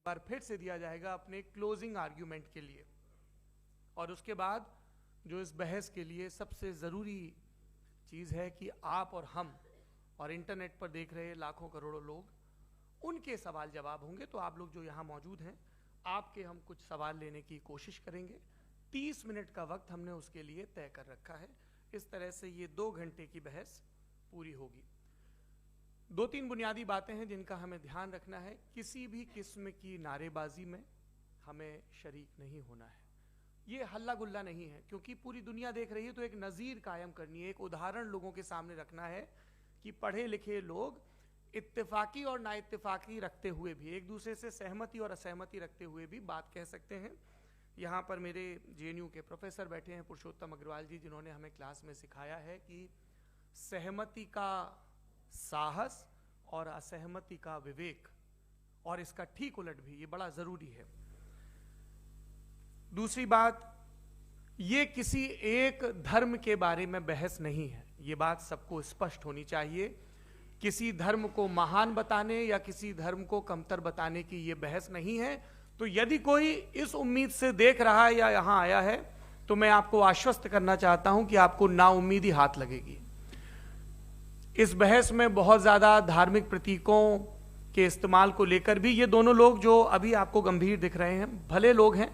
बार फिर से दिया जाएगा अपने क्लोजिंग आर्ग्यूमेंट के लिए। और उसके बाद जो इस बहस के लिए सबसे ज़रूरी चीज़ है कि आप और हम और इंटरनेट पर देख रहे लाखों करोड़ों लोग, उनके सवाल जवाब होंगे। तो आप लोग जो यहाँ मौजूद हैं, आपके हम कुछ सवाल लेने की कोशिश करेंगे। 30 मिनट का वक्त हमने उसके लिए तय कर रखा है। इस तरह से ये 2 घंटे की बहस पूरी होगी। 2-3 बुनियादी बातें हैं जिनका हमें ध्यान रखना है। किसी भी किस्म की नारेबाजी में हमें शरीक नहीं होना है। ये हल्ला गुल्ला नहीं है, क्योंकि पूरी दुनिया देख रही है। तो एक नज़ीर कायम करनी है, एक उदाहरण लोगों के सामने रखना है कि पढ़े लिखे लोग इत्तेफाकी और ना इत्तेफाकी रखते हुए भी, एक दूसरे से सहमति और असहमति रखते हुए भी बात कह सकते हैं। यहाँ पर मेरे JNU के प्रोफेसर बैठे हैं, पुरुषोत्तम अग्रवाल जी, जिन्होंने हमें क्लास में सिखाया है कि सहमति का साहस और असहमति का विवेक, और इसका ठीक उलट भी, ये बड़ा जरूरी है। दूसरी बात, ये किसी एक धर्म के बारे में बहस नहीं है। ये बात सबको स्पष्ट होनी चाहिए। किसी धर्म को महान बताने या किसी धर्म को कमतर बताने की ये बहस नहीं है। तो यदि कोई इस उम्मीद से देख रहा है या यहां आया है, तो मैं आपको आश्वस्त करना चाहता हूं कि आपको नाउम्मीदी हाथ लगेगी। इस बहस में बहुत ज्यादा धार्मिक प्रतीकों के इस्तेमाल को लेकर भी, ये दोनों लोग जो अभी आपको गंभीर दिख रहे हैं, भले लोग हैं,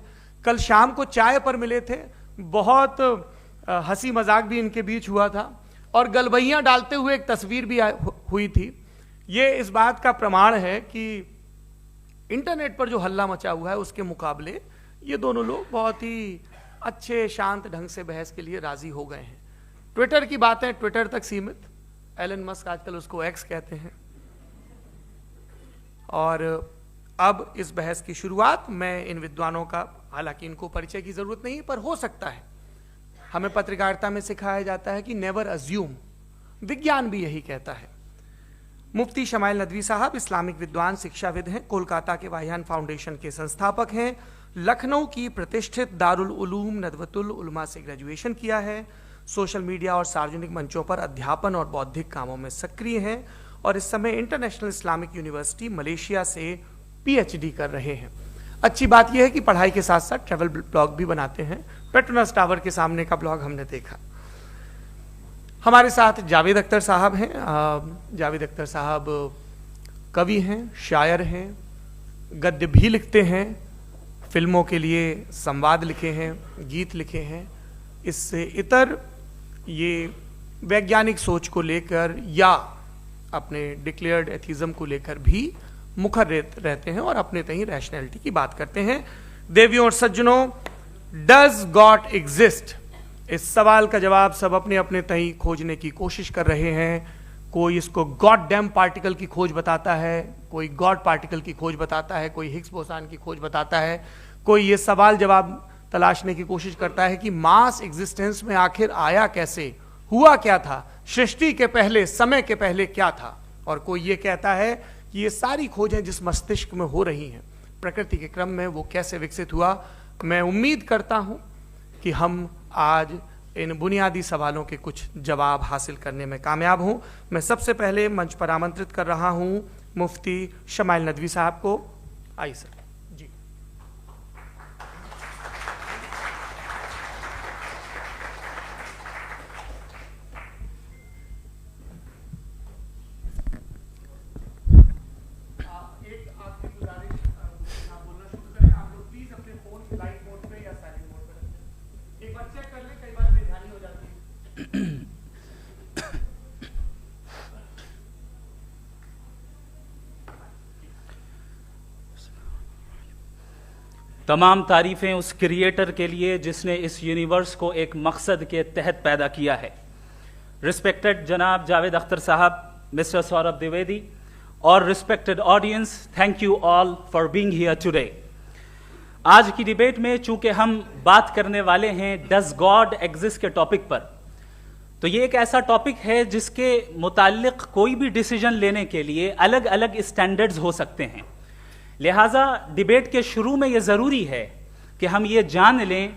कल शाम को चाय पर मिले थे, बहुत हंसी मजाक भी इनके बीच हुआ था, और गलबैयां डालते हुए एक तस्वीर भी हुई थी। ये इस बात का प्रमाण है कि इंटरनेट पर जो हल्ला मचा हुआ है उसके मुकाबले ये दोनों लोग बहुत ही अच्छे शांत ढंग से बहस के लिए राजी हो गए हैं। ट्विटर की बातें ट्विटर तक सीमित, एलन मस्क आजकल उसको एक्स कहते हैं। और अब इस बहस की शुरुआत मैं इन विद्वानों का, हालांकि इनको परिचय की जरूरत नहीं, पर हो सकता है, हमें पत्रकारिता में सिखाया जाता है कि नेवर अज्यूम, विज्ञान भी यही कहता है। मुफ्ती शमाइल नदवी साहब इस्लामिक विद्वान, शिक्षाविद हैं, कोलकाता के वाहियान फाउंडेशन के संस्थापक हैं, लखनऊ की प्रतिष्ठित दारुल उलूम नदवतुल उलमा से ग्रेजुएशन किया है, सोशल मीडिया और सार्वजनिक मंचों पर अध्यापन और बौद्धिक कामों में सक्रिय हैं, और इस समय इंटरनेशनल इस्लामिक यूनिवर्सिटी मलेशिया से PhD कर रहे हैं। अच्छी बात यह है कि पढ़ाई के साथ साथ ट्रैवल ब्लॉग भी बनाते हैं। पेट्रोनस टावर के सामने का ब्लॉग हमने देखा। हमारे साथ जावेद अख्तर साहब हैं। जावेद अख्तर साहब कवि हैं, शायर हैं, गद्य भी लिखते हैं, फिल्मों के लिए संवाद लिखे हैं, गीत लिखे हैं। इससे इतर ये वैज्ञानिक सोच को लेकर या अपने डिक्लेयर्ड एथिज्म को लेकर भी मुखर रहते हैं और अपने तहीं रैशनैलिटी की बात करते हैं। देवियों और सज्जनों, डज गॉड एग्जिस्ट? इस सवाल का जवाब सब अपने अपने तहीं खोजने की कोशिश कर रहे हैं। कोई इसको गॉड डैम पार्टिकल की खोज बताता है, कोई गॉड पार्टिकल की खोज बताता है, कोई हिग्स बोसान की खोज बताता है, कोई ये सवाल जवाब तलाशने की कोशिश करता है कि मास एग्जिस्टेंस में आखिर आया कैसे, हुआ क्या था, सृष्टि के पहले, समय के पहले क्या था। और कोई ये कहता है कि ये सारी खोजें जिस मस्तिष्क में हो रही हैं प्रकृति के क्रम में, वो कैसे विकसित हुआ। मैं उम्मीद करता हूं कि हम आज इन बुनियादी सवालों के कुछ जवाब हासिल करने में कामयाब हों। मैं सबसे पहले मंच पर आमंत्रित कर रहा हूं मुफ्ती शमाइल नदवी साहब को। आइए सर। जी, एक आखिरी गुजारिश, आप बोलना शुरू करें। आप लोग प्लीज अपने फोन फ्लाइट मोड पे या साइलेंट मोड पे रखें। एक बार चेक कर लें, कई बार बेध्यानी हो जाती है। तमाम तारीफ़ें उस क्रिएटर के लिए जिसने इस यूनिवर्स को एक मकसद के तहत पैदा किया है। रिस्पेक्टेड जनाब जावेद अख्तर साहब, मिस्टर सौरभ द्विवेदी, और respected audience, thank you all for being here today. आज की डिबेट में चूंकि हम बात करने वाले हैं डज गॉड एग्जिस्ट के टॉपिक पर, तो ये एक ऐसा टॉपिक है जिसके मुताल्लिक कोई भी डिसीजन लेने के लिए अलग अलग स्टैंडर्ड्स हो सकते हैं। लिहाजा डिबेट के शुरू में यह जरूरी है कि हम ये जान लें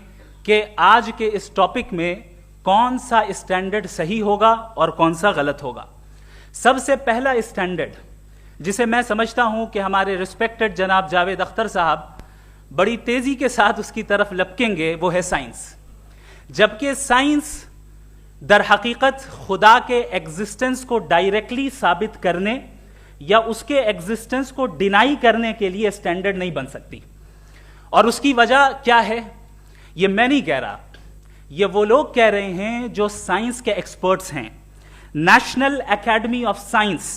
कि आज के इस टॉपिक में कौन सा स्टैंडर्ड सही होगा और कौन सा गलत होगा। सबसे पहला स्टैंडर्ड जिसे मैं समझता हूं कि हमारे रिस्पेक्टेड जनाब जावेद अख्तर साहब बड़ी तेजी के साथ उसकी तरफ लपकेंगे, वो है साइंस। जबकि साइंस दर हकीकत खुदा के एग्जिस्टेंस को डायरेक्टली साबित करने या उसके एग्जिस्टेंस को डिनाई करने के लिए स्टैंडर्ड नहीं बन सकती। और उसकी वजह क्या है, ये मैं नहीं कह रहा, ये वो लोग कह रहे हैं जो साइंस के एक्सपर्ट्स हैं। नेशनल एकेडमी ऑफ साइंस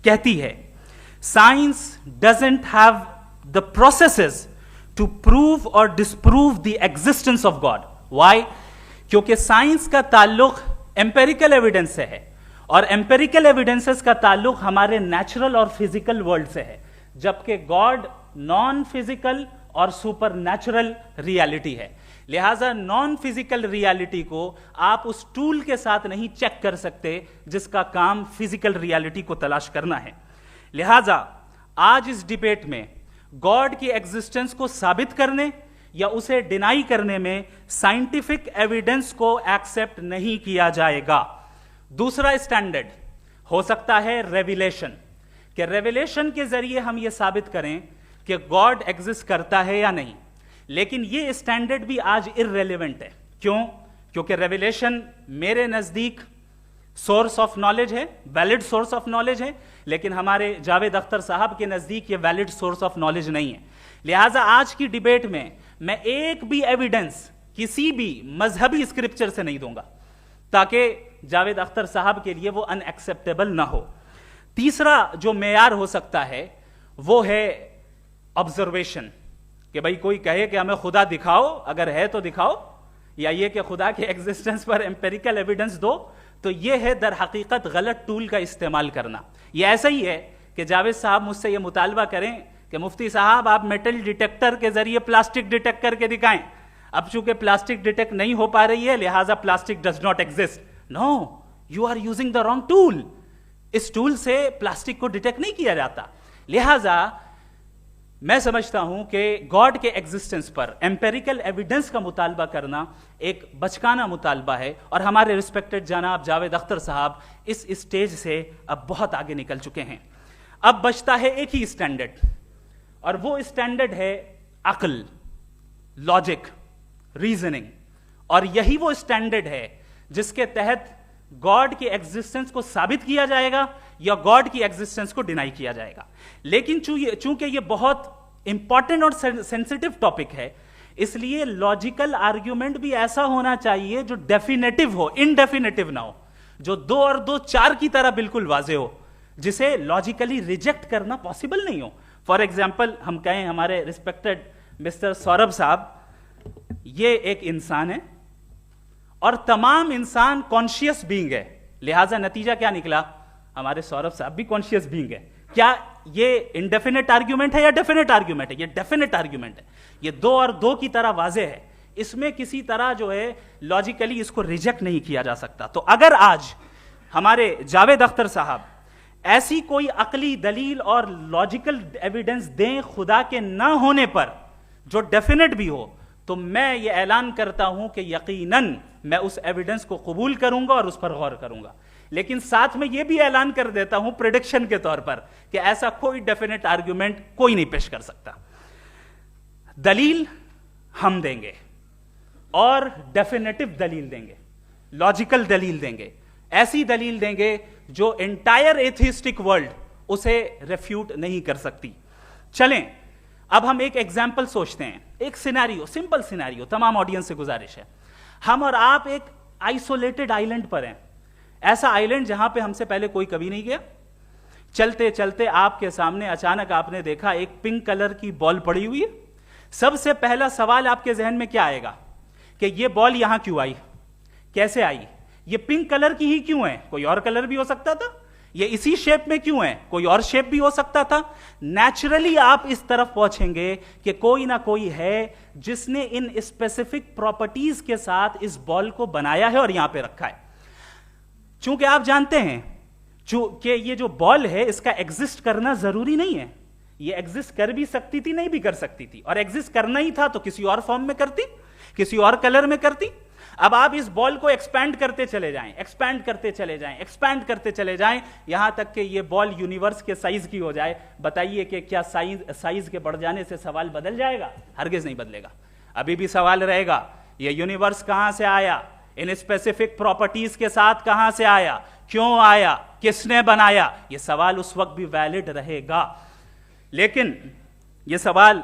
कहती है science doesn't have the processes to prove और disprove the existence of God. Why? क्योंकि साइंस का ताल्लुक एम्पेरिकल एविडेंस से है और एम्पेरिकल एविडेंसेस का ताल्लुक हमारे नेचुरल और फिजिकल वर्ल्ड से है, जबकि गॉड नॉन फिजिकल और सुपर नेचुरल रियलिटी है। लिहाजा नॉन फिजिकल रियलिटी को आप उस टूल के साथ नहीं चेक कर सकते जिसका काम फिजिकल रियलिटी को तलाश करना है। लिहाजा आज इस डिबेट में गॉड की एग्जिस्टेंस को साबित करने या उसे डिनाई करने में साइंटिफिक एविडेंस को एक्सेप्ट नहीं किया जाएगा। दूसरा स्टैंडर्ड हो सकता है रेविलेशन, कि रेविलेशन के जरिए हम यह साबित करें कि गॉड एग्जिस्ट करता है या नहीं। लेकिन यह स्टैंडर्ड भी आज इररेलेवेंट है। क्यों? क्योंकि रेविलेशन मेरे नजदीक सोर्स ऑफ नॉलेज है, वैलिड सोर्स ऑफ नॉलेज है, लेकिन हमारे जावेद अख्तर साहब के नजदीक ये वैलिड सोर्स ऑफ नॉलेज नहीं है। लिहाजा आज की डिबेट में मैं एक भी एविडेंस किसी भी मजहबी स्क्रिप्चर से नहीं दूंगा ताकि जावेद अख्तर साहब के लिए वो अनएक्सेप्टेबल ना हो। तीसरा जो मेयार हो सकता है वो है ऑब्जर्वेशन, कि भाई कोई कहे कि हमें खुदा दिखाओ, अगर है तो दिखाओ, या ये कि खुदा के एग्जिस्टेंस पर एम्पेरिकल एविडेंस दो, तो ये है दर हकीकत गलत टूल का इस्तेमाल करना। ये ऐसा ही है कि जावेद साहब मुझसे ये मुतालबा करें कि मुफ्ती साहब आप मेटल डिटेक्टर के जरिए प्लास्टिक डिटेक्ट करके दिखाएं। अब चूंकि प्लास्टिक डिटेक्ट नहीं हो पा रही है लिहाजा plastic does not exist. No, you are using the wrong tool. इस टूल से प्लास्टिक को डिटेक्ट नहीं किया जाता। लिहाजा मैं समझता हूं कि गॉड के एग्जिस्टेंस पर एम्पेरिकल एविडेंस का मुतालबा करना एक बचकाना मुतालबा है, और हमारे रिस्पेक्टेड जनाब जावेद अख्तर साहब इस स्टेज से अब बहुत आगे निकल चुके हैं। अब बचता है एक ही स्टैंडर्ड, और वो स्टैंडर्ड है अक्ल, लॉजिक, रीजनिंग। और यही वो स्टैंडर्ड है जिसके तहत गॉड की एग्जिस्टेंस को साबित किया जाएगा या गॉड की एग्जिस्टेंस को डिनाई किया जाएगा। लेकिन चूंकि ये बहुत इंपॉर्टेंट और सेंसिटिव टॉपिक है, इसलिए लॉजिकल आर्ग्यूमेंट भी ऐसा होना चाहिए जो डेफिनेटिव हो, इनडेफिनेटिव ना हो, जो 2 और 2 4 की तरह बिल्कुल वाजे हो, जिसे लॉजिकली रिजेक्ट करना पॉसिबल नहीं हो। फॉर एग्जाम्पल हम कहें हमारे रिस्पेक्टेड मिस्टर सौरभ साहब, ये एक इंसान है और तमाम इंसान कॉन्शियस बीइंग है, लिहाजा नतीजा क्या निकला, हमारे सौरभ साहब भी कॉन्शियस बीइंग है। क्या ये इनडेफिनेट आर्ग्यूमेंट है या डेफिनेट आर्ग्यूमेंट है? ये डेफिनेट आर्ग्यूमेंट है। ये 2 और 2 की तरह वाजे है, इसमें किसी तरह जो है लॉजिकली इसको रिजेक्ट नहीं किया जा सकता। तो अगर आज हमारे जावेद अख्तर साहब ऐसी कोई अकली दलील और लॉजिकल एविडेंस दें खुदा के ना होने पर जो डेफिनेट भी हो, तो मैं ये ऐलान करता हूं कि यकीनन मैं उस एविडेंस को कबूल करूंगा और उस पर गौर करूंगा। लेकिन साथ में यह भी ऐलान कर देता हूं प्रेडिक्शन के तौर पर कि ऐसा कोई डेफिनेट आर्ग्यूमेंट कोई नहीं पेश कर सकता। दलील हम देंगे और डेफिनेटिव दलील देंगे, लॉजिकल दलील देंगे, ऐसी दलील देंगे जो एंटायर एथिस्टिक वर्ल्ड उसे रेफ्यूट नहीं कर सकती। चलें अब हम एक एग्जाम्पल सोचते हैं, एक सिनेरियो, सिंपल सिनेरियो, तमाम ऑडियंस से गुजारिश है, हम और आप एक आइसोलेटेड आइलैंड पर हैं, ऐसा आइलैंड जहां पे हमसे पहले कोई कभी नहीं गया। चलते चलते आपके सामने अचानक आपने देखा एक पिंक कलर की बॉल पड़ी हुई है। सबसे पहला सवाल आपके जहन में क्या आएगा कि ये बॉल यहां क्यों आई, कैसे आई, ये पिंक कलर की ही क्यों है, कोई और कलर भी हो सकता था, ये इसी शेप में क्यों है, कोई और शेप भी हो सकता था। नेचुरली आप इस तरफ पहुंचेंगे कि कोई ना कोई है जिसने इन स्पेसिफिक प्रॉपर्टीज के साथ इस बॉल को बनाया है और यहां पे रखा है। चूंकि आप जानते हैं कि ये जो बॉल है इसका एग्जिस्ट करना जरूरी नहीं है, ये एग्जिस्ट कर भी सकती थी, नहीं भी कर सकती थी, और एग्जिस्ट करना ही था तो किसी और फॉर्म में करती, किसी और कलर में करती। अब आप इस बॉल को एक्सपैंड करते चले जाएं, एक्सपैंड करते चले जाएं, एक्सपैंड करते चले जाएं, यहां तक कि ये बॉल यूनिवर्स के साइज की हो जाए। बताइए कि क्या साइज के बढ़ जाने से सवाल बदल जाएगा? हरगिज नहीं बदलेगा। अभी भी सवाल रहेगा, ये यूनिवर्स कहां से आया, इन स्पेसिफिक प्रॉपर्टीज के साथ कहां से आया, क्यों आया, किसने बनाया, ये सवाल उस वक्त भी वैलिड रहेगा। लेकिन ये सवाल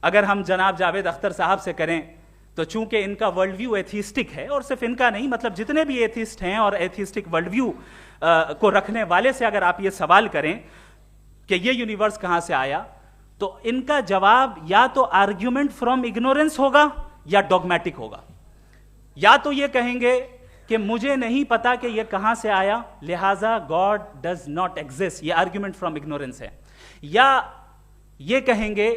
अगर हम जनाब जावेद अख्तर साहब से करें तो चूंकि इनका वर्ल्ड व्यू एथिस्टिक है, और सिर्फ इनका नहीं, मतलब जितने भी एथिस्ट हैं और एथिस्टिक वर्ल्ड व्यू को रखने वाले से अगर आप ये सवाल करें कि ये यूनिवर्स कहां से आया, तो इनका जवाब या तो आर्ग्यूमेंट फ्रॉम इग्नोरेंस होगा या डॉगमेटिक होगा। या तो ये कहेंगे कि मुझे नहीं पता कि ये कहां से आया, लिहाजा गॉड डज नॉट एग्जिस्ट, ये आर्ग्यूमेंट फ्रॉम इग्नोरेंस है, या ये कहेंगे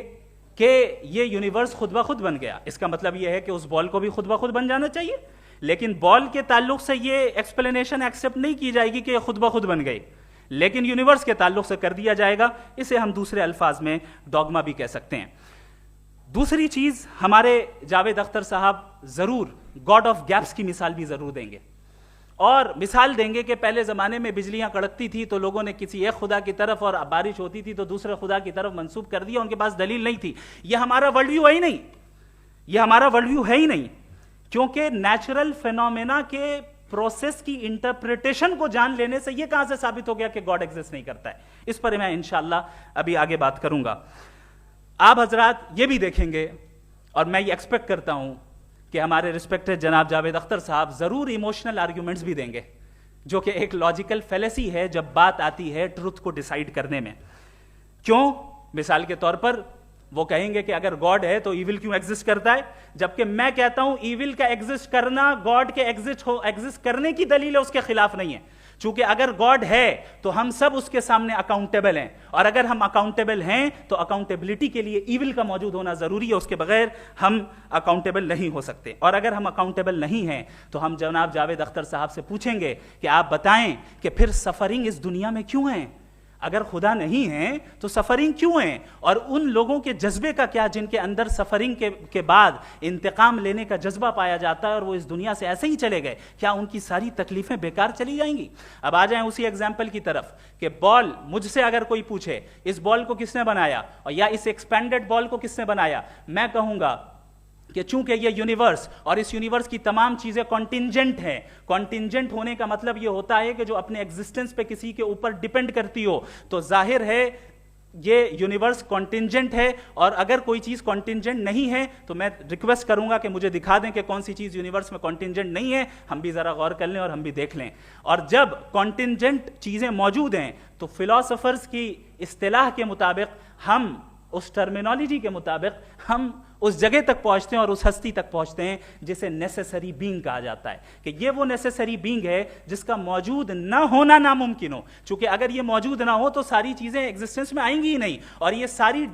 कि ये यूनिवर्स खुद ब खुद बन गया। इसका मतलब ये है कि उस बॉल को भी खुद ब खुद बन जाना चाहिए, लेकिन बॉल के ताल्लुक से ये एक्सप्लेनेशन एक्सेप्ट नहीं की जाएगी कि ये खुद ब खुद बन गई, लेकिन यूनिवर्स के ताल्लुक से कर दिया जाएगा। इसे हम दूसरे अल्फाज में डॉगमा भी कह सकते हैं। दूसरी चीज, हमारे जावेद अख्तर साहब जरूर गॉड ऑफ गैप्स की मिसाल भी जरूर देंगे, और मिसाल देंगे कि पहले जमाने में बिजलियां कड़कती थी तो लोगों ने किसी एक खुदा की तरफ, और बारिश होती थी तो दूसरे खुदा की तरफ मंसूब कर दिया, उनके पास दलील नहीं थी। यह हमारा वर्ल्ड व्यू है ही नहीं, यह हमारा वर्ल्ड व्यू है ही नहीं, क्योंकि नेचुरल फिनोमेना के प्रोसेस की इंटरप्रिटेशन को जान लेने से यह कहां से साबित हो गया कि गॉड एग्जिस्ट नहीं करता है। इस पर मैं इंशाअल्लाह अभी आगे बात करूंगा। आप हजरात ये भी देखेंगे, और मैं ये एक्सपेक्ट करता हूं कि हमारे रिस्पेक्टेड जनाब जावेद अख्तर साहब जरूर इमोशनल आर्ग्यूमेंट्स भी देंगे, जो कि एक लॉजिकल फेलेसी है जब बात आती है ट्रुथ को डिसाइड करने में। क्यों? मिसाल के तौर पर वो कहेंगे कि अगर गॉड है तो ईविल क्यों एग्जिस्ट करता है, जबकि मैं कहता हूं ईविल का एग्जिस्ट करना गॉड के एग्जिस्ट करने की दलील है, उसके खिलाफ नहीं है। चूंकि अगर गॉड है तो हम सब उसके सामने अकाउंटेबल हैं, और अगर हम अकाउंटेबल हैं तो अकाउंटेबिलिटी के लिए ईविल का मौजूद होना जरूरी है, उसके बगैर हम अकाउंटेबल नहीं हो सकते। और अगर हम अकाउंटेबल नहीं हैं तो हम जनाब जावेद अख्तर साहब से पूछेंगे कि आप बताएं कि फिर सफरिंग इस दुनिया में क्यों है? अगर खुदा नहीं है तो सफरिंग क्यों है? और उन लोगों के जज्बे का क्या जिनके अंदर सफरिंग के बाद इंतकाम लेने का जज्बा पाया जाता है, और वो इस दुनिया से ऐसे ही चले गए, क्या उनकी सारी तकलीफें बेकार चली जाएंगी? अब आ जाएं उसी एग्जाम्पल की तरफ कि बॉल, मुझसे अगर कोई पूछे इस बॉल को किसने बनाया, और या इस एक्सपेंडेड बॉल को किसने बनाया, मैं कहूंगा कि चूंकि ये यूनिवर्स और इस यूनिवर्स की तमाम चीजें कॉन्टिंजेंट हैं। कॉन्टिंजेंट होने का मतलब ये होता है कि जो अपने एग्जिस्टेंस पे किसी के ऊपर डिपेंड करती हो, तो जाहिर है ये यूनिवर्स कॉन्टिंजेंट है। और अगर कोई चीज कॉन्टिंजेंट नहीं है तो मैं रिक्वेस्ट करूंगा कि मुझे दिखा दें कि कौन सी चीज यूनिवर्स में कॉन्टिंजेंट नहीं है, हम भी जरा गौर कर लें और हम भी देख लें। और जब कॉन्टिंजेंट चीजें मौजूद हैं तो फिलोसोफर्स की इस्तिलाह के मुताबिक, हम उस टर्मिनोलॉजी के मुताबिक हम उस जगह तक पहुंचते हैं और उस हस्ती तक पहुंचते हैं जिसे नेसेसरी बीइंग कहा जाता है, कि ये वो नेसेसरी बीइंग है जिसका मौजूद ना होना नामुमकिन हो। क्योंकि अगर ये मौजूद ना हो तो सारी चीजें एग्जिस्टेंस में आएंगी ही नहीं, और ये सारी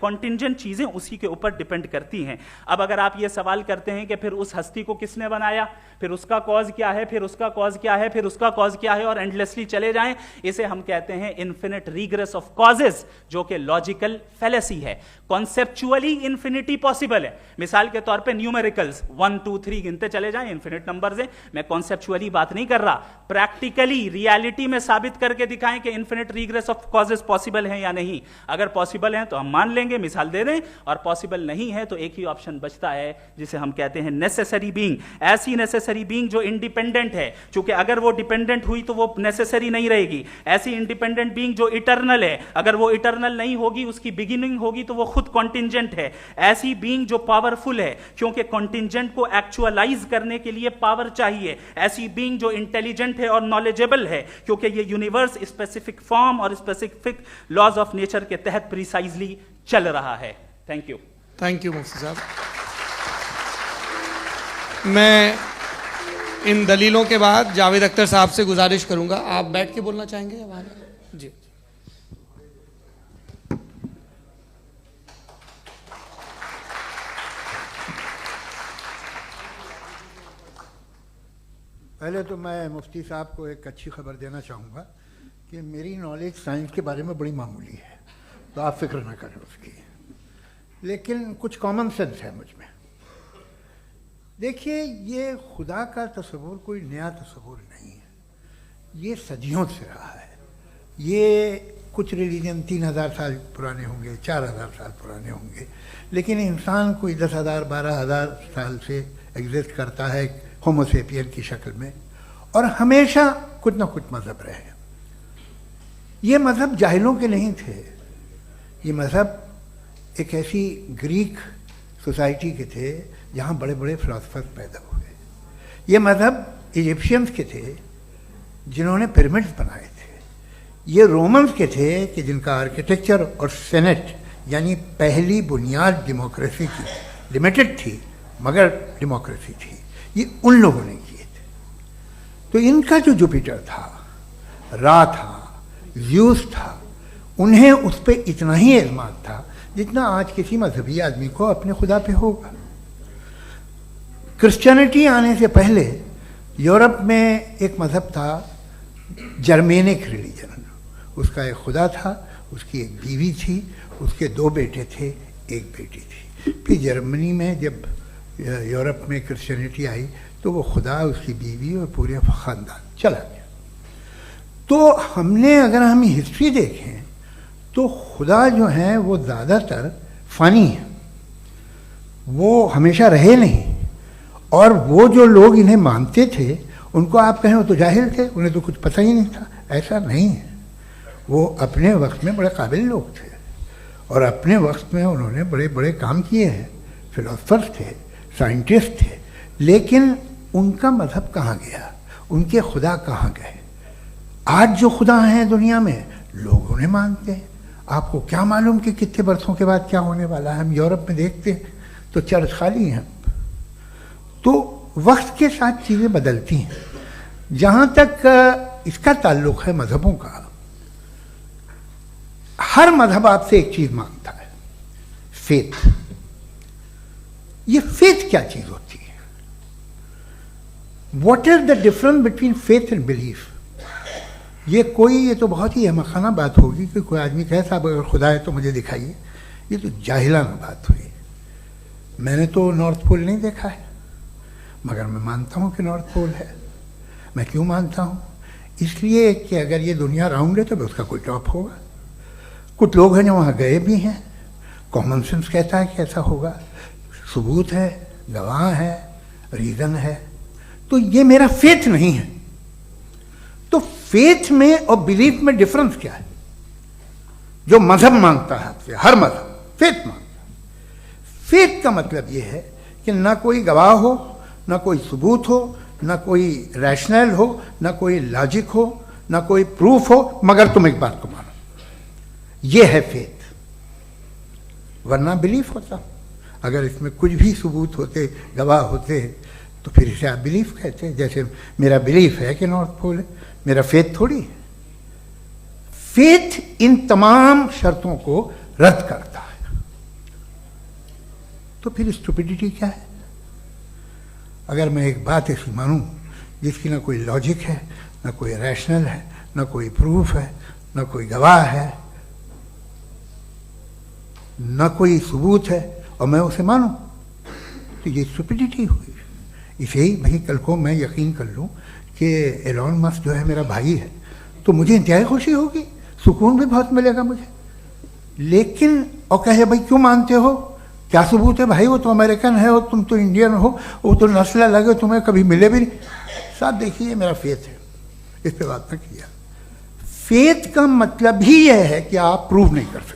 कॉन्टिंजेंट चीजें उसी के ऊपर डिपेंड करती हैं। अब अगर आप ये सवाल करते हैं कि फिर उस हस्ती को किसने बनाया, फिर उसका कॉज क्या है, फिर उसका कॉज क्या है, फिर उसका कॉज क्या है, और एंडलेसली चले जाएं, इसे हम कहते हैं इन्फिनिट रिग्रेस ऑफ कॉजेस, जो कि लॉजिकल फेलेसी है। कॉन्सेप्चुअली इन्फिनिटी पॉसिबल है। मिसाल के तौर पे न्यूमेरिकल्स 1 2 3 गिनते चले जाएं, इन्फिनिट नंबर्स हैं। मैं कॉन्सेप्चुअली बात नहीं कर रहा, प्रैक्टिकली रियलिटी में साबित करके दिखाएं कि infinite regress of causes possible है या नहीं। अगर पॉसिबल है तो हम मान लेंगे, मिसाल दे दें, और पॉसिबल नहीं है तो एक ही ऑप्शन बचता है जिसे हम कहते हैं नेसेसरी बीइंग। ऐसी नेसेसरी बीइंग जो इंडिपेंडेंट है, क्योंकि अगर वो डिपेंडेंट हुई तो वो नेसेसरी नहीं रहेगी। ऐसी इंडिपेंडेंट बीइंग जो इटर्नल है, अगर वो इटर्नल नहीं होगी, उसकी बिगिनिंग होगी तो वो खुद कॉन्टिंजेंट है। ऐसी बीइंग जो पावरफुल है, क्योंकि कॉन्टिंजेंट को एक्चुअलाइज करने के लिए पावर चाहिए। ऐसी बीइंग जो इंटेलिजेंट है और नॉलेजेबल है, क्योंकि ये यूनिवर्स स्पेसिफिक फॉर्म और स्पेसिफिक लॉज ऑफ नेचर के तहत प्रिसाइजली चल रहा है। Thank you. थैंक यू मुफ्ती साहब। मैं इन दलीलों के बाद जावेद अख्तर साहब से गुजारिश करूंगा, आप बैठ के बोलना चाहेंगे या बाहर? जी। पहले तो मैं मुफ्ती साहब को एक अच्छी खबर देना चाहूँगा कि मेरी नॉलेज साइंस के बारे में बड़ी मामूली है, तो आप फिक्र ना करें उसकी, लेकिन कुछ कॉमन सेंस है मुझ में। देखिए, ये खुदा का तस्वुर कोई नया तस्वुर नहीं है, ये सदियों से रहा है। ये कुछ रिलीजन 3000 साल पुराने होंगे, 4000 साल पुराने होंगे, लेकिन इंसान कोई 10,000 12,000 साल से एग्जिस्ट करता है होमोसेपियन की शक्ल में, और हमेशा कुछ ना कुछ मज़हब रहे। ये मज़हब जाहिलों के नहीं थे, ये मज़हब एक ऐसी ग्रीक सोसाइटी के थे जहाँ बड़े बड़े फिलोसफर पैदा हुए। ये मज़हब इजिप्शियंस के थे जिन्होंने पिरामिड्स बनाए थे। ये रोमन्स के थे कि जिनका आर्किटेक्चर और सेनेट यानी पहली बुनियाद डेमोक्रेसी की लिमिटेड थी मगर डेमोक्रेसी थी, ये उन लोगों ने किए थे। तो इनका जो जुपिटर था, रा था, ज़्यूस था, उन्हें उस पर इतना ही एतमाद था जितना आज किसी मजहबी आदमी को अपने खुदा पे होगा। क्रिश्चियनिटी आने से पहले यूरोप में एक मज़हब था जर्मेनिक रिलीजन। उसका एक खुदा था, उसकी एक बीवी थी, उसके 2 बेटे थे, एक बेटी थी। फिर जर्मनी में जब यूरोप में क्रिश्चियनिटी आई तो वो खुदा, उसकी बीवी और पूरे ख़ानदान चला गया। तो हमने अगर हम हिस्ट्री देखें तो खुदा जो हैं वो ज़्यादातर फ़नी है, वो हमेशा रहे नहीं। और वो जो लोग इन्हें मानते थे उनको आप कहें वो तो जाहिल थे, उन्हें तो कुछ पता ही नहीं था, ऐसा नहीं है। वो अपने वक्त में बड़े काबिल लोग थे और अपने वक्त में उन्होंने बड़े बड़े काम किए हैं, फिलोसफर्स थे, साइंटिस्ट थे। लेकिन उनका मज़हब कहाँ गया, उनके खुदा कहाँ गए? आज जो खुदा हैं दुनिया में लोग उन्हें मानते हैं। आपको क्या मालूम कि कितने बरसों के बाद क्या होने वाला है? हम यूरोप में देखते हैं तो चर्च खाली हैं। तो वक्त के साथ चीज़ें बदलती हैं। जहाँ तक इसका ताल्लुक़ है मज़हबों का, हर मज़हब आपसे एक चीज़ मांगता है, फेथ। ये फेथ क्या चीज़ होती है? What is the difference between faith and belief? ये तो बहुत ही अहमकाना बात होगी कि कोई आदमी कहे साहब अगर खुदा है तो मुझे दिखाइए। ये तो जाहिलाना बात हुई। मैंने तो नॉर्थ पोल नहीं देखा है, मगर मैं मानता हूँ कि नॉर्थ पोल है। मैं क्यों मानता हूँ? इसलिए कि अगर ये दुनिया राउंड है तो उसका कोई टॉप होगा। कुछ लोग हैं जो वहाँ गए भी हैं, कॉमन सेंस कहता है कि ऐसा होगा, सबूत है, गवाह है, रीज़न है। तो ये मेरा फेथ नहीं है। तो फेथ में और बिलीफ में डिफरेंस क्या है? जो मजहब मांगता है आपसे, हर मजहब फेथ मांगता है। फेथ का मतलब ये है कि ना कोई गवाह हो, ना कोई सबूत हो, ना कोई रैशनल हो, ना कोई लॉजिक हो, ना कोई प्रूफ हो, मगर तुम एक बात को मानो। ये है फेथ। वरना बिलीफ होता। अगर इसमें कुछ भी सबूत होते, गवाह होते, तो फिर इसे आप बिलीफ कहते हैं। जैसे मेरा बिलीफ है कि नॉर्थ पोल है, मेरा फेथ थोड़ी है। फेथ इन तमाम शर्तों को रद्द करता है। तो फिर स्टुपिडिटी क्या है? अगर मैं एक बात ऐसी मानूं जिसकी ना कोई लॉजिक है, ना कोई रैशनल है, ना कोई प्रूफ है, ना कोई गवाह है, ना कोई सबूत है, और मैं उसे मानूं, तो ये स्टुपिडिटी हुई। इसे ही भाई कल को मैं यकीन कर लूं कि एलॉन मस्क जो है मेरा भाई है, तो मुझे इंतहाई खुशी होगी, सुकून भी बहुत मिलेगा मुझे। लेकिन और कहे भाई क्यों मानते हो, क्या सबूत है? भाई वो तो अमेरिकन है और तुम तो इंडियन हो, वो तो नस्ल अलग है, तुम्हें कभी मिले भी नहीं। साहब देखिए मेरा फेथ है, इस पर बात न किया। फेथ का मतलब ही यह है कि आप प्रूव नहीं कर सकते।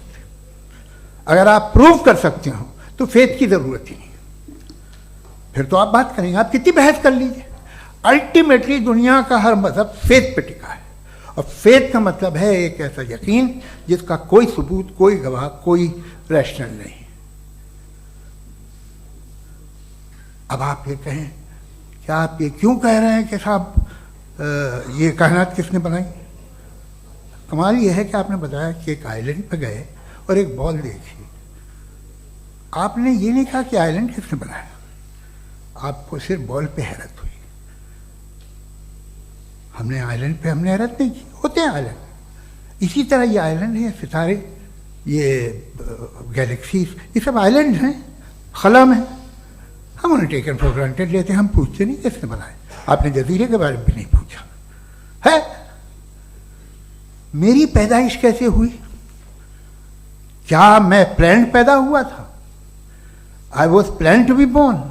अगर आप प्रूव कर सकते हो तो फेथ की जरूरत ही नहीं, फिर तो आप बात करेंगे, आप कितनी बहस कर लीजिए। अल्टीमेटली दुनिया का हर मजहब फेथ पे टिका है, और फेथ का मतलब है एक ऐसा यकीन जिसका कोई सबूत, कोई गवाह, कोई रैशनल नहीं। अब आप ये कहें, क्या आप ये क्यों कह रहे हैं कि साहब ये कायनात किसने बनाई? कमाल ये है कि आपने बताया कि एक आइलैंड पे गए और एक बॉल देखी। आपने ये नहीं कहा कि आइलैंड किसने बनाया, आपको सिर्फ बॉल पे हैरत हुई। हमने आइलैंड पे हमने हैरत नहीं की, होते हैं आइलैंड। इसी तरह ये आइलैंड है, सितारे, ये गैलेक्सीज, ये सब आइलैंड हैं, खला में। हम उन्हें टेकन फॉर ग्रांटेड लेते हैं, हम पूछते नहीं किसने बनाए। आपने जजीरे के बारे में भी नहीं पूछा है। मेरी पैदाइश कैसे हुई? क्या मैं प्लान्ड पैदा हुआ था? I was plan to be born,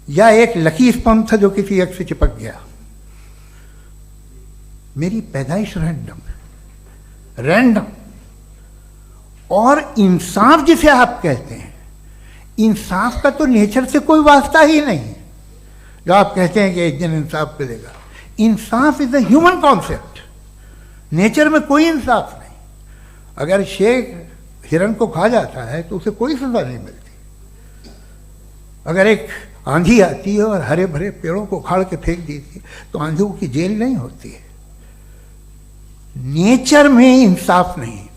या एक लकी स्पर्म था जो किसी एग से चिपक गया? मेरी पैदाइश रैंडम। और इंसाफ जिसे आप कहते हैं, इंसाफ का तो नेचर से कोई वास्ता ही नहीं। जो आप कहते हैं कि एक दिन इंसाफ मिलेगा, इंसाफ is a human concept, nature में कोई इंसाफ नहीं। अगर शेर हिरन को खा जाता है तो उसे कोई सजा नहीं मिलती। अगर एक आंधी आती है और हरे भरे पेड़ों को उखाड़ के फेंक देती है तो आंधियों की जेल नहीं होती है। नेचर में इंसाफ नहीं,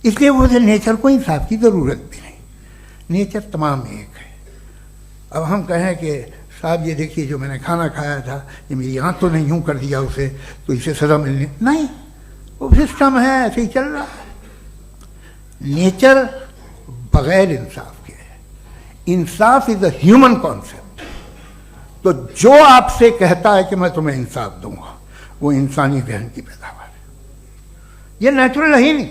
इसलिए मुझे नेचर को इंसाफ की जरूरत भी नहीं। नेचर तमाम एक है। अब हम कहें कि साहब ये देखिए जो मैंने खाना खाया था ये मेरी आंख तो नहीं यूं कर दिया उसे, तो इसे सजा मिलनी नहीं, वो सिस्टम है, ऐसे ही चल रहा है। नेचर बगैर इंसाफ के है। इंसाफ इज अ ह्यूमन कॉन्सेप्ट। तो जो आपसे कहता है कि मैं तुम्हें इंसाफ दूंगा, वो इंसानी जहन की पैदावार है। ये नेचुरल है ही नहीं,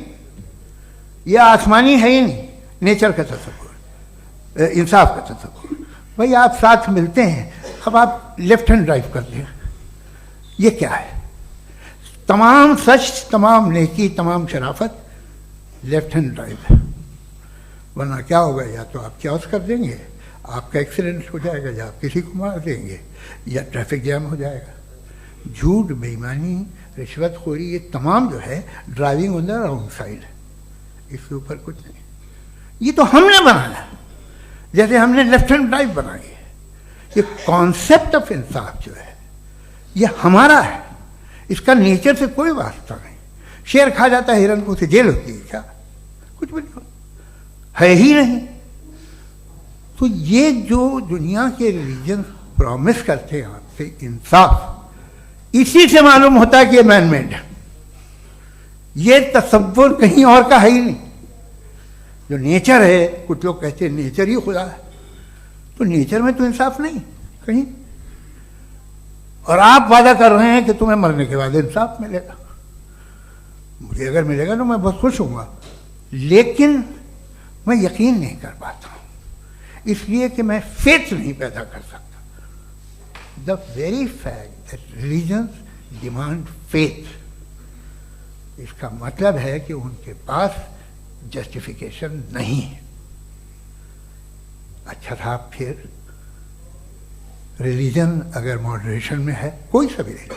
ये आसमानी है ही नहीं। नेचर का तसव्वुर, इंसाफ का तसव्वुर। भाई आप साथ मिलते हैं, अब आप लेफ्ट हैंड ड्राइव करते हैं, ये क्या है? तमाम सच, तमाम नेकी, तमाम शराफत लेफ्ट हैंड ड्राइव है। वरना क्या होगा, या तो आप क्रॉस कर देंगे, आपका एक्सीडेंट हो जाएगा, या आप किसी को मार देंगे, या ट्रैफिक जैम हो जाएगा। झूठ, बेईमानी, रिश्वतखोरी, ये तमाम जो है driving on the wrong side, इसके ऊपर कुछ नहीं। ये तो हमने बनाया, जैसे हमने लेफ्ट हैंड ड्राइव बनाई है। ये कॉन्सेप्ट ऑफ इंसाफ जो है ये हमारा है, इसका नेचर से कोई वास्ता नहीं। शेर खा जाता है हिरन को, उसे जेल होती है क्या? कुछ भी नहीं, है ही नहीं। तो ये जो दुनिया के रिलीजन प्रॉमिस करते हैं आपसे इंसाफ, इसी से मालूम होता है कि ये मैन मेड है। ये तसव्वुर कहीं और का है ही नहीं। जो नेचर है, कुछ लोग कहते हैं नेचर ही खुदा है, तो नेचर में तो इंसाफ नहीं कहीं। और आप वादा कर रहे हैं कि तुम्हें मरने के बाद इंसाफ मिलेगा। मुझे अगर मिलेगा तो मैं बहुत खुश होऊंगा, लेकिन मैं यकीन नहीं कर पाता हूं, इसलिए कि मैं फेथ नहीं पैदा कर सकता। The very fact that religions demand faith, इसका मतलब है कि उनके पास जस्टिफिकेशन नहीं है। अच्छा था, फिर रिलीजन अगर मॉडरेशन में है, कोई सा भी नहीं,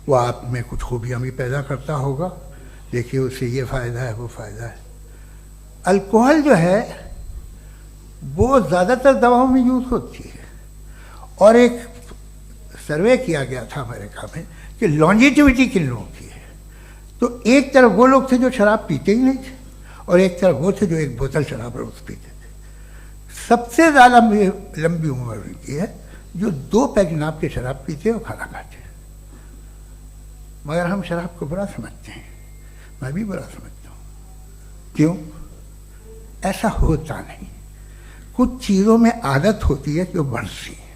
वो आप में कुछ खूबियां भी पैदा करता होगा। देखिए उससे ये फ़ायदा है, वो फ़ायदा है। अल्कोहल जो है वो ज़्यादातर दवाओं में यूज़ होती है, और एक सर्वे किया गया था अमेरिका में कि लॉन्जिटिविटी किन लोगों की है। तो एक तरफ वो लोग थे जो शराब पीते ही नहीं थे, और एक तरफ वो थे जो एक बोतल शराब रोज़ पीते थे। सबसे ज़्यादा लंबी उम्र उनकी है जो 2 पैक नाप के शराब पीते और खाना खाते हैं। मगर हम शराब को बुरा समझते हैं, मैं भी बुरा समझता हूँ। क्यों? ऐसा होता नहीं। कुछ चीज़ों में आदत होती है कि वो बढ़ती है।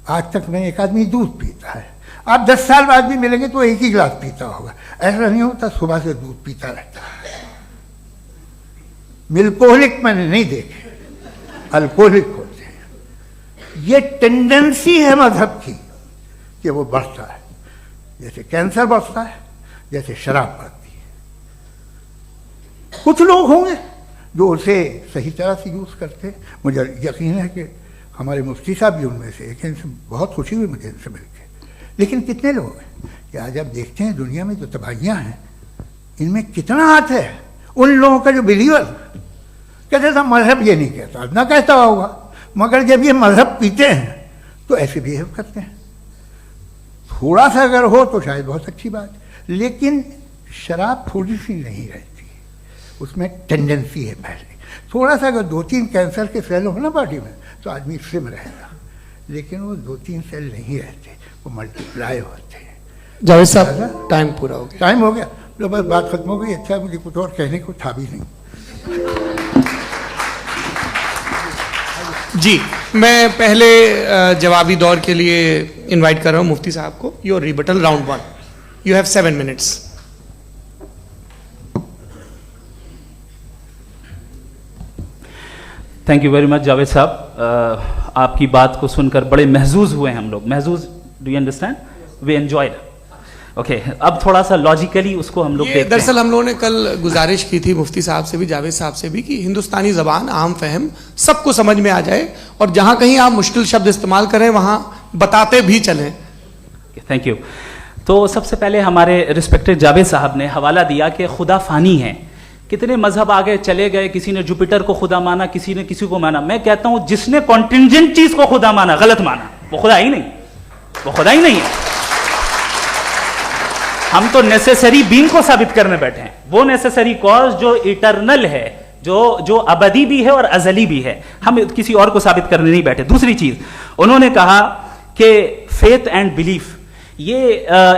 आज तक में एक आदमी दूध पीता है, आप 10 साल बाद भी मिलेंगे तो एक ही गिलास पीता होगा। ऐसा नहीं होता, सुबह से दूध पीता रहता है। मिल्कोहलिक मैंने नहीं देखे, अल्कोहलिक होते हैं। ये टेंडेंसी है मजहब की कि वो बढ़ता है, जैसे कैंसर बढ़ता है, जैसे शराब बढ़ती है। कुछ लोग होंगे जो उसे सही तरह से यूज़ करते। मुझे यकीन है कि हमारे मुफ्ती साहब भी उनमें से एक हैं, इनसे बहुत खुशी हुई मुझे इनसे मिलकर। लेकिन कितने लोग हैं कि आज आप देखते हैं दुनिया में जो तबाहियाँ हैं, इनमें कितना हाथ है उन लोगों का जो बिलीवर कहते था मजहब ये नहीं कहता, ना कहता होगा, मगर जब ये मजहब पीते हैं तो ऐसे बिहेव करते हैं। थोड़ा सा अगर हो तो शायद बहुत अच्छी बात, लेकिन शराब थोड़ी सी नहीं रहती, उसमें टेंडेंसी है पहले। थोड़ा सा अगर 2-3 कैंसर के सेल हो ना बॉडी में तो आदमी स्लिम रहेगा, लेकिन वो 2-3 सेल नहीं रहते, वो मल्टीप्लाई होते हैं। जावेद साहब टाइम पूरा हो गया। टाइम हो गया तो बस बात खत्म हो गई। अच्छा, मुझे कुछ और कहने को था भी नहीं। जी, मैं पहले जवाबी दौर के लिए इनवाइट कर रहा हूं मुफ्ती साहब को। Your rebuttal round 1, you have 7 minutes। Thank you very much Javed साहब, आपकी बात को सुनकर बड़े महजूज हुए हम लोग। महजूज, do you understand? We enjoyed. Okay, अब थोड़ा सा लॉजिकली उसको हम लोग देखते हैं। दरअसल हम लोगों ने कल गुजारिश की थी मुफ्ती साहब से भी, जावेद साहब से भी, कि हिंदुस्तानी जबान आम फहम सबको समझ में आ जाए और जहां कहीं आप मुश्किल शब्द इस्तेमाल करें वहां बताते भी चलें। Thank you. तो सबसे पहले हमारे रिस्पेक्टेड जावेद साहब ने हवाला दिया कि खुदा फानी है। कितने मजहब आगे चले गए, किसी ने जुपिटर को खुदा माना, किसी ने किसी को माना। मैं कहता हूं जिसने कॉन्टिंजेंट चीज को खुदा माना, गलत माना, वो खुदा ही नहीं, वो खुदा ही नहीं है। हम तो नेसेसरी बीइंग को साबित करने बैठे हैं, वो नेसेसरी कॉज जो इटरनल है, जो अबदी भी है और अजली भी है। हम किसी और को साबित करने नहीं बैठे। दूसरी चीज उन्होंने कहा कि फेथ एंड बिलीफ, ये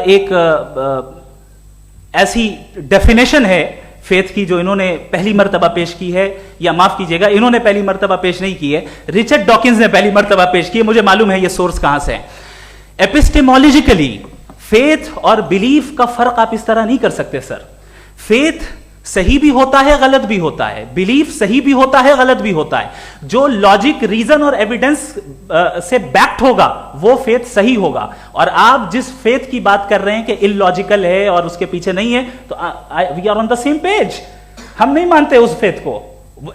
एक ऐसी डेफिनेशन है फेथ की जो इन्होंने पहली मर्तबा पेश की है, या माफ कीजिएगा इन्होंने पहली मर्तबा पेश नहीं की है, रिचर्ड डॉकिंस ने पहली मर्तबा पेश की है। मुझे मालूम है ये सोर्स कहां से है। एपिस्टेमोलॉजिकली फेथ और बिलीफ का फर्क आप इस तरह नहीं कर सकते सर। फेथ सही भी होता है, गलत भी होता है, बिलीफ सही भी होता है, गलत भी होता है। जो लॉजिक, रीजन और एविडेंस से बैक्ड होगा वो फेथ सही होगा। और आप जिस फेथ की बात कर रहे हैं कि इलॉजिकल है और उसके पीछे नहीं है, तो we are on the same page. हम नहीं मानते उस फेथ को,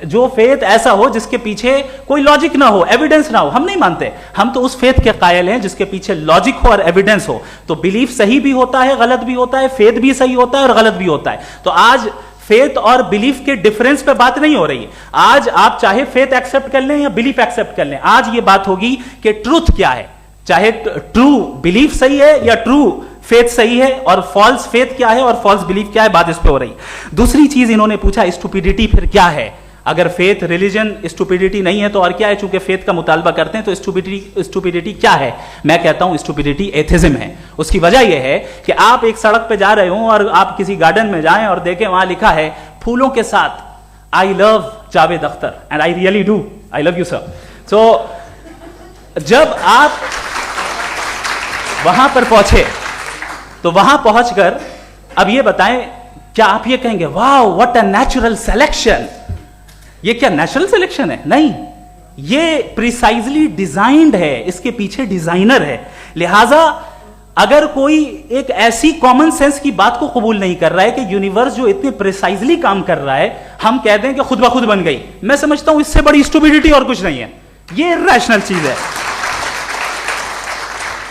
जो फेथ ऐसा हो जिसके पीछे कोई लॉजिक ना हो, एविडेंस ना हो, हम नहीं मानते। हम तो उस फेथ के कायल हैं जिसके पीछे लॉजिक हो और एविडेंस हो। तो बिलीफ सही भी होता है, गलत भी होता है, फेथ भी सही होता है और गलत भी होता है। तो आज फेथ और बिलीफ के डिफरेंस पे बात नहीं हो रही है। आज आप चाहे फेथ एक्सेप्ट कर लें या बिलीफ एक्सेप्ट कर लें, आज ये बात होगी कि ट्रूथ क्या है। चाहे ट्रू बिलीफ सही है या ट्रू फेथ सही है, और फॉल्स फेथ क्या है और फॉल्स बिलीफ क्या है, बात इस पे हो रही। दूसरी चीज इन्होंने पूछा स्टुपिडिटी फिर क्या है। अगर फेथ रिलीजन स्टुपिडिटी नहीं है तो और क्या है? चूंकि फेथ का मुतालबा करते हैं तो स्टुपिडिटी क्या है? मैं कहता हूं स्टुपिडिटी एथिज्म है। उसकी वजह यह है कि आप एक सड़क पे जा रहे हो और आप किसी गार्डन में जाएं और देखें वहां लिखा है फूलों के साथ I love Javed Akhtar and I really do, I love you sir. So जब आप वहां पर पहुंचे तो वहां पहुंचकर अब ये बताएं, क्या आप ये कहेंगे wow what a natural selection? ये क्या नेचुरल सिलेक्शन है? नहीं, ये प्रिसाइजली डिजाइंड है, इसके पीछे डिजाइनर है। लिहाजा अगर कोई एक ऐसी कॉमन सेंस की बात को कबूल नहीं कर रहा है कि यूनिवर्स जो इतने प्रिसाइजली काम कर रहा है, हम कह दें कि खुद ब खुद बन गई, मैं समझता हूं इससे बड़ी स्टुपिडिटी और कुछ नहीं है। ये रैशनल चीज है।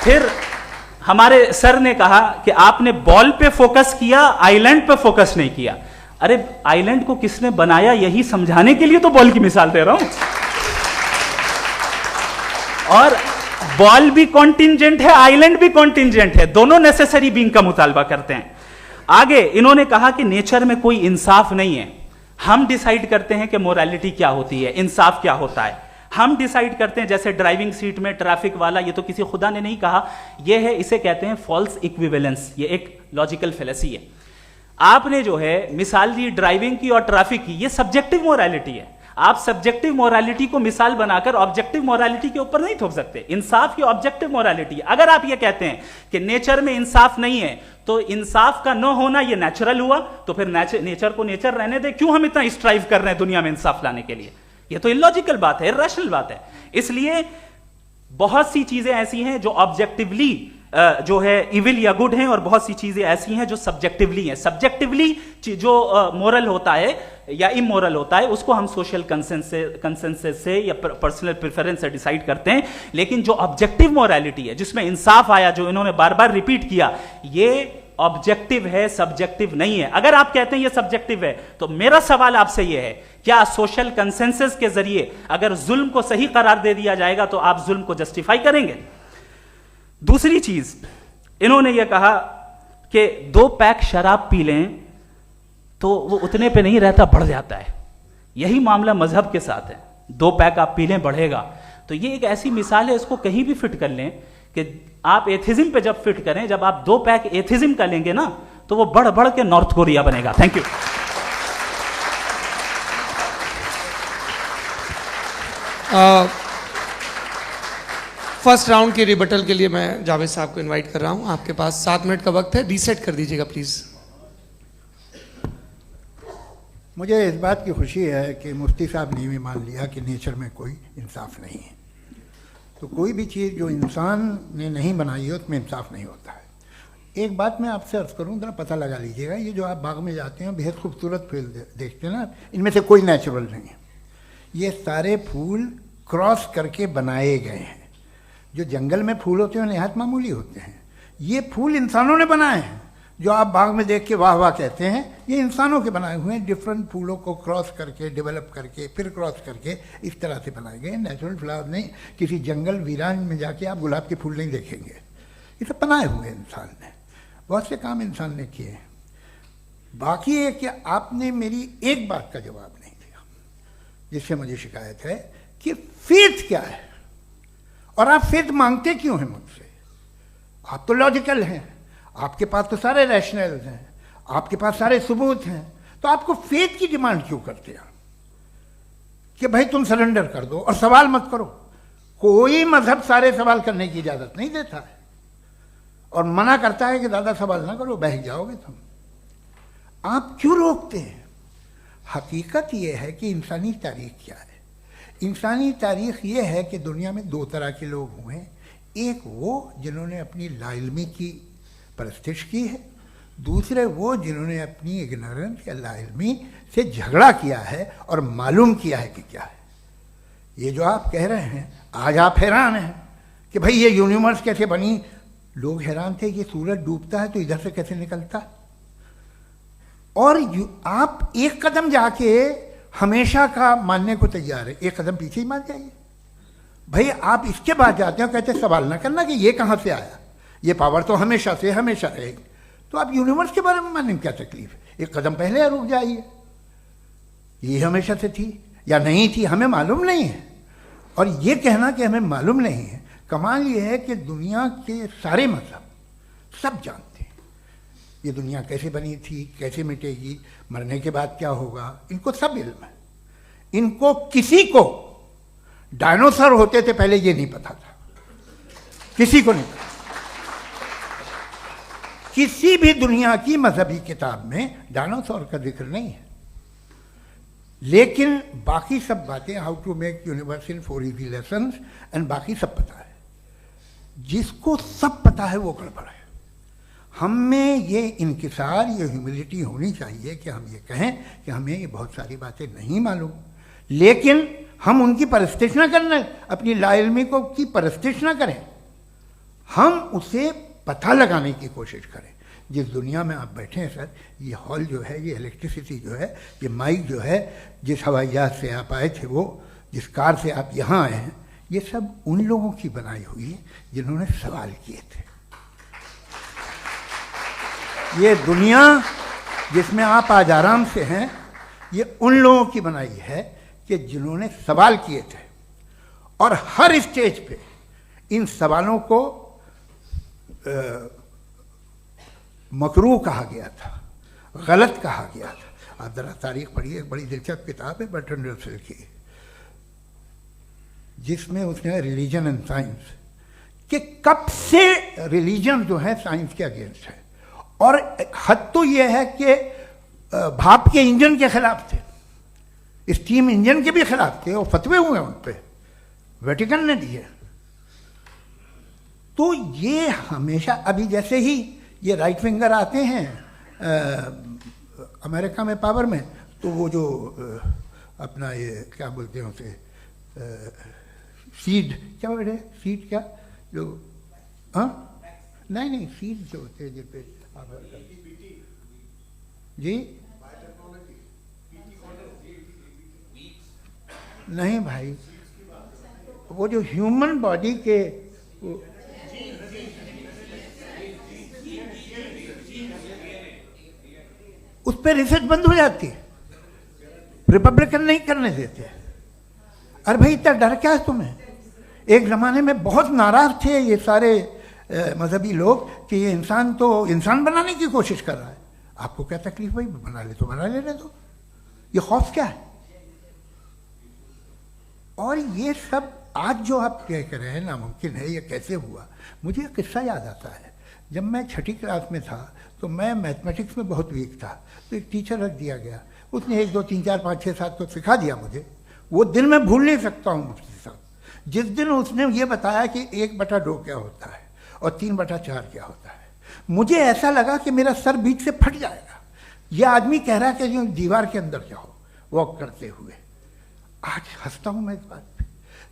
फिर हमारे सर ने कहा कि आपने बॉल पे फोकस किया, आइलैंड पे फोकस नहीं किया। अरे आइलैंड को किसने बनाया यही समझाने के लिए तो बॉल की मिसाल दे रहा हूं। और बॉल भी कॉन्टिंजेंट है, आइलैंड भी कॉन्टिंजेंट है, दोनों नेसेसरी बीइंग का मुतालबा करते हैं। आगे इन्होंने कहा कि नेचर में कोई इंसाफ नहीं है। हम डिसाइड करते हैं कि मोरालिटी क्या होती है, इंसाफ क्या होता है। हम डिसाइड करते हैं, जैसे ड्राइविंग सीट में ट्रैफिक वाला, ये तो किसी खुदा ने नहीं कहा, ये है, इसे कहते हैं फॉल्स इक्विवेलेंस। ये एक लॉजिकल फेलेसी है। आपने जो है मिसाल दी ड्राइविंग की और ट्रैफिक की, ये सब्जेक्टिव मोरालिटी है। आप सब्जेक्टिव मोरालिटी को मिसाल बनाकर ऑब्जेक्टिव मोरालिटी के ऊपर नहीं थोप सकते। इंसाफ की ऑब्जेक्टिव मोरालिटी है। अगर आप ये कहते हैं कि नेचर में इंसाफ नहीं है तो इंसाफ का न होना ये नेचुरल हुआ, तो फिर नेचर को नेचर रहने दे, क्यों हम इतना स्ट्राइव कर रहे हैं दुनिया में इंसाफ लाने के लिए? ये तो इलॉजिकल बात है, इरैशनल बात है। इसलिए बहुत सी चीजें ऐसी हैं जो ऑब्जेक्टिवली जो है इविल या गुड हैं, और बहुत सी चीजें ऐसी हैं जो सब्जेक्टिवली हैं। सब्जेक्टिवली जो मोरल होता है या इमोरल होता है उसको हम सोशल कंसेंसस से या पर्सनल प्रेफरेंस से डिसाइड करते हैं। लेकिन जो ऑब्जेक्टिव मोरालिटी है जिसमें इंसाफ आया, जो इन्होंने बार बार रिपीट किया, ये ऑब्जेक्टिव है, सब्जेक्टिव नहीं है। अगर आप कहते हैं ये सब्जेक्टिव है तो मेरा सवाल आपसे ये है, क्या सोशल कंसेंसस के जरिए अगर जुल्म को सही करार दे दिया जाएगा तो आप जुल्म को जस्टिफाई करेंगे? दूसरी चीज इन्होंने ये कहा कि 2 पैक शराब पी लें तो वो उतने पे नहीं रहता, बढ़ जाता है। यही मामला मजहब के साथ है। 2 पैक आप पी लें बढ़ेगा। तो ये एक ऐसी मिसाल है, इसको कहीं भी फिट कर लें कि आप एथिज्म पे जब फिट करें, जब आप 2 पैक एथिज्म का लेंगे ना तो वो बढ़ बढ़ के नॉर्थ कोरिया बनेगा। Thank you. फर्स्ट राउंड के रिबटल के लिए मैं जावेद साहब को इनवाइट कर रहा हूं। आपके पास 7 मिनट का वक्त है, रीसेट कर दीजिएगा प्लीज। मुझे इस बात की खुशी है कि मुफ्ती साहब ने भी मान लिया कि नेचर में कोई इंसाफ नहीं है। तो कोई भी चीज़ जो इंसान ने नहीं बनाई है उसमें इंसाफ नहीं होता है। एक बात मैं आपसे अर्ज़ करूँ, ज़रा पता लगा लीजिएगा, ये जो आप बाग में जाते हैं बेहद खूबसूरत फूल देखते हैं ना, इनमें से कोई नेचुरल नहीं है। ये सारे फूल क्रॉस करके बनाए गए हैं। जो जंगल में फूल होते हैं नहायत मामूली होते हैं, ये फूल इंसानों ने बनाए हैं। जो आप बाग में देख के वाह वाह कहते हैं, ये इंसानों के बनाए हुए हैं। डिफरेंट फूलों को क्रॉस करके, डेवलप करके, फिर क्रॉस करके इस तरह से बनाए गए। नेचुरल फ्लावर नहीं। किसी जंगल वीरान में जाके आप गुलाब के फूल नहीं देखेंगे। ये सब बनाए हुए इंसान ने, बहुत से काम इंसान ने किए हैं। बाकी है कि आपने मेरी एक बात का जवाब नहीं दिया, जिससे मुझे शिकायत है कि फेथ क्या है और आप फेथ मांगते क्यों हैं मुझसे। आप तो लॉजिकल हैं, आपके पास तो सारे रैशनल्स हैं, आपके पास सारे सबूत हैं, तो आपको फेथ की डिमांड क्यों करते हैं कि भाई तुम सरेंडर कर दो और सवाल मत करो। कोई मजहब सारे सवाल करने की इजाजत नहीं देता है और मना करता है कि ज़्यादा सवाल ना करो, बह जाओगे तुम। आप क्यों रोकते हैं? हकीकत यह है कि इंसानी तारीख क्या है। इंसानी तारीख ये है कि दुनिया में 2 तरह के लोग हुए हैं। एक वो जिन्होंने अपनी लाइल्मी की परस्तिश की है, दूसरे वो जिन्होंने अपनी इग्नोरेंस या लाइल्मी से झगड़ा किया है और मालूम किया है कि क्या है। ये जो आप कह रहे हैं, आज आप हैरान हैं कि भाई ये यूनिवर्स कैसे बनी। लोग हैरान थे कि सूरज डूबता है तो इधर से कैसे निकलता। और आप एक कदम जाके हमेशा का मानने को तैयार है, एक कदम पीछे ही मान जाइए। भाई आप इसके बाद जाते हो, कहते सवाल ना करना कि ये कहाँ से आया, ये पावर तो हमेशा से हमेशा रहेगी। तो आप यूनिवर्स के बारे में मानने में क्या तकलीफ है? एक कदम पहले रुक जाइए। ये हमेशा से थी या नहीं थी हमें मालूम नहीं है। और ये कहना कि हमें मालूम नहीं है, कमाल ये है कि दुनिया के सारे मजहब सब जानते हैं ये दुनिया कैसे बनी थी, कैसे मिटेगी, मरने के बाद क्या होगा, इनको सब इल्म है। इनको किसी को डायनासोर होते थे पहले ये नहीं पता था, किसी को नहीं पता। किसी भी दुनिया की मजहबी किताब में डायनासोर का जिक्र नहीं है। लेकिन बाकी सब बातें, how to make universe in 4 easy lessons and बाकी सब पता है। जिसको सब पता है वो गड़बड़ है। हम में ये इंकिसार, ये ह्यूमिलिटी होनी चाहिए कि हम ये कहें कि हमें ये बहुत सारी बातें नहीं मालूम, लेकिन हम उनकी परस्तिश ना करें, अपनी लाइल्मी को की परस्तिश ना करें, हम उसे पता लगाने की कोशिश करें। जिस दुनिया में आप बैठे हैं सर, ये हॉल जो है, ये इलेक्ट्रिसिटी जो है, ये माइक जो है, जिस हवाई जहाज से आप आए थे, वो जिस कार से आप यहाँ आए हैं, ये सब उन लोगों की बनाई हुई है जिन्होंने सवाल किए थे। ये दुनिया जिसमें आप आज आराम से हैं, ये उन लोगों की बनाई है कि जिन्होंने सवाल किए थे। और हर स्टेज पे इन सवालों को मकरूह कहा गया था, गलत कहा गया था। आप जरा तारीख पढ़िए, एक बड़ी दिलचस्प किताब है बर्ट्रैंड रसेल की, जिसमें उसने रिलीजन एंड साइंस कि कब से रिलीजन जो है साइंस के अगेंस्ट है। और हद तो यह है कि भाप के इंजन के खिलाफ थे, स्टीम इंजन के भी खिलाफ थे, और फतवे हुए उन पर, वेटिकन ने दिए। तो ये हमेशा, अभी जैसे ही ये राइट फिंगर आते हैं अमेरिका में पावर में, तो वो जो अपना ये क्या बोलते हैं उसे, सीड क्या वर्ड है, सीड क्या जो, हाँ नहीं सीड जो होते हैं जिन पे जी नहीं भाई, वो जो ह्यूमन बॉडी के उस पर रिसर्च बंद हो जाती है, रिपब्लिकन नहीं करने देते। अरे भाई इतना डर क्या है तुम्हें? एक ज़माने में बहुत नाराज़ थे ये सारे मजहबी लोग कि ये इंसान तो इंसान बनाने की कोशिश कर रहा है। आपको क्या तकलीफ भाई, बना ले तो बना लेने दो, ये खौफ क्या है? और ये सब आज जो आप कह रहे हैं नामुमकिन है, ये कैसे हुआ, मुझे एक किस्सा याद आता है। जब मैं छठी क्लास में था तो मैं मैथमेटिक्स में बहुत वीक था, तो एक टीचर रख दिया गया, उसने 1 2 3 4 5 6 7 तो सिखा दिया मुझे। वो दिन मैं भूल नहीं सकता हूँ मुफ्ती साहब, जिस दिन उसने ये बताया कि 1/2 क्या होता है और 3/4 क्या होता है, मुझे ऐसा लगा कि मेरा सर बीच से फट जाएगा। यह आदमी कह रहा है कि जो दीवार के अंदर जाओ वॉक करते हुए। आज हंसता हूँ मैं इस बात पे।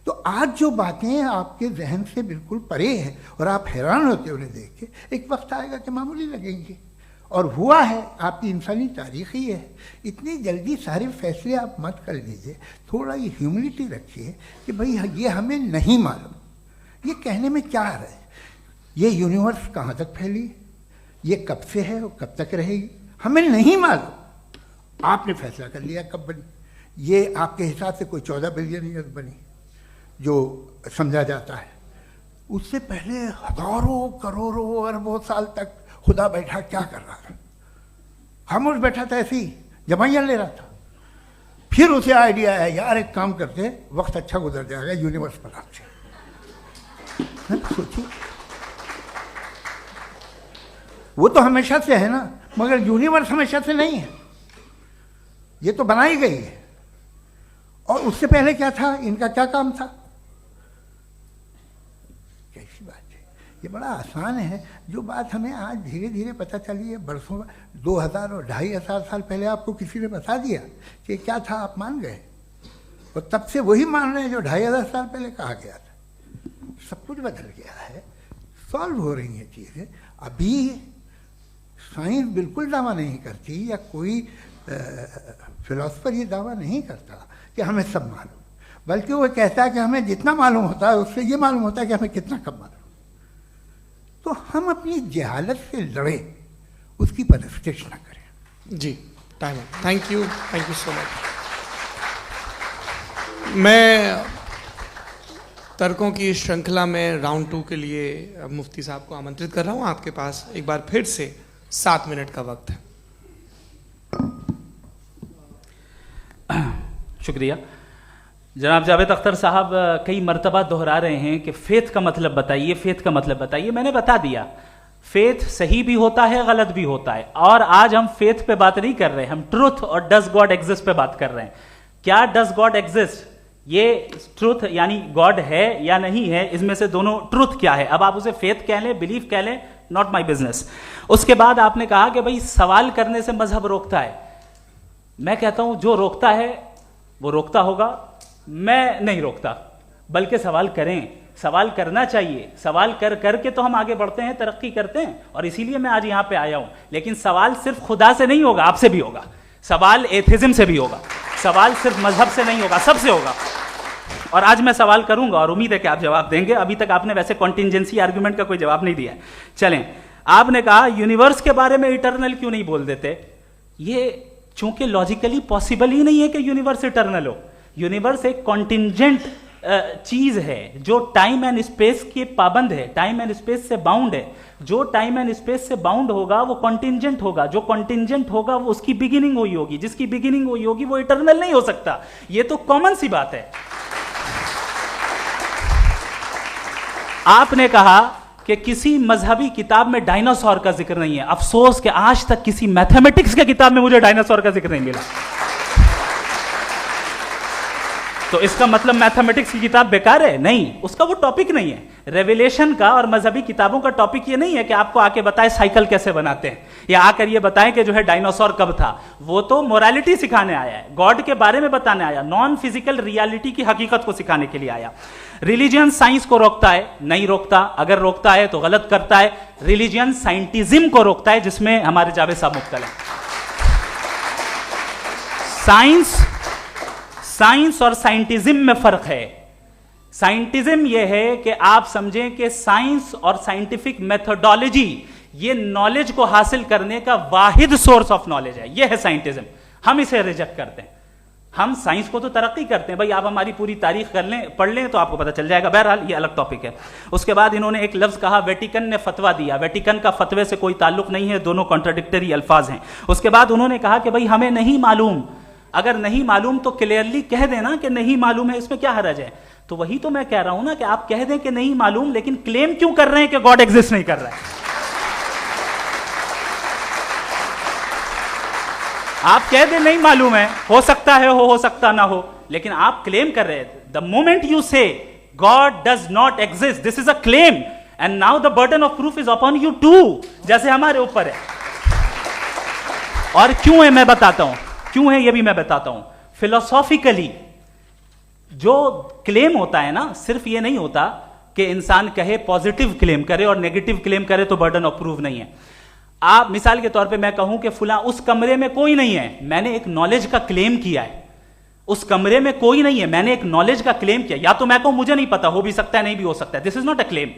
तो आज जो बातें आपके जहन से बिल्कुल परे हैं और आप हैरान होते हो उन्हें देख के, एक वक्त आएगा कि मामूली लगेंगे। और हुआ है, आपकी इंसानी तारीख ही है। इतनी जल्दी सारे फैसले आप मत कर लीजिए, थोड़ा ये ह्यूमिलिटी रखिए कि भाई ये हमें नहीं मालूम। ये कहने में क्या आ रहा है, ये यूनिवर्स कहाँ तक फैली, ये कब से है और कब तक रहेगी, हमें नहीं मालूम। आपने फैसला कर लिया कब बनी, ये आपके हिसाब से कोई 14 बिलियन ईयर बनी जो समझा जाता है। उससे पहले हजारों करोड़ों अरबों साल तक खुदा बैठा क्या कर रहा था, खामोश बैठा था, ऐसी जमाइयाँ ले रहा था। फिर उसे आइडिया है, यार एक काम करते, वक्त अच्छा गुजर जाएगा, यूनिवर्स पर आपसे सोचिए। वो तो हमेशा से है ना, मगर यूनिवर्स हमेशा से नहीं है, ये तो बनाई गई है। और उससे पहले क्या था, इनका क्या काम था, कैसी बात है। ये बड़ा आसान है, जो बात हमें आज धीरे धीरे पता चली है। बरसों 2000 और 2500 साल पहले आपको किसी ने बता दिया कि क्या था, आप मान गए, और तब से वही मान रहे हैं जो 2500 साल पहले कहा गया था। सब कुछ बदल गया है, सॉल्व हो रही हैं चीज़ें। अभी साइंस बिल्कुल दावा नहीं करती, या कोई फिलोसफर ये दावा नहीं करता कि हमें सब मालूम, बल्कि वो कहता है कि हमें जितना मालूम होता है उससे ये मालूम होता है कि हमें कितना कम मालूम। तो हम अपनी जहालत से लड़े, उसकी परस्तिश ना करें। जी, time, thank you so much. मैं तर्कों की श्रृंखला में राउंड 2 के लिए मुफ्ती साहब को आमंत्रित कर रहा हूँ। आपके पास एक बार फिर से 7 मिनट का वक्त है। शुक्रिया। जनाब जावेद अख्तर साहब कई मर्तबा दोहरा रहे हैं कि फेथ का मतलब बताइए, फेथ का मतलब बताइए। मैंने बता दिया, फेथ सही भी होता है, गलत भी होता है। और आज हम फेथ पे बात नहीं कर रहे, हम ट्रुथ और डज गॉड एग्जिस्ट पे बात कर रहे हैं। क्या डज गॉड एग्जिस्ट, ये ट्रुथ यानी गॉड है या नहीं है, इसमें से दोनों ट्रुथ क्या है। अब आप उसे फेथ कह लें, बिलीफ कह लें, नॉट माई बिजनेस। उसके बाद आपने कहा कि भाई सवाल करने से मजहब रोकता है। मैं कहता हूं जो रोकता है वो रोकता होगा, मैं नहीं रोकता, बल्कि सवाल करें, सवाल करना चाहिए। सवाल कर करके तो हम आगे बढ़ते हैं, तरक्की करते हैं, और इसीलिए मैं आज यहां पे आया हूं। लेकिन सवाल सिर्फ खुदा से नहीं होगा, आपसे भी होगा। सवाल एथिज्म से भी होगा, सवाल सिर्फ मजहब से नहीं होगा, सबसे होगा। और आज मैं सवाल करूंगा और उम्मीद है कि आप जवाब देंगे। अभी तक आपने वैसे कॉन्टिंजेंसी आर्गुमेंट का कोई जवाब नहीं दिया। चलें, आपने कहा यूनिवर्स के बारे में इटर्नल क्यों नहीं बोल देते। ये चूंकि लॉजिकली पॉसिबल ही नहीं है कि यूनिवर्स इटर्नल हो। यूनिवर्स एक कॉन्टिंजेंट चीज है जो टाइम एंड स्पेस के पाबंद है, टाइम एंड स्पेस से बाउंड है। जो टाइम एंड स्पेस से बाउंड होगा वो कॉन्टिंजेंट होगा, जो कॉन्टिंजेंट होगा वो उसकी बिगिनिंग हुई होगी, जिसकी बिगिनिंग हुई होगी वो इटर्नल नहीं हो सकता। ये तो कॉमन सी बात है। आपने कहा कि किसी मजहबी किताब में डायनासोर का जिक्र नहीं है। अफसोस कि आज तक किसी मैथमेटिक्स की किताब में मुझे डायनासोर का जिक्र नहीं मिला। तो इसका मतलब मैथमेटिक्स की किताब बेकार है? नहीं, उसका वो टॉपिक नहीं है। रेवलेशन का और मजहबी किताबों का टॉपिक ये नहीं है कि आपको आके बताए साइकिल कैसे बनाते हैं, या आकर ये बताएं कि जो है डायनासोर कब था। वो तो मोरालिटी सिखाने आया है, गॉड के बारे में बताने आया, नॉन फिजिकल रियलिटी की हकीकत को सिखाने के लिए आया। रिलीजियन साइंस को रोकता है? नहीं रोकता। अगर रोकता है तो गलत करता है। रिलीजियन साइंटिज्म को रोकता है, जिसमें हमारे जावेद साहब मुब्तला है। साइंस और साइंटिज्म में फर्क है। साइंटिज्म यह है कि आप समझें कि साइंस और साइंटिफिक मेथोडोलॉजी ये नॉलेज को हासिल करने का वाहिद सोर्स ऑफ नॉलेज है। यह है साइंटिज्म। हम इसे रिजेक्ट करते हैं। हम साइंस को तो तरक्की करते हैं, भाई आप हमारी पूरी तारीख कर लें, पढ़ लें तो आपको पता चल जाएगा। बहरहाल ये अलग टॉपिक है। उसके बाद इन्होंने एक लफ्ज कहा, वेटिकन ने फतवा दिया। वेटिकन का फतवे से कोई ताल्लुक नहीं है, दोनों कॉन्ट्राडिक्टरी अल्फाज हैं। उसके बाद उन्होंने कहा कि भाई हमें नहीं मालूम। अगर नहीं मालूम तो क्लियरली कह देना कि नहीं मालूम है, इसमें क्या हरज है। तो वही तो मैं कह रहा हूं ना कि आप कह दें कि नहीं मालूम, लेकिन क्लेम क्यों कर रहे हैं कि गॉड एग्जिस्ट नहीं कर रहा है? आप कह दें नहीं मालूम है, हो सकता है हो सकता ना हो, लेकिन आप क्लेम कर रहे हैं। The moment you say God does not exist, this is a claim, and now the burden of proof is upon you too, जैसे हमारे ऊपर है। और क्यों है मैं बताता हूं, क्यों है ये भी मैं बताता हूं। फिलोसॉफिकली जो क्लेम होता है ना, सिर्फ ये नहीं होता कि इंसान कहे पॉजिटिव क्लेम करे और नेगेटिव क्लेम करे तो बर्डन ऑफ प्रूफ नहीं है। आप मिसाल के तौर पे मैं कहूं कि फुला उस कमरे में कोई नहीं है, मैंने एक नॉलेज का क्लेम किया है। उस कमरे में कोई नहीं है, मैंने एक नॉलेज का क्लेम किया। या तो मैं कहूं मुझे नहीं पता, हो भी सकता है नहीं भी हो सकता है, this is not a claim.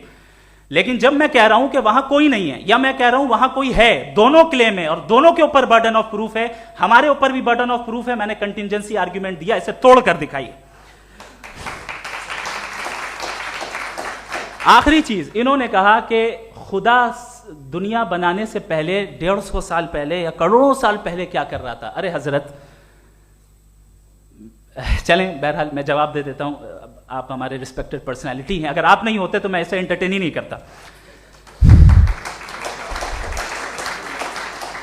लेकिन जब मैं कह रहा हूं कि वहां कोई नहीं है, या मैं कह रहा हूं वहां कोई है, दोनों क्लेम है और दोनों के ऊपर बर्डन ऑफ प्रूफ है। हमारे ऊपर भी बर्डन ऑफ प्रूफ है, मैंने कंटिजेंसी आर्ग्यूमेंट दिया, इसे तोड़कर दिखाइए। आखिरी चीज, इन्होंने कहा कि खुदा दुनिया बनाने से पहले 150 साल पहले या करोड़ों साल पहले क्या कर रहा था। अरे हजरत, चलें बहरहाल मैं जवाब दे देता हूं, आप हमारे रिस्पेक्टेड पर्सनालिटी हैं, अगर आप नहीं होते तो मैं इसे एंटरटेन ही नहीं करता।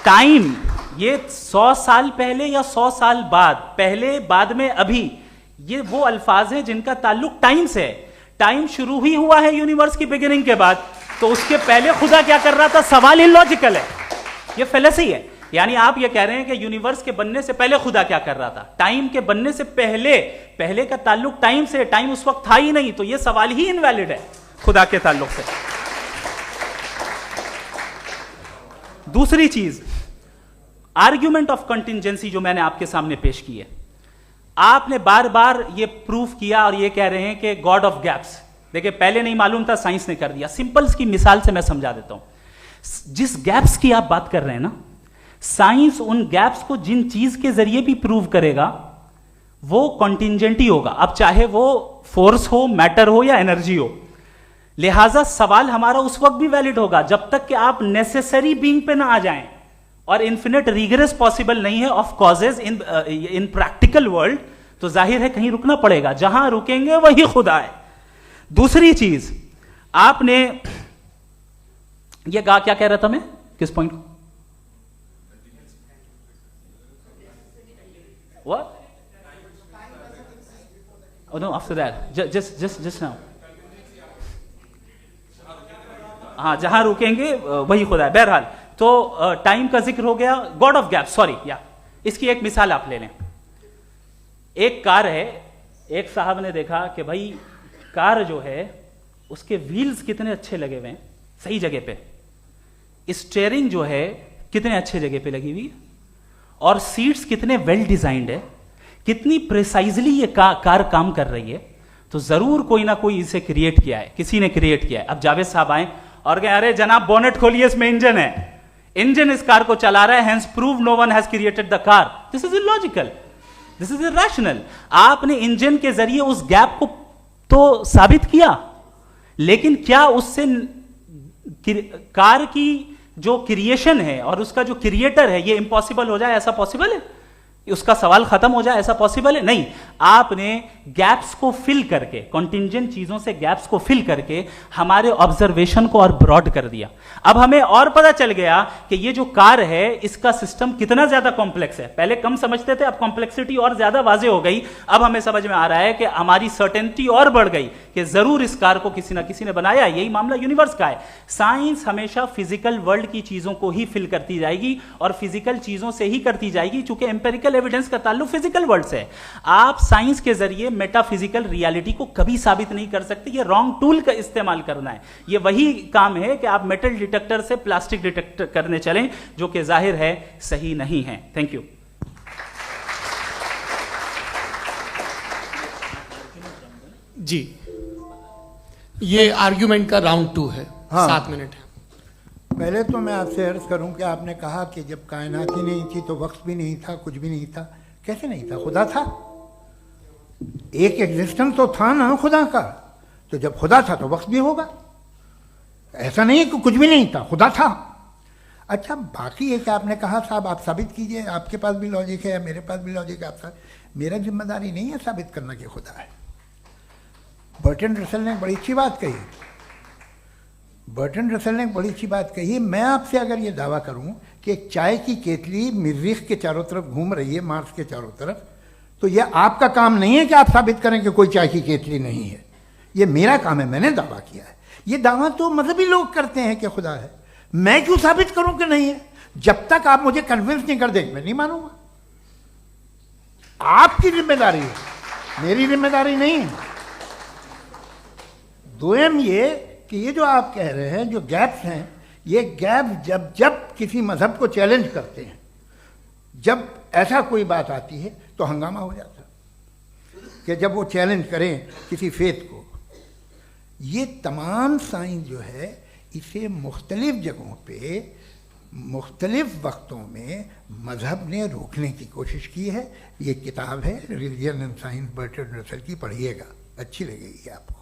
टाइम, ये 100 साल पहले या 100 साल बाद, पहले बाद में अभी, ये वो अल्फाज हैं जिनका ताल्लुक टाइम से है। टाइम शुरू ही हुआ है यूनिवर्स की बिगिनिंग के बाद, तो उसके पहले खुदा क्या कर रहा था? सवाल इलॉजिकल है, ये फेलेसी है। यानी आप ये कह रहे हैं कि यूनिवर्स के बनने से पहले खुदा क्या कर रहा था? टाइम के बनने से पहले, पहले का ताल्लुक टाइम से, टाइम उस वक्त था ही नहीं, तो ये सवाल ही इनवैलिड है खुदा के ताल्लुक से। दूसरी चीज, आर्ग्यूमेंट ऑफ कंटिजेंसी जो मैंने आपके सामने पेश की है, आपने बार बार ये प्रूफ किया और ये कह रहे हैं कि गॉड ऑफ गैप्स। देखिए, पहले नहीं मालूम था, साइंस ने कर दिया। सिंपल्स की मिसाल से मैं समझा देता हूं। जिस गैप्स की आप बात कर रहे हैं ना, साइंस उन गैप्स को जिन चीज के जरिए भी प्रूव करेगा वो कॉन्टिंजेंट ही होगा, अब चाहे वो फोर्स हो, मैटर हो या एनर्जी हो। लिहाजा सवाल हमारा उस वक्त भी वैलिड होगा जब तक कि आप नेसेसरी बीइंग पे ना आ जाएं, और इन्फिनिट रिग्रेस पॉसिबल नहीं है of causes in practical world, तो जाहिर है कहीं रुकना पड़ेगा, जहां रुकेंगे वही खुदा है। दूसरी चीज, आपने ये कहा, क्या कह रहा था मैं, किस पॉइंट को? What? Oh no, after that. Just now. हाँ, जहां रुकेंगे वही खुदा है। बहरहाल, तो टाइम का जिक्र हो गया, गॉड ऑफ गैप, सॉरी, या इसकी एक मिसाल आप ले लें। एक कार है, एक साहब ने देखा कि भाई कार जो है उसके व्हील्स कितने अच्छे लगे हुए हैं सही जगह पे, स्टीयरिंग जो है कितने अच्छे जगह पे लगी हुई है, और सीट्स कितने वेल डिजाइंड है, कितनी प्रिसाइजली ये कार काम कर रही है, तो जरूर कोई ना कोई इसे क्रिएट किया है, किसी ने क्रिएट किया है। अब जावेद साहब आए और कहे, अरे जनाब बोनेट खोलिए, इसमें इंजन है, इंजन इस कार को चला रहा है, hence prove no one has created the car. This is illogical, this is irrational. आपने इंजन के जरिए उस गैप को तो साबित किया, लेकिन क्या उससे कार की जो क्रिएशन है और उसका जो क्रिएटर है ये इम्पॉसिबल हो जाए? ऐसा पॉसिबल है? उसका सवाल खत्म हो जाए, ऐसा पॉसिबल है? नहीं। आपने गैप्स को फिल करके, कॉन्टिंजेंट चीजों से गैप्स को फिल करके हमारे ऑब्जर्वेशन को और ब्रॉड कर दिया। अब हमें और पता चल गया कि ये जो कार है इसका सिस्टम कितना ज्यादा कॉम्प्लेक्स है। पहले कम समझते थे, अब कॉम्प्लेक्सिटी और ज्यादा वाजे हो गई। अब हमें समझ में आ रहा है कि हमारी सर्टेनिटी और बढ़ गई कि जरूर इस कार को किसी ना किसी ने बनाया। यही मामला यूनिवर्स का है। साइंस हमेशा फिजिकल वर्ल्ड की चीजों को ही फिल करती जाएगी और फिजिकल चीजों से ही करती जाएगी, चूंकि एम्पेरिकल एविडेंस का ताल्लुक फिजिकल वर्ल्ड से है। आप साइंस के जरिए मेटाफिजिकल रियलिटी को कभी साबित नहीं कर सकते। ये रॉन्ग टूल का इस्तेमाल करना है। ये वही काम है कि आप मेटल डिटेक्टर से प्लास्टिक डिटेक्टर करने चलें, जो कि जाहिर है सही नहीं है। Thank you. जी, ये आर्ग्यूमेंट का राउंड 2 है। हाँ। 7 मिनट है। पहले तो मैं आपसे अर्ज करूं कि आपने कहा कि जब कायनात ही नहीं थी तो वक्त भी नहीं था, कुछ भी नहीं था। कैसे नहीं था? खुदा था। एक एग्जिस्टेंस तो था ना खुदा का। तो जब खुदा था तो वक्त भी होगा। ऐसा नहीं कि कुछ भी नहीं था, खुदा था। अच्छा, बाकी ये कि आपने कहा साहब आप साबित कीजिए, आपके पास भी लॉजिक है, मेरे पास भी लॉजिक है। मेरा जिम्मेदारी नहीं है साबित करना कि खुदा है। बर्टन रसल ने बड़ी अच्छी बात कही, बर्टन रसल ने बड़ी अच्छी बात कही। मैं आपसे अगर ये दावा करूं कि एक चाय की केतली मरीख के चारों तरफ घूम रही है, मार्स के चारों तरफ, तो ये आपका काम नहीं है कि आप साबित करें कि कोई चाय की केतली नहीं है। ये मेरा काम है, मैंने दावा किया है। ये दावा तो मजहबी लोग करते हैं कि खुदा है, मैं क्यों साबित करूं कि नहीं है? जब तक आप मुझे कन्विंस नहीं कर देंगे मैं नहीं मानूंगा। आपकी जिम्मेदारी है, मेरी जिम्मेदारी नहीं है। दोयम ये कि ये जो आप कह रहे हैं, जो गैप्स हैं, ये गैप जब जब किसी मजहब को चैलेंज करते हैं, जब ऐसा कोई बात आती है तो हंगामा हो जाता है कि जब वो चैलेंज करें किसी फेथ को। ये तमाम साइंस जो है इसे मुख्तलिफ जगहों पे मुख्तलिफ वक्तों में मजहब ने रोकने की कोशिश की है। ये किताब है religion and science Burton Russell की, पढ़िएगा, अच्छी लगेगी आपको।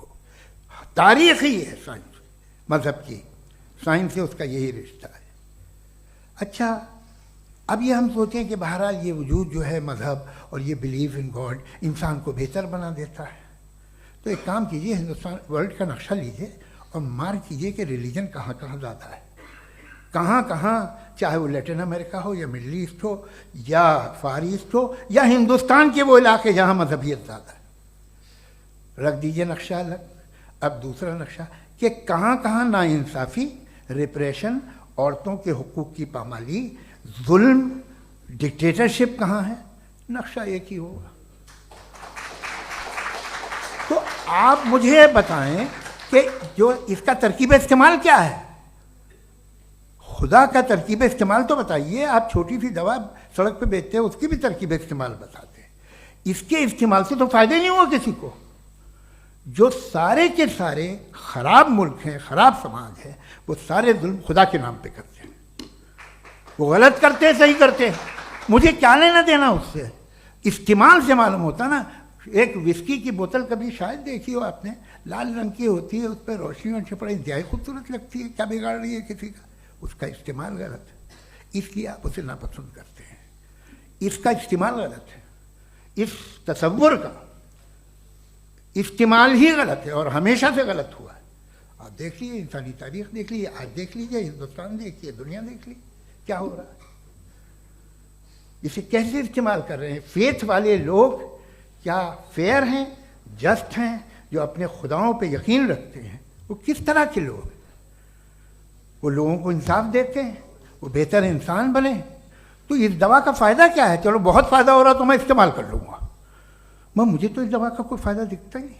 तारीख ही है साइंस, मजहब की साइंस से उसका यही रिश्ता है। अच्छा, अब ये हम सोचें कि बहरहाल ये वजूद जो है मजहब और ये बिलीव इन गॉड इंसान को बेहतर बना देता है, तो एक काम कीजिए, हिंदुस्तान वर्ल्ड का नक्शा लीजिए और मार्क कीजिए कि रिलीजन कहाँ कहाँ ज़्यादा है, कहाँ कहाँ, चाहे वो लैटिन अमेरिका हो या मिडल ईस्ट हो या फार ईस्ट हो या हिंदुस्तान के वो इलाके जहाँ मजहबियत ज़्यादा है। रख दीजिए नक्शा अलग। अब दूसरा नक्शा कि कहाँ कहाँ नाइंसाफ़ी, रिप्रेशन, औरतों के हुकूक की पामाली, जुल्म, डिक्टेटरशिप कहाँ है, नक्शा एक ही होगा। तो आप मुझे बताएं कि जो इसका तरकीब इस्तेमाल क्या है, खुदा का तरकीब इस्तेमाल तो बताइए। आप छोटी सी दवा सड़क पे बेचते हैं, उसकी भी तरकीब इस्तेमाल बताते हैं। इसके इस्तेमाल से तो फायदे नहीं हुआ किसी को। जो सारे के सारे खराब मुल्क हैं, खराब समाज है, वो सारे जुल्म खुदा के नाम पे करते हैं। वो गलत करते हैं, सही करते हैं, मुझे क्या लेना देना उससे। इस्तेमाल से मालूम होता ना। एक विस्की की बोतल कभी शायद देखी हो आपने, लाल रंग की होती है, उस पर रोशनी और छपड़ा इंतहाई खूबसूरत लगती है, क्या बिगाड़ रही है किसी का? उसका इस्तेमाल गलत है, इसलिए आप उसे नापसंद करते हैं। इसका इस्तेमाल गलत है, इस तसव्वुर का इस्तेमाल ही गलत है और हमेशा से गलत हुआ है। आप देख लीजिए, इंसानी तारीख देख लीजिए, आज देख लीजिए, हिंदुस्तान देखिए, दुनिया देख लीजिए, क्या हो रहा है। इसे कैसे इस्तेमाल कर रहे हैं फेथ वाले लोग? क्या फेयर हैं, जस्ट हैं, जो अपने खुदाओं पे यकीन रखते हैं? वो किस तरह के लोग हैं? वो लोगों को इंसाफ देते हैं, वो बेहतर इंसान बने। तो इस दवा का फ़ायदा क्या है? चलो बहुत फ़ायदा हो रहा तो मैं इस्तेमाल कर लूँगा, मुझे तो इस दवा का कोई फ़ायदा दिखता ही नहीं।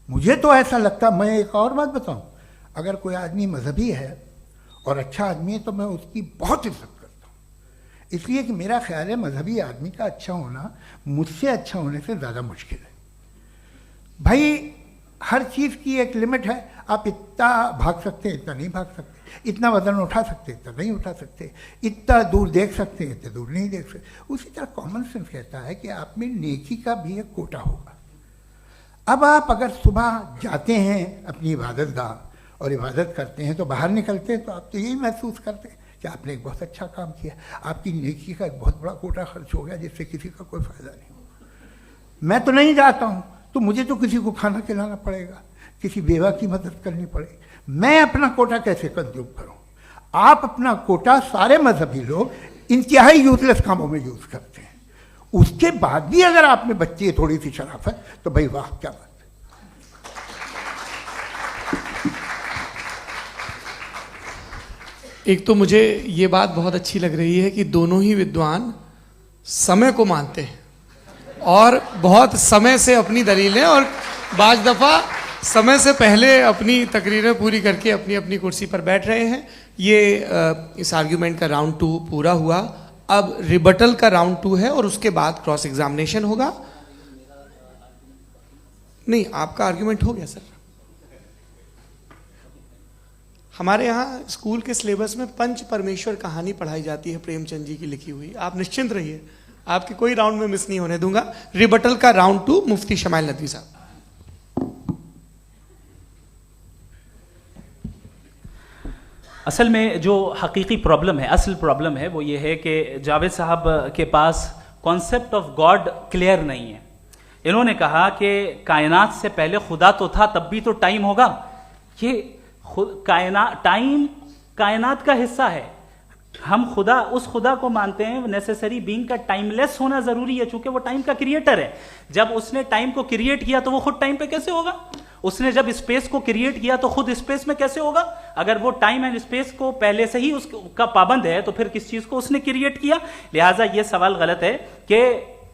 मुझे तो ऐसा लगता, मैं एक और बात बताऊँ, अगर कोई आदमी मजहबी है और अच्छा आदमी है तो मैं उसकी बहुत इज्जत करता हूँ, इसलिए कि मेरा ख्याल है मजहबी आदमी का अच्छा होना मुझसे अच्छा होने से ज़्यादा मुश्किल है। भाई हर चीज़ की एक लिमिट है। आप इतना भाग सकते हैं, इतना नहीं भाग सकते, इतना वजन उठा सकते, इतना नहीं उठा सकते, इतना दूर देख सकते हैं, इतना दूर नहीं देख सकते। उसी तरह कॉमन सेंस कहता है कि आप में नेकी का भी एक कोटा होगा। अब आप अगर सुबह जाते हैं अपनी इबादत गाह और इबादत करते हैं, तो बाहर निकलते हैं तो आप तो यही महसूस करते हैं कि आपने एक बहुत अच्छा काम किया, आपकी नेकी का एक बहुत बड़ा कोटा खर्च हो गया जिससे किसी का कोई फ़ायदा नहीं हो। मैं तो नहीं जाता हूँ तो मुझे तो किसी को खाना खिलाना पड़ेगा, किसी बेवा की मदद करनी पड़ेगी, मैं अपना कोटा कैसे कंज्यूम करूं? आप अपना कोटा, सारे मजहबी लोग इंतहाई यूजलेस कामों में यूज करते हैं। उसके बाद भी अगर आप में बच्ची है थोड़ी सी शराफत, तो भाई वाह क्या बात है। एक तो मुझे ये बात बहुत अच्छी लग रही है कि दोनों ही विद्वान समय को मानते हैं और बहुत समय से अपनी दलीलें और बाज दफ़ा समय से पहले अपनी तकरीरें पूरी करके अपनी अपनी कुर्सी पर बैठ रहे हैं। ये इस आर्ग्यूमेंट का राउंड 2 पूरा हुआ। अब रिबटल का राउंड 2 है और उसके बाद क्रॉस एग्जामिनेशन होगा। नहीं, आपका आर्ग्यूमेंट हो गया सर। हमारे यहाँ स्कूल के सिलेबस में पंच परमेश्वर कहानी पढ़ाई जाती है, प्रेमचंद जी की लिखी हुई। आप निश्चिंत रहिए, आपके कोई राउंड में मिस नहीं होने दूंगा। रिबटल का राउंड 2 मुफ्ती शमाइल नदवी साहब। असल में जो हकीकी प्रॉब्लम है, असल प्रॉब्लम है, वो ये है कि जावेद साहब के पास कॉन्सेप्ट ऑफ गॉड क्लियर नहीं है। इन्होंने कहा कि कायनात से पहले खुदा तो था, तब भी तो टाइम होगा। ये टाइम कायनात का हिस्सा है। हम उस खुदा को मानते हैं, नेसेसरी बीइंग का टाइमलेस होना जरूरी है, चूंकि वो टाइम का क्रिएटर है। जब उसने टाइम को क्रिएट किया तो वो खुद टाइम पे कैसे होगा? उसने जब स्पेस को क्रिएट किया तो खुद स्पेस में कैसे होगा? अगर वो टाइम एंड स्पेस को पहले से ही उसका पाबंद है तो फिर किस चीज को उसने क्रिएट किया? लिहाजा ये सवाल गलत है कि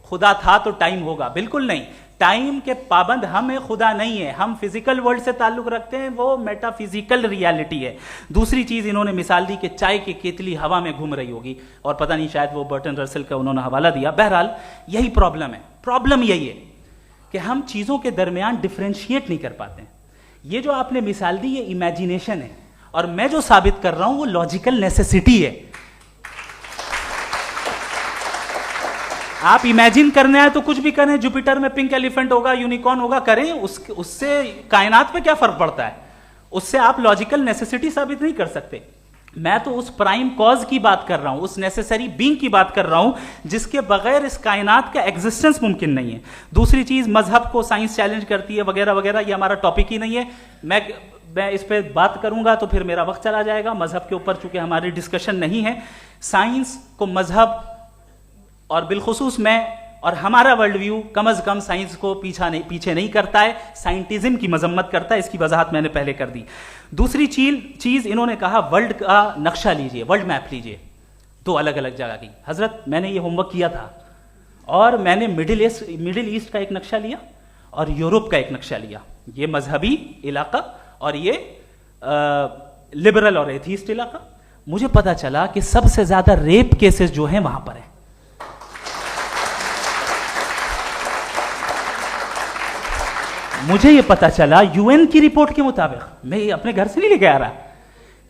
खुदा था तो टाइम होगा। बिल्कुल नहीं, टाइम के पाबंद हम है, खुदा नहीं है। हम फिजिकल वर्ल्ड से ताल्लुक रखते हैं, वो मेटाफिजिकल रियलिटी है। दूसरी चीज इन्होंने मिसाल दी कि चाय की केतली हवा में घूम रही होगी, और पता नहीं शायद वो बर्टन रसल का उन्होंने हवाला दिया। बहरहाल यही प्रॉब्लम है। प्रॉब्लम यही है कि हम चीजों के दरमियान डिफरेंशिएट नहीं कर पाते। ये जो आपने मिसाल दी ये इमेजिनेशन है, और मैं जो साबित कर रहा हूं वो लॉजिकल नेसेसिटी है। आप इमेजिन करने आए तो कुछ भी करें, जुपिटर में पिंक एलिफेंट होगा, यूनिकॉर्न होगा, करें, उससे कायनात पे क्या फर्क पड़ता है? उससे आप लॉजिकल नेसेसिटी साबित नहीं कर सकते। मैं तो उस प्राइम कॉज की बात कर रहा हूं, उस नेसेसरी बीइंग की बात कर रहा हूं, जिसके बगैर इस कायनात का एग्जिस्टेंस मुमकिन नहीं है। दूसरी चीज, मजहब को साइंस चैलेंज करती है वगैरह वगैरह, ये हमारा टॉपिक ही नहीं है। मैं इस पर बात करूंगा तो फिर मेरा वक्त चला जाएगा। मजहब के ऊपर चूंकि हमारी डिस्कशन नहीं है, साइंस को मजहब और बिलखुसूस मैं और हमारा वर्ल्ड व्यू कम अज कम साइंस को पीछे नहीं करता है, साइंटिज्म की मजम्मत करता है। इसकी वजाहत मैंने पहले कर दी। दूसरी चीज इन्होंने कहा वर्ल्ड का नक्शा लीजिए, वर्ल्ड मैप लीजिए, दो अलग अलग जगह की। हजरत मैंने ये होमवर्क किया था, और मैंने मिडिल ईस्ट का एक नक्शा लिया और यूरोप का एक नक्शा लिया। ये मजहबी इलाका और ये लिबरल और एथीस्ट इलाका। मुझे पता चला कि सबसे ज्यादा रेप केसेस जो हैं वहां पर है। मुझे ये पता चला यूएन की रिपोर्ट के मुताबिक, मैं ये अपने घर से नहीं लेके आ रहा,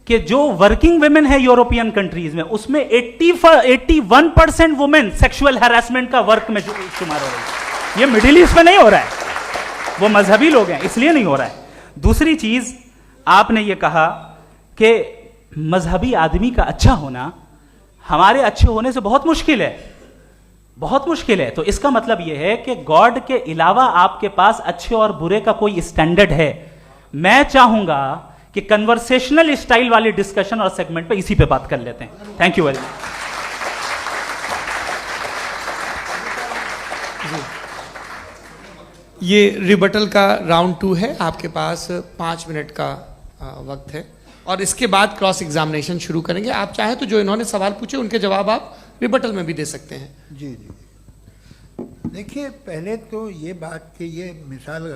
कि जो वर्किंग वुमेन है यूरोपियन कंट्रीज में, उसमें 81% वुमेन सेक्सुअल हैरेसमेंट का वर्क में शुमार हो रही है। ये मिडिल ईस्ट में नहीं हो रहा है, वो मजहबी लोग हैं इसलिए नहीं हो रहा है। दूसरी चीज आपने ये कहा कि मजहबी आदमी का अच्छा होना हमारे अच्छे होने से बहुत मुश्किल है, बहुत मुश्किल है। तो इसका मतलब यह है कि गॉड के अलावा आपके पास अच्छे और बुरे का कोई स्टैंडर्ड है। मैं चाहूंगा कि कन्वर्सेशनल स्टाइल वाली डिस्कशन और सेगमेंट पे इसी पे बात कर लेते हैं। Thank you very much. ये रिबटल का राउंड 2 है। आपके पास 5 मिनट का वक्त है, और इसके बाद क्रॉस एग्जामिनेशन शुरू करेंगे। आप चाहे तो जो इन्होंने सवाल पूछे उनके जवाब आप रिबटल में भी दे सकते हैं। जी जी, देखिए पहले तो ये बात कि ये मिसाल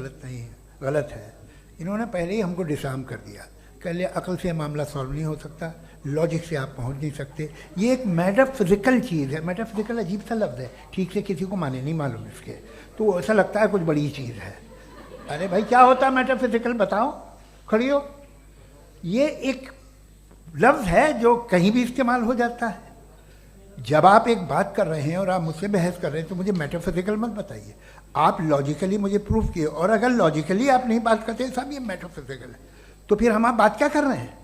गलत है। इन्होंने पहले ही हमको डिसार्म कर दिया। कह लिया अकल से मामला सॉल्व नहीं हो सकता, लॉजिक से आप पहुंच नहीं सकते। ये एक मेटाफिजिकल चीज़ है। मेटाफिजिकल अजीब सा लफ्ज़ है, ठीक से किसी को माने नहीं मालूम इसके, तो ऐसा लगता है कुछ बड़ी चीज़ है। अरे भाई क्या होता है मेटाफिजिकल, बताओ, खड़ी हो। ये एक लफ्ज़ है जो कहीं भी इस्तेमाल हो जाता है। जब आप एक बात कर रहे हैं और आप मुझसे बहस कर रहे हैं तो मुझे मेटाफिजिकल मत बताइए, आप लॉजिकली मुझे प्रूव किए। और अगर लॉजिकली आप नहीं बात करते साहब ये मेटाफिजिकल है, तो फिर हम आप बात क्या कर रहे हैं?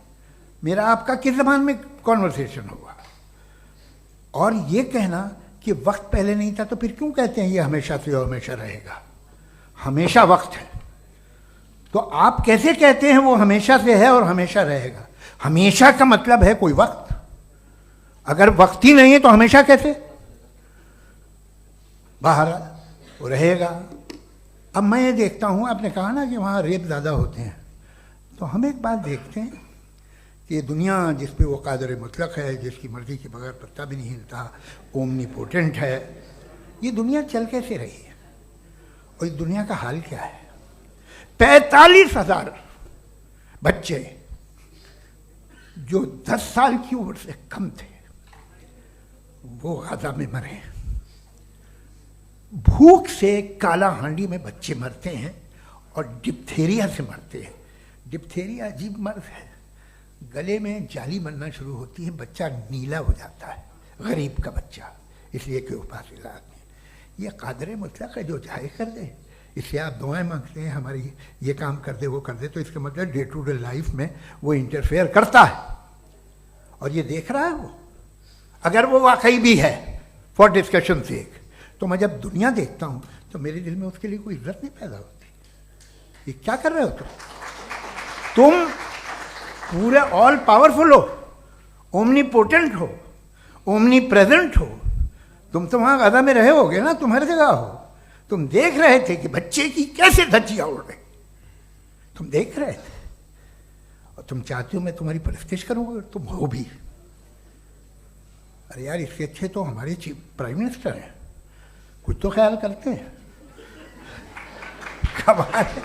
मेरा आपका किस ज़बान में कॉन्वर्सेशन होगा? और ये कहना कि वक्त पहले नहीं था, तो फिर क्यों कहते हैं ये हमेशा से और हमेशा रहेगा? हमेशा वक्त है, तो आप कैसे कहते हैं वो हमेशा से है और हमेशा रहेगा? हमेशा का मतलब है कोई वक्त, अगर वक्त ही नहीं है तो हमेशा कैसे? बाहर वो रहेगा। अब मैं ये देखता हूँ, आपने कहा ना कि वहाँ रेप ज़्यादा होते हैं, तो हम एक बात देखते हैं कि ये दुनिया जिस पे वो कादर मुतलक है, जिसकी मर्ज़ी के बगैर पत्ता भी नहीं हिलता, ओमनीपोटेंट है, ये दुनिया चल कैसे रही है? और इस दुनिया का हाल क्या है? 45,000 बच्चे जो 10 साल की उम्र से कम थे वो गाजा में मरे। भूख से काला हांडी में बच्चे मरते हैं और डिप्थेरिया से मरते हैं। डिप्थेरिया अजीब मर्ज है, गले में जाली बनना शुरू होती है, बच्चा नीला हो जाता है, गरीब का बच्चा, इसलिए कि उपास इलाज में। ये कादर मुतलक है जो चाहे कर दे। इससे आप दुआएं मांगते हैं हमारी ये काम कर दे वो कर दे, तो इसका मतलब डे टू डे लाइफ में वो इंटरफेयर करता है और ये देख रहा है वो। अगर वो वाकई भी है फॉर डिस्कशन सेक, तो मैं जब दुनिया देखता हूँ तो मेरे दिल में उसके लिए कोई इज्जत नहीं पैदा होती। ये क्या कर रहे हो तुम पूरे ऑल पावरफुल हो, ओमनीपोटेंट हो, ओमनी प्रेजेंट हो। तुम तो वहां गादा में रहे होगे ना, तुम हर जगह हो। तुम देख रहे थे कि बच्चे की कैसे धज्जियां उड़ रही, तुम देख रहे थे। और तुम चाहते हो मैं तुम्हारी परस्तिश करूंगा, तुम हो भी। अरे यार, इससे अच्छे तो हमारे चीफ प्राइम मिनिस्टर हैं, कुछ तो ख्याल करते हैं। कमाल है।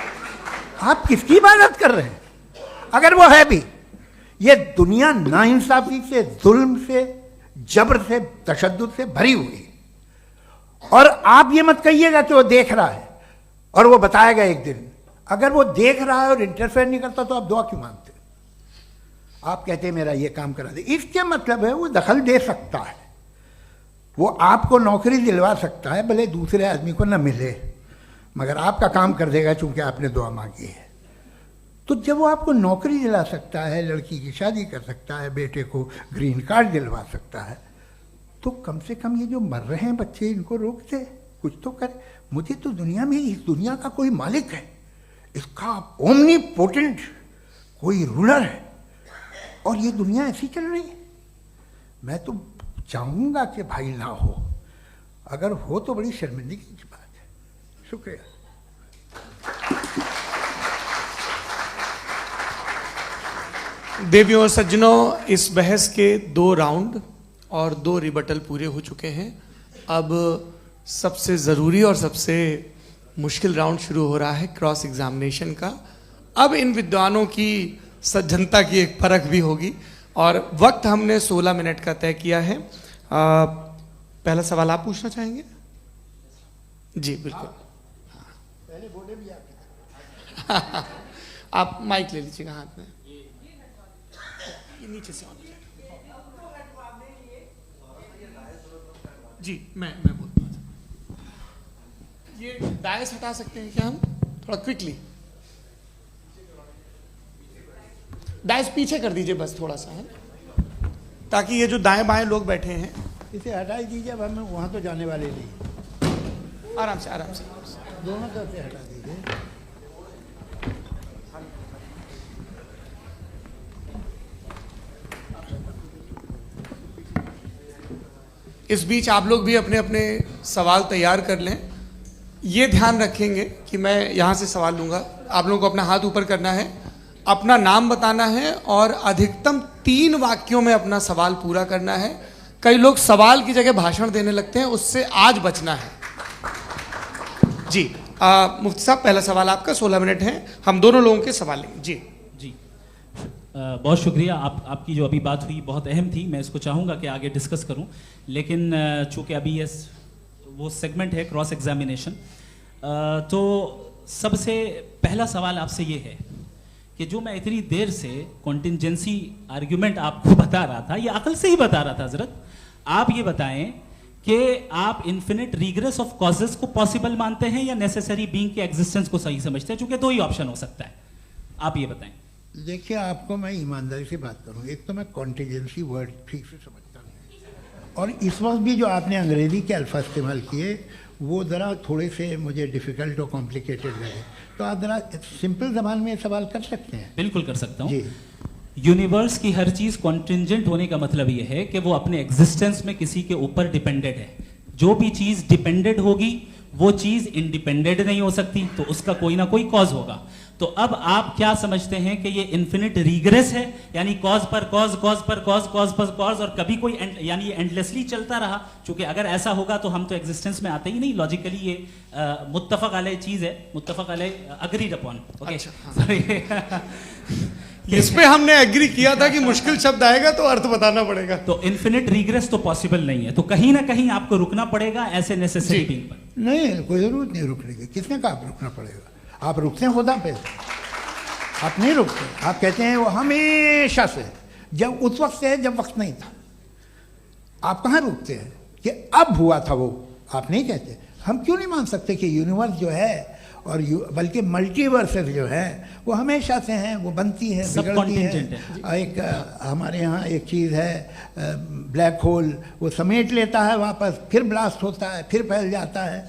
आप किसकी इबादत कर रहे हैं? अगर वो है भी, ये दुनिया नाइंसाफी से, जुल्म से, जबर से, तशद्दुद से भरी हुई है। और आप ये मत कहिएगा कि वो देख रहा है और वो बताएगा एक दिन। अगर वो देख रहा है और इंटरफेयर नहीं करता तो आप दुआ क्यों मांगते? आप कहते हैं मेरा ये काम करा दे, इसके मतलब है वो दखल दे सकता है, वो आपको नौकरी दिलवा सकता है, भले दूसरे आदमी को न मिले, मगर आपका काम कर देगा चूंकि आपने दुआ मांगी है। तो जब वो आपको नौकरी दिला सकता है, लड़की की शादी कर सकता है, बेटे को ग्रीन कार्ड दिलवा सकता है, तो कम से कम ये जो मर रहे हैं बच्चे, इनको रोक दे, कुछ तो करे। मुझे तो दुनिया में, इस दुनिया का कोई मालिक है, इसका ओमनीपोटेंट कोई रूलर है, और ये दुनिया ऐसी चल रही है। मैं तो चाहूँगा कि भाई ना हो, अगर हो तो बड़ी शर्मिंदगी की बात है। शुक्रिया। देवियों और सज्जनों, इस बहस के 2 राउंड और 2 रिबटल पूरे हो चुके हैं। अब सबसे ज़रूरी और सबसे मुश्किल राउंड शुरू हो रहा है, क्रॉस एग्जामिनेशन का। अब इन विद्वानों की सज्जनता की एक परख भी होगी, और वक्त हमने 16 मिनट का तय किया है। पहला सवाल आप पूछना चाहेंगे? जी बिल्कुल। पहले बोले भी आपके। आप माइक ले लीजिएगा हाथ में, ये नीचे से ऑन कीजिए। जी मैं बोलता हूँ, ये डायस हटा सकते हैं क्या हम थोड़ा क्विकली? डायस पीछे कर दीजिए बस थोड़ा सा, है, ताकि ये जो दाएं बाएं लोग बैठे हैं, इसे हटा ही दीजिए। अब हम वहाँ तो जाने वाले नहीं। आराम से आराम से दोनों तरफ से हटा दीजिए। इस बीच आप लोग भी अपने अपने सवाल तैयार कर लें। ये ध्यान रखेंगे कि मैं यहाँ से सवाल लूँगा, आप लोगों को अपना हाथ ऊपर करना है, अपना नाम बताना है और अधिकतम 3 वाक्यों में अपना सवाल पूरा करना है। कई लोग सवाल की जगह भाषण देने लगते हैं, उससे आज बचना है। जी मुफ्ती साहब, पहला सवाल आपका, 16 मिनट हैं, हम दोनों लोगों के सवाल लेंगे। जी जी बहुत शुक्रिया। आपकी जो अभी बात हुई बहुत अहम थी, मैं इसको चाहूँगा कि आगे डिस्कस करूँ, लेकिन चूँकि अभी ये वो सेगमेंट है क्रॉस एग्जामिनेशन, तो सबसे पहला सवाल आपसे ये है कि जो मैं इतनी देर से कॉन्टिंजेंसी आर्ग्यूमेंट आपको बता रहा था, ये अकल से ही बता रहा था हजरत, आप ये बताएं कि आप इन्फिनिट रिग्रेस ऑफ कॉजेस को पॉसिबल मानते हैं या नेसेसरी बीइंग के एग्जिस्टेंस को सही समझते हैं? चूंकि 2 ही ऑप्शन हो सकता है, आप ये बताएं। देखिए, आपको मैं ईमानदारी से बात करूं, एक तो मैं कॉन्टिजेंसी वर्ड ठीक से समझता नहीं, और इस वक्त भी जो आपने अंग्रेजी के अल्फाज इस्तेमाल किए वो ज़रा थोड़े से मुझे डिफ़िकल्ट और कॉम्प्लिकेटेड लगे, तो आप ज़रा सिंपल ज़बान में सवाल कर सकते हैं? बिल्कुल कर सकता हूँ जी। यूनिवर्स की हर चीज कॉन्टिंजेंट होने का मतलब यह है कि वो अपने एग्जिस्टेंस में किसी के ऊपर डिपेंडेंट है। जो भी चीज डिपेंडेंट होगी वो चीज इंडिपेंडेंट नहीं हो सकती, तो उसका कोई ना कोई कॉज होगा। तो अब आप क्या समझते हैं कि ये इन्फिनिट रिग्रेस है, यानी कॉज पर कॉज, कॉज पर कॉज, कॉज पर कॉज, और कभी कोई यानी ये एंडलेसली चलता रहा? क्योंकि अगर ऐसा होगा तो हम तो एग्जिस्टेंस में आते ही नहीं। लॉजिकली ये मुत्तफक अलैह चीज है, मुत्तफक अलैह अग्रीड अपॉन। इस पे हमने एग्री किया था कि मुश्किल शब्द आएगा तो अर्थ बताना पड़ेगा। तो इन्फिनिट रिग्रेस तो पॉसिबल नहीं है, तो कहीं ना कहीं आपको रुकना पड़ेगा ऐसे नेसेसरी बीइंग पर। नहीं, कोई जरूरत नहीं रुकने की। किसने कहा आप रुकना पड़ेगा? आप रुकते हैं खुदा पे, आप नहीं रुकते। आप कहते हैं वो हमेशा से, जब उस वक्त से है जब वक्त नहीं था। आप कहाँ रुकते हैं कि अब हुआ था वो? आप नहीं कहते। हम क्यों नहीं मान सकते कि यूनिवर्स जो है और बल्कि मल्टीवर्सेस जो है वो हमेशा से हैं, वो बनती है, बिगड़ती है। एक हमारे यहाँ एक चीज़ है ब्लैक होल, वो समेट लेता है वापस, फिर ब्लास्ट होता है, फिर फैल जाता है।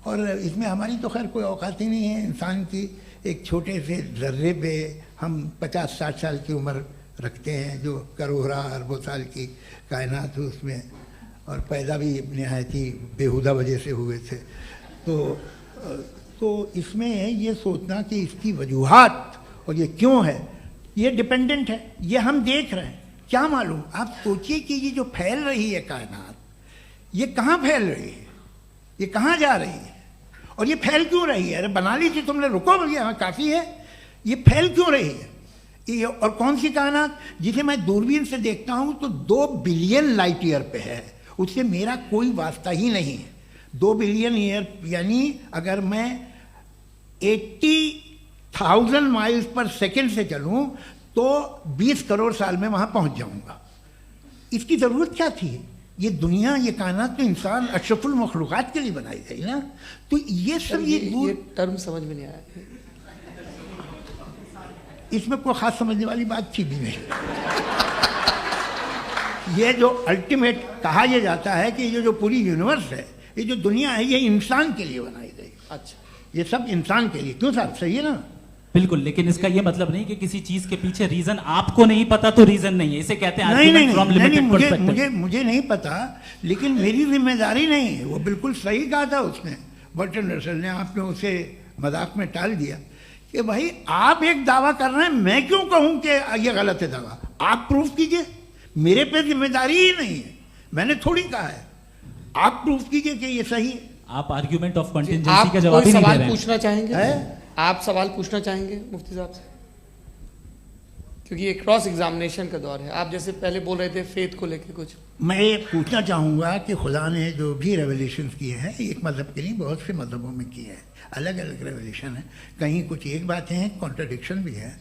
और इसमें हमारी तो खैर कोई औकात ही नहीं है। इंसान की एक छोटे से जर्रे पे हम 50-60 साल की उम्र रखते हैं, जो करोड़ों अरबों साल की कायनात है उसमें, और पैदा भी नहायत ही बेहुदा वजह से हुए थे। तो इसमें ये सोचना कि इसकी वजूहात और ये क्यों है, ये डिपेंडेंट है, ये हम देख रहे हैं। क्या मालूम, आप सोचिए कि ये जो फैल रही है कायनात, ये कहाँ फैल रही है, ये कहाँ जा रही है, और ये फैल क्यों रही है? अरे बना ली थी तुमने, रुको भैया, हाँ काफ़ी है। ये फैल क्यों रही है? ये और कौन सी कायनात जिसे मैं दूरबीन से देखता हूँ तो 2 बिलियन लाइट ईयर पे है, उससे मेरा कोई वास्ता ही नहीं है। 2 बिलियन ईयर यानी अगर मैं 80,000 माइल्स पर सेकेंड से चलूँ तो 20 करोड़ साल में वहाँ पहुँच जाऊँगा। इसकी ज़रूरत क्या थी? ये दुनिया, ये कायनात तो इंसान अशरफुल मखलूक़ात के लिए बनाई गई ना। तो ये सब ये टर्म समझ में नहीं आया, इसमें कोई ख़ास समझने वाली बात थी भी नहीं। ये जो अल्टीमेट कहा यह जाता है कि ये जो पूरी यूनिवर्स है, ये जो दुनिया है, ये इंसान के लिए बनाई गई। अच्छा, ये सब इंसान के लिए। क्यों साहब, सही है ना? बिल्कुल, लेकिन इसका ये मतलब नहीं कि किसी चीज के पीछे रीजन आपको नहीं पता तो रीजन नहीं है, इसे कहते हैं नहीं, मुझे नहीं पता, लेकिन मेरी जिम्मेदारी नहीं है। वो बिल्कुल सही कहा था उसने, बर्टन रसल ने। आपने उसे मजाक में टाल दिया कि भाई आप एक दावा कर रहे हैं, मैं क्यों कहूं कि ये गलत है दावा? आप प्रूफ कीजिए, मेरे पे जिम्मेदारी ही नहीं है, मैंने थोड़ी कहा है। आप प्रूफ कीजिए कि ये सही है। आप आर्ग्यूमेंट ऑफ कंटिंजेंसी का जवाब ही नहीं दे रहे हैं। पूछना चाहेंगे? आप सवाल पूछना चाहेंगे मुफ्ती साहब से? क्योंकि ये क्रॉस एग्जामिनेशन का दौर है। आप जैसे पहले बोल रहे थे फेथ को लेके कुछ, मैं ये पूछना चाहूँगा कि खुदा ने जो भी रेवलेशन किए हैं, एक मज़हब के लिए बहुत से मज़हबों में किए हैं, अलग अलग रेवलेशन है। कहीं कुछ एक बातें हैं, कॉन्ट्रडिक्शन भी है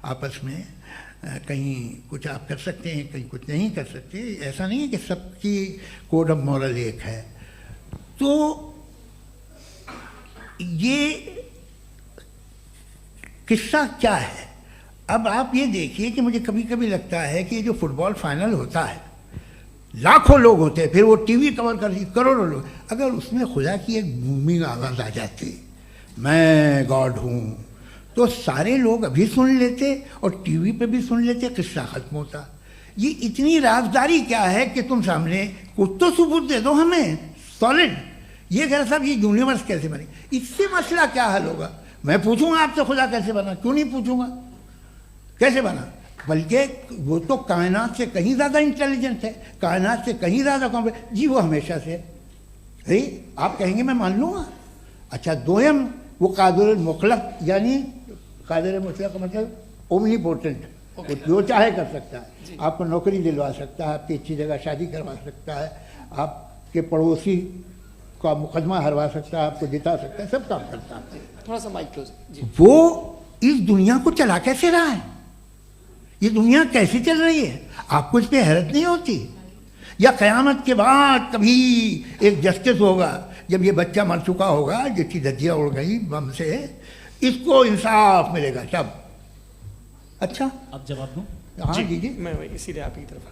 आपस में, कहीं कुछ आप कर सकते हैं, कहीं कुछ नहीं कर सकते। ऐसा नहीं है कि सबकी कोड ऑफ मॉरल एक है। तो ये किस्सा क्या है? अब आप ये देखिए कि मुझे कभी कभी लगता है कि जो फुटबॉल फाइनल होता है, लाखों लोग होते हैं, फिर वो टीवी कवर करती, करोड़ों लोग, अगर उसमें खुदा की एक बूमिंग आवाज़ आ जाती, मैं गॉड हूँ, तो सारे लोग अभी सुन लेते और टीवी पे भी सुन लेते, किस्सा खत्म होता। ये इतनी राजदारी क्या है कि तुम सामने कुछ तो सबूत दे दो हमें सॉलिड। ये कह साहब ये यूनिवर्स कैसे बनी, इससे मसला क्या हल होगा? मैं पूछूंगा आपसे खुदा कैसे बना? क्यों नहीं पूछूंगा कैसे बना? बल्कि वो तो कायनात से कहीं ज़्यादा इंटेलिजेंट है, कायनात से कहीं ज़्यादा कॉम्प्लेक्स। जी वो हमेशा से है, आप कहेंगे मैं मान लूँगा। अच्छा, दोयम वो कादिर मुतलक, यानी कादिर मुतलक का मतलब ओमनीपोटेंट, वो जो चाहे कर सकता है। आपको नौकरी दिलवा सकता है, आपकी अच्छी जगह शादी करवा सकता है, आपके पड़ोसी का मुकदमा हरवा सकता है, आपको जिता सकता है, सब काम करता है। थोड़ा सा माइक क्लोज। वो इस दुनिया को चला कैसे रहा है? ये दुनिया कैसे चल रही है? आपको इस पर हैरत नहीं होती? या क़यामत के बाद कभी एक जस्टिस होगा, जब ये बच्चा मर चुका होगा जिसकी धज्जियाँ उड़ गई बम से, इसको इंसाफ मिलेगा तब? अच्छा, अब जवाब दूं? हाँ दीजिए। मैं इसीलिए आप की तरफ।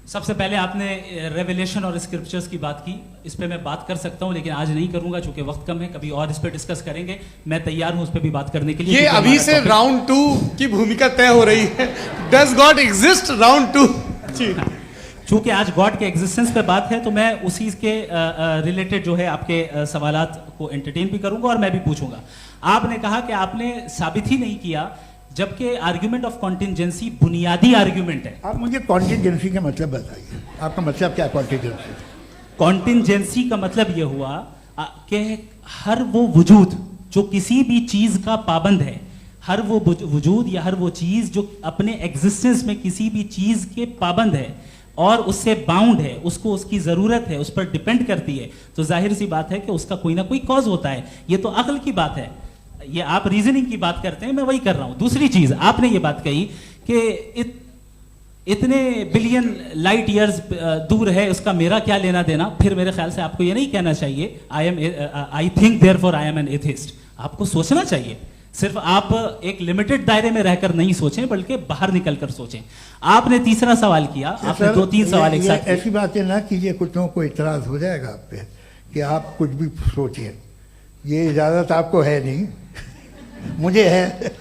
सबसे पहले आपने रेवलेशन और स्क्रिप्चर्स की बात की, इस पे मैं बात कर सकता हूं, लेकिन आज नहीं करूंगा चूंकि वक्त कम है, कभी और इस पे डिस्कस करेंगे। मैं तैयार हूं उस पे भी बात करने के लिए। ये अभी से राउंड 2 की भूमिका तय हो रही है। Does God exist round 2? चूंकि आज गॉड के एग्जिस्टेंस पे बात है तो मैं उसी के रिलेटेड जो है आपके सवालात को एंटरटेन भी करूंगा और मैं भी पूछूंगा। आपने कहा कि आपने साबित ही नहीं किया, जबकि आर्ग्यूमेंट ऑफ कॉन्टिंजेंसी बुनियादी आर्ग्यूमेंट है। आप मुझे कॉन्टिंजेंसी का मतलब बताइए, आपका मतलब क्या? कॉन्टिंजेंसी कॉन्टिंजेंसी का मतलब यह हुआ कि हर वो वजूद जो किसी भी चीज का पाबंद है, हर वो वजूद या हर वो चीज जो अपने एग्जिस्टेंस में किसी भी चीज के पाबंद है और उससे बाउंड है, उसको उसकी जरूरत है, उस पर डिपेंड करती है, तो जाहिर सी बात है कि उसका कोई ना कोई कॉज होता है। ये तो अक्ल की बात है। ये आप रीजनिंग की बात करते हैं, मैं वही कर रहा हूं। दूसरी चीज आपने ये बात कही कि इतने बिलियन लाइट ईयर्स दूर है, उसका मेरा क्या लेना देना। फिर मेरे ख्याल से आपको ये नहीं कहना चाहिए I think therefore I am an atheist. आपको सोचना चाहिए, सिर्फ आप एक लिमिटेड दायरे में रहकर नहीं सोचें, बल्कि बाहर निकलकर सोचें। आपने तीसरा सवाल किया, आपने 2-3 सवाल एक साथ। ऐसी बातें ना कीजिए, कुछ लोगों को इतराज हो जाएगा आप पे कि आप कुछ भी सोचिए, ये इजाज़त आपको है नहीं, मुझे है।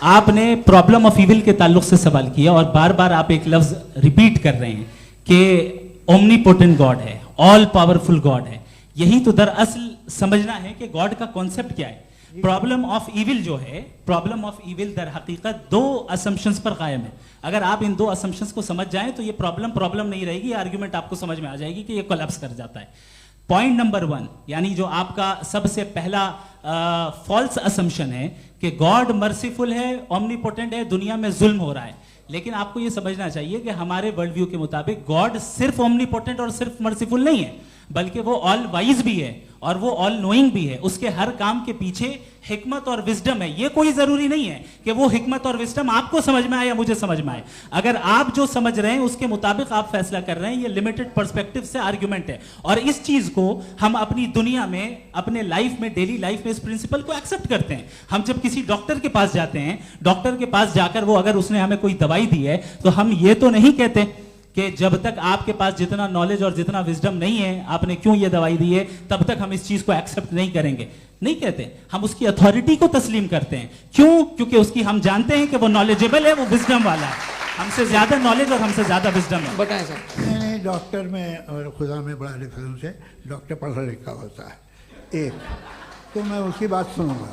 आपने प्रॉब्लम ऑफ इविल के ताल्लुक से सवाल किया और बार बार आप एक लफ्ज रिपीट कर रहे हैं कि ओमनीपोटेंट गॉड है, ऑल पावरफुल गॉड है। यही तो दरअसल समझना है कि गॉड का कॉन्सेप्ट क्या है। प्रॉब्लम ऑफ इविल जो है, प्रॉब्लम ऑफ इविल दर हकीकत दो असम्पशंस पर कायम है। अगर आप इन दो असम्पशंस को समझ जाएं तो ये प्रॉब्लम नहीं रहेगी, आर्ग्यूमेंट आपको समझ में आ जाएगी कि ये कोलैप्स कर जाता है। पॉइंट नंबर 1, यानी जो आपका सबसे पहला फॉल्स असम्पशन है कि गॉड मर्सीफुल है, ओमनीपोटेंट है, दुनिया में जुल्म हो रहा है। लेकिन आपको यह समझना चाहिए कि हमारे वर्ल्ड व्यू के मुताबिक गॉड सिर्फ ओमनीपोटेंट और सिर्फ मर्सीफुल नहीं है, बल्कि वो ऑल वाइज भी है और वो ऑल नोइंग भी है। उसके हर काम के पीछे हिकमत और विजडम है। ये कोई जरूरी नहीं है कि वो हिकमत और विजडम आपको समझ में आए या मुझे समझ में आए। अगर आप जो समझ रहे हैं उसके मुताबिक आप फैसला कर रहे हैं, ये लिमिटेड पर्सपेक्टिव से आर्ग्यूमेंट है। और इस चीज को हम अपनी दुनिया में, अपने लाइफ में, डेली लाइफ में इस प्रिंसिपल को एक्सेप्ट करते हैं। हम जब किसी डॉक्टर के पास जाते हैं, डॉक्टर के पास जाकर वो अगर उसने हमें कोई दवाई दी है तो हम ये तो नहीं कहते कि जब तक आपके पास जितना नॉलेज और जितना विजडम नहीं है, आपने क्यों ये दवाई दी है, तब तक हम इस चीज को एक्सेप्ट नहीं करेंगे। नहीं कहते, हम उसकी अथॉरिटी को तस्लीम करते हैं। क्यों? क्योंकि उसकी हम जानते हैं कि वो नॉलेजेबल है, वो विजडम वाला है, हमसे ज्यादा नॉलेज और हमसे ज्यादा विजडम है। बताएं सर। नहीं, डॉक्टर में और खुदा में बड़ा डिफरेंस है। डॉक्टर पढ़ा लिखा होता है, एक तो मैं उसकी बात सुनूंगा।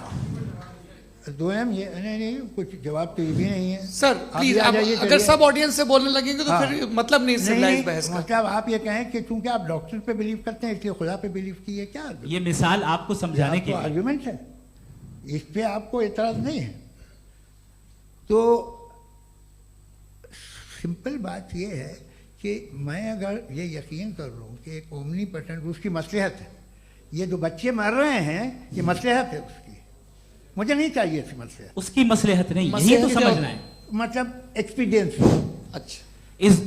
दोयम ये नहीं, कुछ जवाब तो ये भी नहीं है सर। प्लीज, अगर सब ऑडियंस से बोलने लगेंगे तो फिर मतलब नहीं सिविलाइज्ड बहस का। मतलब आप ये कहें कि चूंकि आप डॉक्टर पे बिलीव करते हैं इसलिए खुदा पे बिलीव किए, क्या ये मिसाल आपको समझाने की आर्गुमेंट है, इस पे आपको एतराज नहीं है। तो सिंपल बात ये है कि मैं अगर ये यकीन कर लूँ कि एक ओमनीपोटेंट, उसकी मसलहत है, ये जो बच्चे मर रहे हैं ये मसलहत है उसकी, मुझे नहीं चाहिए थी मसलहत। उसकी मसलहत नहीं, यही तो समझना है, मतलब एक्सपीरियंस। अच्छा, इस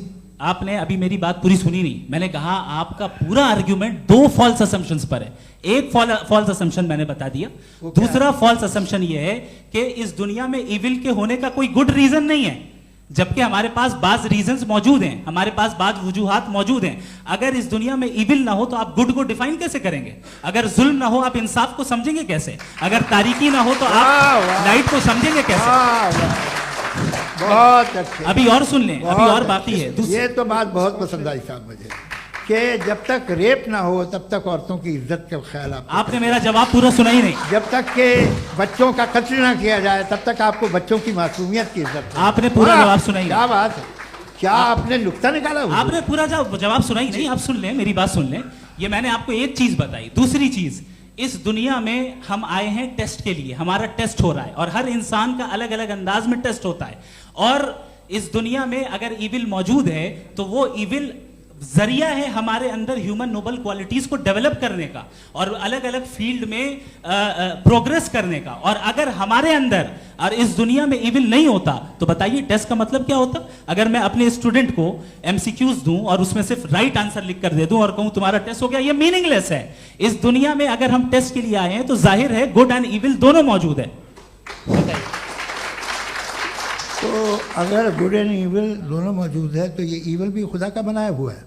आपने अभी मेरी बात पूरी सुनी नहीं। मैंने कहा आपका पूरा आर्ग्यूमेंट दो फॉल्स असम्पशंस पर है। एक फॉल्स असम्पशन मैंने बता दिया, दूसरा फॉल्स असम्पशन यह है कि इस दुनिया में इविल के होने का कोई गुड रीजन नहीं है, जबकि हमारे पास बाज रीजंस मौजूद हैं, हमारे पास बाज वजूहात मौजूद हैं। अगर इस दुनिया में इविल ना हो तो आप गुड को डिफाइन कैसे करेंगे? अगर जुल्म ना हो आप इंसाफ को समझेंगे कैसे? अगर तारीकी ना हो तो आप लाइट को समझेंगे कैसे? बहुत अच्छे। अभी और सुन लें, अभी और बाकी है। ये तो बात बहुत पसंद आई साहब मुझे कि जब तक रेप ना हो तब तक औरतों की इज्जत का ख्याल आपने मेरा जवाब पूरा सुना ही नहीं। जब तक के बच्चों का कत्ल ना किया जाए तब तक आपको बच्चों की मासूमियत की इज्जत। आपने पूरा जवाब सुना ही नहीं। क्या बात है, क्या आपने नुक्ता निकाला? आपने पूरा जवाब सुना ही नहीं। आप सुन लें, मेरी बात सुन लें। ये मैंने आपको एक चीज बताई। दूसरी चीज, इस दुनिया में हम आए हैं टेस्ट के लिए, हमारा टेस्ट हो रहा है और हर इंसान का अलग अलग अंदाज में टेस्ट होता है। और इस दुनिया में अगर इविल मौजूद है तो वो इविल जरिया है हमारे अंदर ह्यूमन नोबल क्वालिटीज को डेवलप करने का और अलग अलग फील्ड में प्रोग्रेस करने का। और अगर हमारे अंदर और इस दुनिया में इविल नहीं होता तो बताइए टेस्ट का मतलब क्या होता? अगर मैं अपने स्टूडेंट को एमसीक्यूज दूं और उसमें सिर्फ राइट आंसर लिख कर दे दूं और कहूं तुम्हारा टेस्ट हो गया, ये मीनिंगलेस है। इस दुनिया में अगर हम टेस्ट के लिए आए हैं तो जाहिर है गुड एंड इविल दोनों मौजूद है। तो अगर गुड एंड इविल दोनों मौजूद है तो ये इविल भी खुदा का बनाया हुआ है?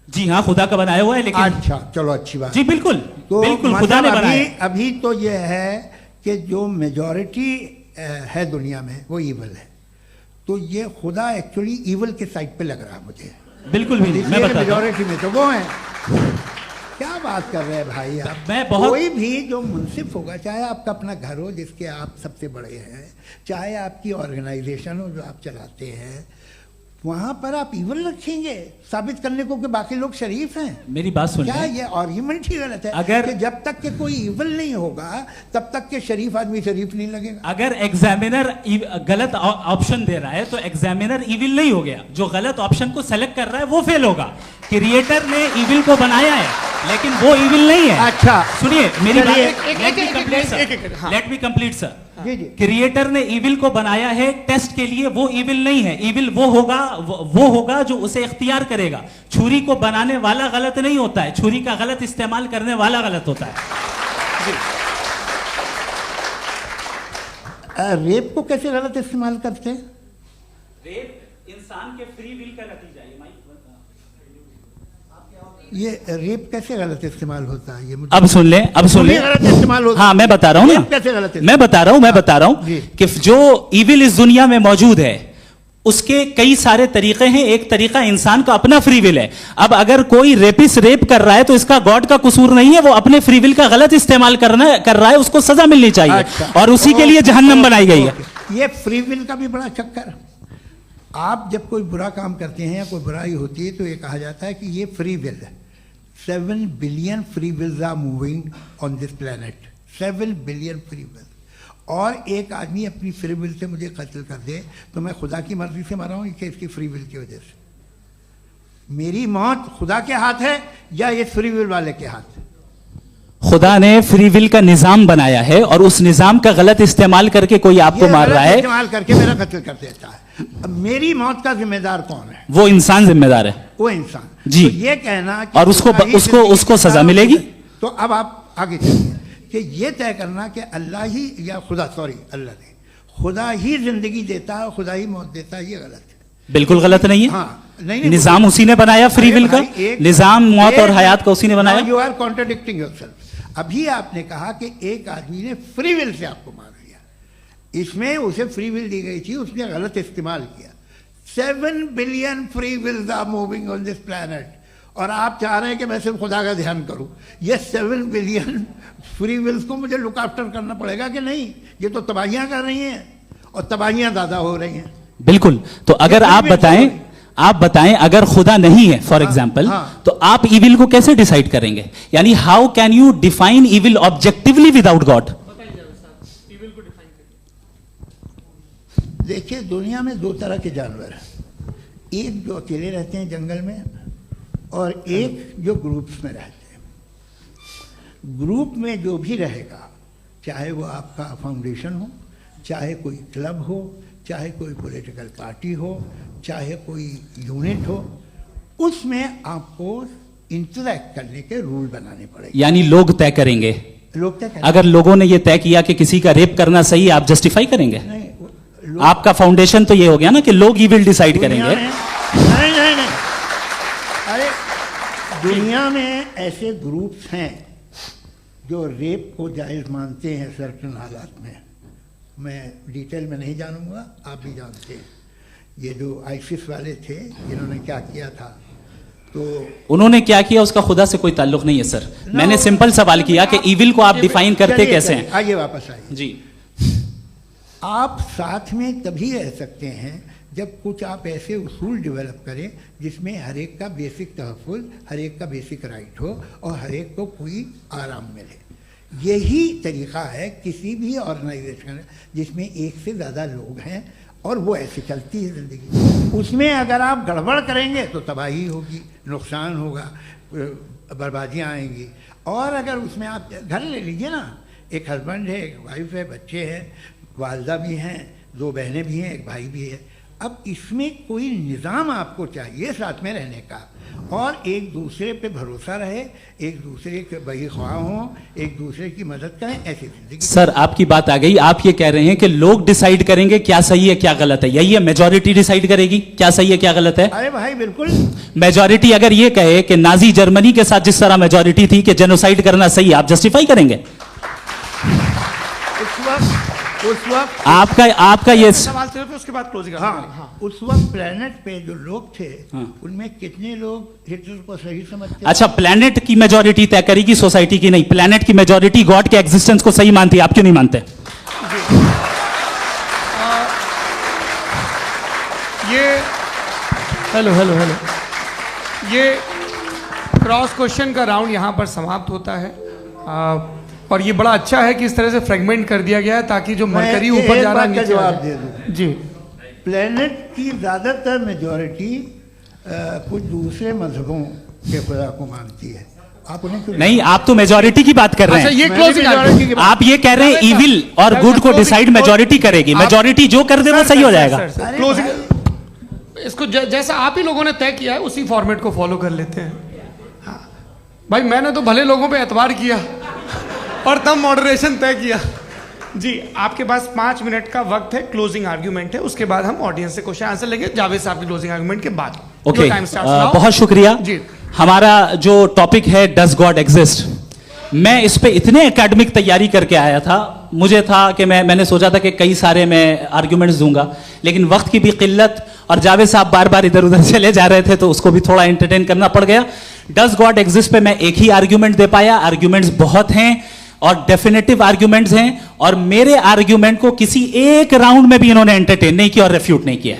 जी हाँ, खुदा का बनाया हुआ है। लेकिन अच्छा, चलो अच्छी बात। जी बिल्कुल, तो बिल्कुल खुदा ने बनाया। अभी तो ये है कि जो मेजॉरिटी है दुनिया में वो इविल है, तो ये खुदा एक्चुअली इविल के साइड पे लग रहा है मुझे। बिल्कुल भी नहीं, मैं मेजॉरिटी में तो वो है। क्या बात कर रहे हैं भाई आप? कोई भी जो मुंसिफ होगा, चाहे आपका अपना घर हो जिसके आप सबसे बड़े हैं, चाहे आपकी ऑर्गेनाइजेशन हो जो आप चलाते हैं, वहां पर आप इविल रखेंगे साबित करने को कि बाकी लोग शरीफ हैं। मेरी बात सुनिए, क्या ये आर्ग्यूमेंट ही गलत है? अगर कि जब तक के कोई इविल नहीं होगा तब तक के शरीफ आदमी शरीफ नहीं लगेगा। अगर एग्जामिनर गलत ऑप्शन दे रहा है तो एग्जामिनर इविल नहीं हो गया, जो गलत ऑप्शन को सेलेक्ट कर रहा है वो फेल होगा। क्रिएटर ने इविल को बनाया है लेकिन वो इविल नहीं है। अच्छा सुनिए मेरी बात, let me complete sir. Creator ने इविल को बनाया है टेस्ट के लिए, वो इविल नहीं है। इविल वो होगा जो उसे इख्तियार करेगा। छुरी को बनाने वाला गलत नहीं होता है, छुरी का गलत इस्तेमाल करने वाला गलत होता है। रेप को कैसे गलत इस्तेमाल करते हैं? इंसान के फ्री विल का नतीजा ये रेप कैसे गलत इस्तेमाल होता है, ये मुझे अब सुन लें, अब सुन लें। गलत इस्तेमाल होता है। हाँ मैं बता रहा हूँ ना, कैसे गलत मैं बता रहा हूँ जी। कि जो इविल इस दुनिया में मौजूद है उसके कई सारे तरीके हैं। एक तरीका इंसान का अपना फ्री विल है। अब अगर कोई रेपिस्ट रेप कर रहा है तो इसका गॉड का कसूर नहीं है, वो अपने फ्री विल का गलत इस्तेमाल कर रहा है, उसको सजा मिलनी चाहिए। अच्छा। और उसी के लिए जहन्नम बनाई गई है। ये फ्री विल का भी बड़ा चक्कर। आप जब कोई बुरा काम करते हैं या कोई बुराई होती है तो ये कहा जाता है कि ये फ्री विल है। 7 billion free wills are moving on this planet. 7 billion free will. और एक आदमी अपनी फ्री विल से मुझे कत्ल कर दे तो मैं खुदा की मर्जी से मरा हूं कि इसकी फ्री विल की वजह से? मेरी मौत खुदा के हाथ है या ये फ्री विल वाले के हाथ है? खुदा ने फ्री विल का निजाम बनाया है और उस निजाम का गलत इस्तेमाल करके कोई आपको मार रहा है, इस्तेमाल करके मेरा कत्ल कर देता है। अब मेरी मौत का जिम्मेदार कौन है? वो इंसान जिम्मेदार है। वो इंसान। जी। तो ये कहना कि और उसको सजा मिलेगी। तो अब आप आगे चलिए कि ये तय करना कि अल्लाह ही या अल्लाह ने खुदा ही जिंदगी देता है, खुदा ही मौत देता है, ये गलत है। बिल्कुल गलत नहीं है। हाँ, नहीं, निजाम उसी ने बनाया फ्री विल का। निजाम मौत और हयात का उसी ने बनाया। You are contradicting yourself. अभी आपने कहा कि एक आदमी ने फ्री विल से आपको मार दिया, इसमें उसे फ्री विल दी गई थी, उसने गलत इस्तेमाल किया। 7 billion free wills are moving on this planet और आप चाह रहे हैं कि मैं सिर्फ खुदा का ध्यान करूं। ये 7 बिलियन फ्री विल्स को मुझे लुक आफ्टर करना पड़ेगा कि नहीं? ये तो तबाहियां कर रही हैं और तबाहियां ज्यादा हो रही हैं। बिल्कुल। तो अगर आप बताएं अगर खुदा नहीं है फॉर एग्जाम्पल, हाँ। तो आप इविल को कैसे डिसाइड करेंगे? यानी how can you define evil objectively without God? देखिए, दुनिया में 2 तरह के जानवर हैं। एक जो अकेले रहते हैं जंगल में और एक जो ग्रुप्स में रहते हैं। ग्रुप में जो भी रहेगा, चाहे वो आपका फाउंडेशन हो, चाहे कोई क्लब हो, चाहे कोई पॉलिटिकल पार्टी हो, चाहे कोई यूनिट हो, उसमें आपको इंटरैक्ट करने के रूल बनाने पड़ेंगे। यानी लोग तय करेंगे। लोग तय करेंगे। अगर लोगों ने यह तय किया कि किसी का रेप करना सही है, आप जस्टिफाई करेंगे? नहीं, आपका फाउंडेशन तो ये हो गया ना कि लोग ही विल डिसाइड करेंगे। नहीं, अरे दुनिया में ऐसे ग्रुप्स हैं जो रेप को जायज़ मानते हैं सर्टेन हालात में। मैं डिटेल में नहीं जानूंगा, आप भी जानते हैं। ये जो आईसिस वाले थे, इन्होंने क्या किया था, तो उन्होंने क्या किया उसका खुदा से कोई ताल्लुक नहीं है सर। मैंने सिंपल सवाल किया कि इविल को आप डिफाइन करते कैसे हैं? आइए वापस आइए जी। आप साथ में तभी रह सकते हैं जब कुछ आप ऐसे उसूल डेवलप करें जिसमें हर एक का बेसिक तहफ़्फ़ुज़, हर एक का बेसिक राइट हो और हर एक को कोई आराम मिले। यही तरीक़ा है किसी भी ऑर्गेनाइजेशन जिसमें एक से ज़्यादा लोग हैं और वो ऐसे चलती है ज़िंदगी। उसमें अगर आप गड़बड़ करेंगे तो तबाही होगी, नुकसान होगा, बर्बादियाँ आएंगी। और अगर उसमें आप घर ले लीजिए ना, एक हस्बैंड है, एक वाइफ है, बच्चे हैं, वालदा भी हैं, 2 बहनें भी हैं, एक भाई भी है। अब इसमें कोई निज़ाम आपको चाहिए साथ में रहने का, और एक दूसरे पे भरोसा रहे, एक दूसरे के बहीख्वाह हों, एक दूसरे की मदद करें, ऐसी जिंदगी। सर आपकी बात आ गई। आप ये कह रहे हैं कि लोग डिसाइड करेंगे क्या सही है क्या गलत है, यही है? मेजॉरिटी डिसाइड करेगी क्या सही है क्या गलत है? अरे भाई बिल्कुल। मेजॉरिटी अगर ये कहे कि नाजी जर्मनी के साथ जिस तरह मेजॉरिटी थी कि जेनोसाइड करना सही है, आप जस्टिफाई करेंगे? उस वक्त आपका ये सवाल सिर्फ उसके बाद क्लोजिंग। हाँ, उस वक्त प्लेनेट पे जो लोग थे, उनमें कितने लोग हिटलर को सही समझते? अच्छा, प्लेनेट की मेजॉरिटी तय करेगी, सोसाइटी की नहीं। प्लेनेट की मेजॉरिटी गॉड के एग्जिस्टेंस को सही मानती है, आप क्यों नहीं मानते? ये हेलो ये क्रॉस क्वेश्चन का राउंड यहाँ पर समाप्त होता है। और ये बड़ा अच्छा है कि इस तरह से फ्रेगमेंट कर दिया गया है ताकि जो मरकरी ऊपर जा रहा है नीचे जवाब दे दूं जी। प्लेनेट की ज़्यादातर मेजॉरिटी कुछ दूसरे मजहबों के खुदा को मानती है। आप उन्हें क्यों नहीं? आप तो मेजॉरिटी की बात कर रहे हैं। अच्छा, ये क्लोजिंग आप ये कह रहे हैं इविल और गुड को डिसाइड मेजॉरिटी करेगी। मेजॉरिटी जो कर दे वो सही हो जाएगा। क्लोजिंग इसको जैसा आप ही लोगों ने तय किया है उसी फॉर्मेट को फॉलो कर लेते हैं। भाई मैंने तो भले लोगों पे एतबार किया और तब मॉडरेशन तय किया। जी, आपके पास 5 मिनट का वक्त है, क्लोजिंग आर्ग्यूमेंट है, उसके बाद हम ऑडियंस से क्वेश्चन आंसर लेंगे जावेद साहब की क्लोजिंग आर्ग्यूमेंट के बाद। Okay, time start. बहुत शुक्रिया जी। हमारा जो टॉपिक है डज गॉड एग्जिस्ट, मैं इस पे इतने एकेडमिक तैयारी करके आया था, मुझे था कि मैंने सोचा था कि कई सारे मैं आर्ग्यूमेंट्स दूंगा, लेकिन वक्त की भी किल्लत और जावेद साहब बार बार इधर उधर चले जा रहे थे तो उसको भी थोड़ा एंटरटेन करना पड़ गया। डज गॉड एग्जिस्ट पे मैं एक ही आर्ग्यूमेंट दे पाया, आर्ग्यूमेंट्स बहुत हैं और डेफिनेटिव आर्ग्यूमेंट्स हैं, और मेरे आर्ग्यूमेंट को किसी एक राउंड में भी इन्होंने एंटरटेन नहीं किया और रेफ्यूट नहीं किया,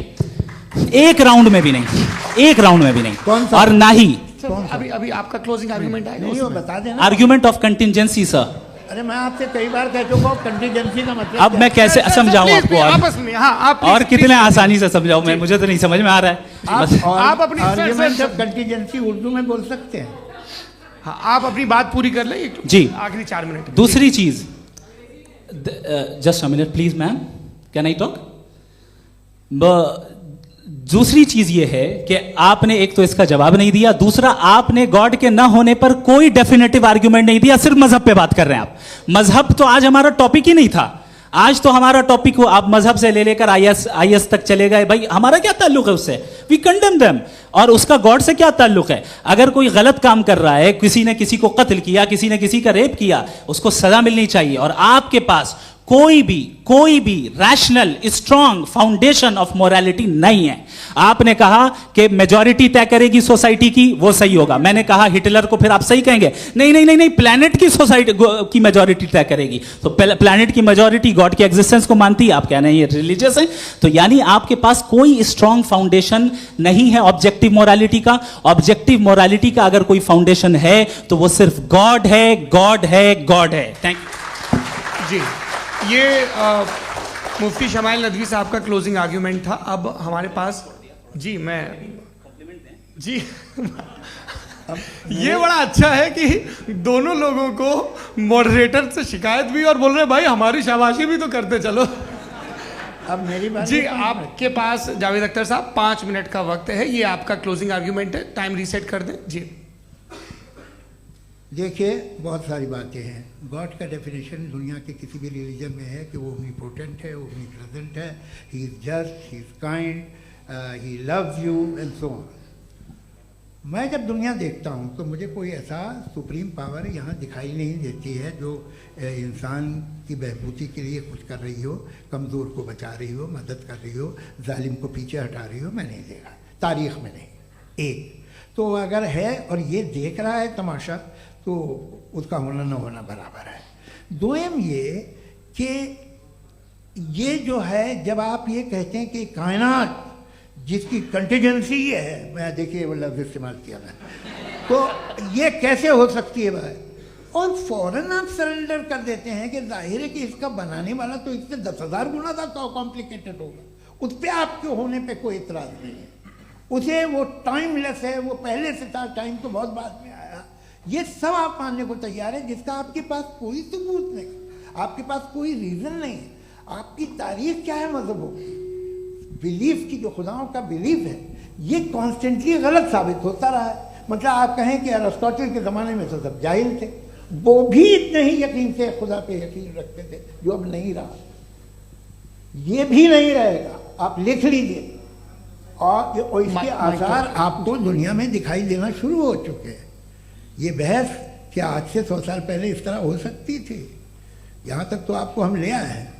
एक राउंड में भी नहीं, एक राउंड में भी नहीं, और ना ही अभी अभी आपका क्लोजिंग आर्ग्यूमेंट आएगा, नहीं वो बता देना। Argument of contingency sir. अरे मैं आपसे कई बार कह चुका हूँ कंटीजेंसी का मतलब अब मैं कैसे समझाऊं आपको, आपस में, हाँ, आप और कितने आसानी से समझाऊं मैं, मुझे तो नहीं समझ में आ रहा है। आप अपनी आर्ग्यूमेंट ऑफ कंटीजेंसी उर्दू में बोल सकते हैं। हाँ, आप अपनी बात पूरी कर लें जी, आखिरी 4 मिनट। दूसरी चीज, just a minute please ma'am, can I talk? दूसरी चीज ये है कि आपने एक तो इसका जवाब नहीं दिया, दूसरा आपने गॉड के ना होने पर कोई डेफिनेटिव आर्ग्यूमेंट नहीं दिया, सिर्फ मजहब पे बात कर रहे हैं आप। मजहब तो आज हमारा टॉपिक ही नहीं था, आज तो हमारा टॉपिक हो, आप मजहब से ले लेकर आईएस तक चले गए। भाई हमारा क्या ताल्लुक है उससे, वी कंडेम देम, और उसका गॉड से क्या ताल्लुक है? अगर कोई गलत काम कर रहा है, किसी ने किसी को कत्ल किया, किसी ने किसी का रेप किया, उसको सजा मिलनी चाहिए, और आपके पास कोई भी rational strong foundation of morality नहीं है। आपने कहा कि मेजॉरिटी तय करेगी सोसाइटी की, वो सही होगा। मैंने कहा हिटलर को, फिर आप सही कहेंगे नहीं नहीं नहीं नहीं, प्लैनेट की सोसाइटी की मेजॉरिटी तय करेगी, तो प्लैनेट की मेजॉरिटी गॉड की एग्जिस्टेंस को मानती है, आप कह रहे हैं ये रिलीजियस है, तो यानी आपके पास कोई स्ट्रॉन्ग फाउंडेशन नहीं है ऑब्जेक्टिव मोरालिटी का। ऑब्जेक्टिव मोरालिटी का अगर कोई फाउंडेशन है तो वो सिर्फ गॉड है, गॉड है, गॉड है। थैंक यू जी। ये मुफ्ती शमाइल नदवी साहब का क्लोजिंग आर्ग्यूमेंट था। अब हमारे पास जी, मैं जी ये बड़ा अच्छा है कि दोनों लोगों को मॉडरेटर से शिकायत भी और बोल रहे भाई हमारी शाबाशी भी तो करते चलो। अब मेरी बात जी, आपके पास जावेद अख्तर साहब 5 मिनट का वक्त है, ये आपका क्लोजिंग आर्ग्यूमेंट है, टाइम रीसेट कर दें जी। देखिए, बहुत सारी बातें हैं। गॉड का डेफिनेशन दुनिया के किसी भी रिलीजन में है कि वो ओमनीपोटेंट है, ओमनीप्रेजेंट है, he is just, he is kind, he loves you and so on. मैं जब दुनिया देखता हूँ तो मुझे कोई ऐसा सुप्रीम पावर यहाँ दिखाई नहीं देती है जो इंसान की बहबूदी के लिए कुछ कर रही हो, कमज़ोर को बचा रही हो, मदद कर रही हो, जालिम को पीछे हटा रही हो। मैं नहीं देखा, तारीख़ में नहीं। एक तो अगर है और ये देख रहा है तमाशा, तो उसका होना न होना बराबर है। दोयम ये कि ये जो है, जब आप ये कहते हैं कि कायनात जिसकी कंटीजेंसी है, मैं देखिए वो लफ्ज़ इस्तेमाल किया मैं, तो ये कैसे हो सकती है भाई? और फौरन आप सरेंडर कर देते हैं कि जाहिर है कि इसका बनाने वाला तो इससे 10,000 गुना ज़्यादा कॉम्प्लिकेटेड होगा, उस पर आपके होने पे कोई इतराज़ नहीं है। उसे वो टाइमलेस है, वो पहले से था, टाइम तो बहुत बाद में आया। ये सब आप मानने को तैयार है जिसका आपके पास कोई सबूत नहीं, आपके पास कोई रीज़न नहीं है। आपकी तारीख क्या है मजहबों की, बिलीफ की, जो खुदाओं का बिलीफ है, ये कॉन्स्टेंटली गलत साबित होता रहा है। मतलब आप कहें कि अरिस्टोटल के ज़माने में तो सब जाहिल थे, वो भी इतने ही यकीन से खुदा पे यकीन रखते थे, जो अब नहीं रहा, ये भी नहीं रहेगा। आप लिख लीजिए, और इसके आसार आपको दुनिया में दिखाई देना शुरू हो चुके हैं। ये बहस क्या आज से 100 साल पहले इस तरह हो सकती थी? यहाँ तक तो आपको हम ले आए हैं।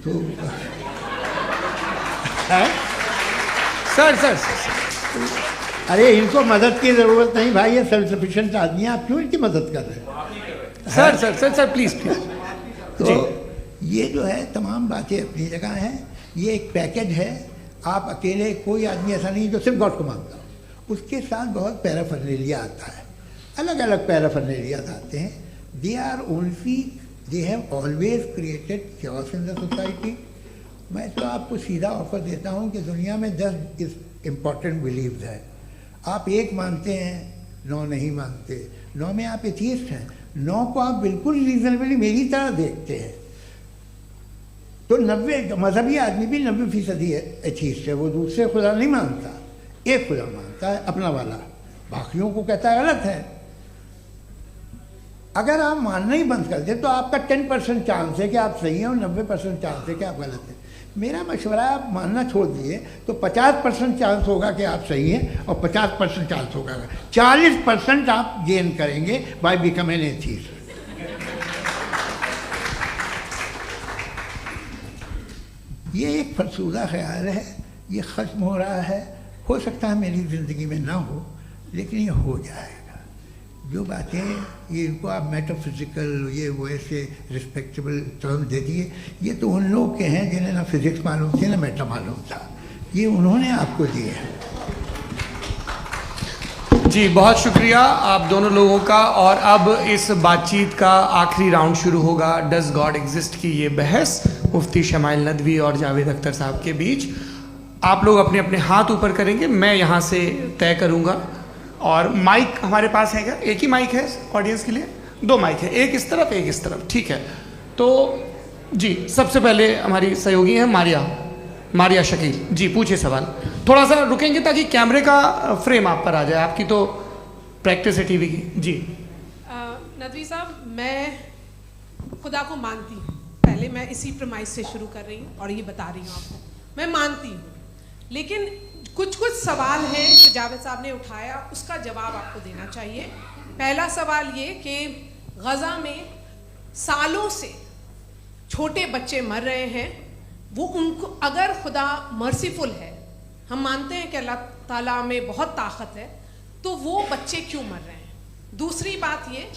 तो सर अरे इनको मदद की ज़रूरत नहीं भाई, ये सेल्फ सफिशिएंट आदमी है, आप क्यों इनकी मदद कर रहे हैं? Sir please. तो ये जो है तमाम बातें अपनी जगह हैं, ये एक पैकेज है। आप अकेले, कोई आदमी ऐसा नहीं जो सिर्फ गॉड को मानता हो, उसके साथ बहुत पैराफर्नेलिया आता है, अलग अलग पैराफर्नेलियाज आते हैं। They have always created chaos in the society. मैं तो आपको सीधा ऑफर देता हूँ कि दुनिया में 10 इम्पॉर्टेंट बिलीव्स हैं। आप एक मानते हैं, 9 नहीं मानते, 9 में आप एथियस्ट हैं, 9 को आप बिल्कुल रीजनेबली मेरी तरह देखते हैं। तो 90 मजहबी आदमी भी 90% एथियस्ट है, वो दूसरे खुदा नहीं मानता, एक खुदा मानता है अपना वाला, बाकियों को कहता है गलत है। अगर आप मानना ही बंद कर दे तो आपका 10% चांस है कि आप सही हैं और 90% चांस है कि आप गलत हैं। मेरा मशवरा है, आप मानना छोड़ दिए तो 50% चांस होगा कि आप सही हैं और 50% चांस होगा, 40% आप गेन करेंगे बाय बिकमिंग एन एथीस्ट। ये एक फरसूदा ख्याल है, ये ख़त्म हो रहा है। हो सकता है मेरी ज़िंदगी में ना हो, लेकिन ये हो जाएगा। जो बातें ये इनको आप मेटाफिज़िकल ये वो ऐसे रिस्पेक्टेबल टर्म दे दिए, ये तो उन लोग के हैं जिन्हें ना फिज़िक्स मालूम थी ना मेटा मालूम था, ये उन्होंने आपको दिए हैं। जी बहुत शुक्रिया आप दोनों लोगों का। और अब इस बातचीत का आखिरी राउंड शुरू होगा, डज गॉड एग्जिस्ट की ये बहस मुफ्ती शमाइल नदवी और जावेद अख्तर साहब के बीच। आप लोग अपने अपने हाथ ऊपर करेंगे, मैं यहाँ से तय करूँगा। और माइक हमारे पास है क्या? एक ही माइक है ऑडियंस के लिए? 2 माइक है, एक इस तरफ एक इस तरफ, ठीक है। तो जी सबसे पहले हमारी सहयोगी हैं मारिया शकील जी, पूछिए सवाल। थोड़ा सा रुकेंगे ताकि कैमरे का फ्रेम आप पर आ जाए, आपकी तो प्रैक्टिस है टीवी की। जी नदवी साहब, मैं खुदा को मानती हूँ, पहले मैं इसी प्रमाइस से शुरू कर रही हूँ और ये बता रही हूँ आपको, मैं मानती हूँ। लेकिन कुछ सवाल हैं जो जावेद साहब ने उठाया, उसका जवाब आपको देना चाहिए। पहला सवाल ये कि गज़ा में सालों से छोटे बच्चे मर रहे हैं, वो उनको अगर खुदा मर्सीफुल है, हम मानते हैं कि अल्लाह ताला में बहुत ताकत है, तो वो बच्चे क्यों मर रहे हैं? दूसरी बात ये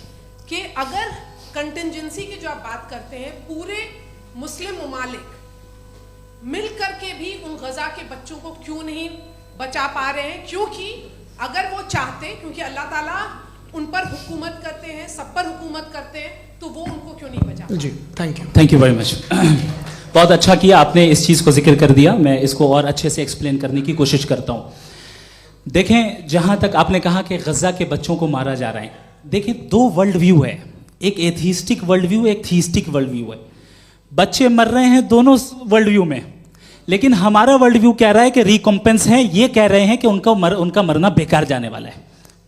कि अगर कंटिजेंसी की जो आप बात करते हैं, पूरे मुस्लिम ममालिक मिल करके भी उन गज़ा के बच्चों को क्यों नहीं बचा पा रहे हैं? क्योंकि अगर वो चाहते, क्योंकि अल्लाह ताला उन पर हुकूमत करते हैं, सब पर हुकूमत करते हैं, तो वो उनको क्यों नहीं बचा? जी थैंक यू वेरी मच। बहुत अच्छा किया आपने इस चीज़ को जिक्र कर दिया, मैं इसको और अच्छे से एक्सप्लेन करने की कोशिश करता हूँ। देखें, जहाँ तक आपने कहा कि गज़ा के बच्चों को मारा जा रहा है, देखें 2 वर्ल्ड व्यू है, एक एथीस्टिक वर्ल्ड व्यू, एक थीस्टिक वर्ल्ड व्यू है। बच्चे मर रहे हैं दोनों वर्ल्ड व्यू में, लेकिन हमारा वर्ल्ड व्यू कह रहा है कि रिकॉम्पेंस है, ये कह रहे हैं कि उनका मरना बेकार जाने वाला है,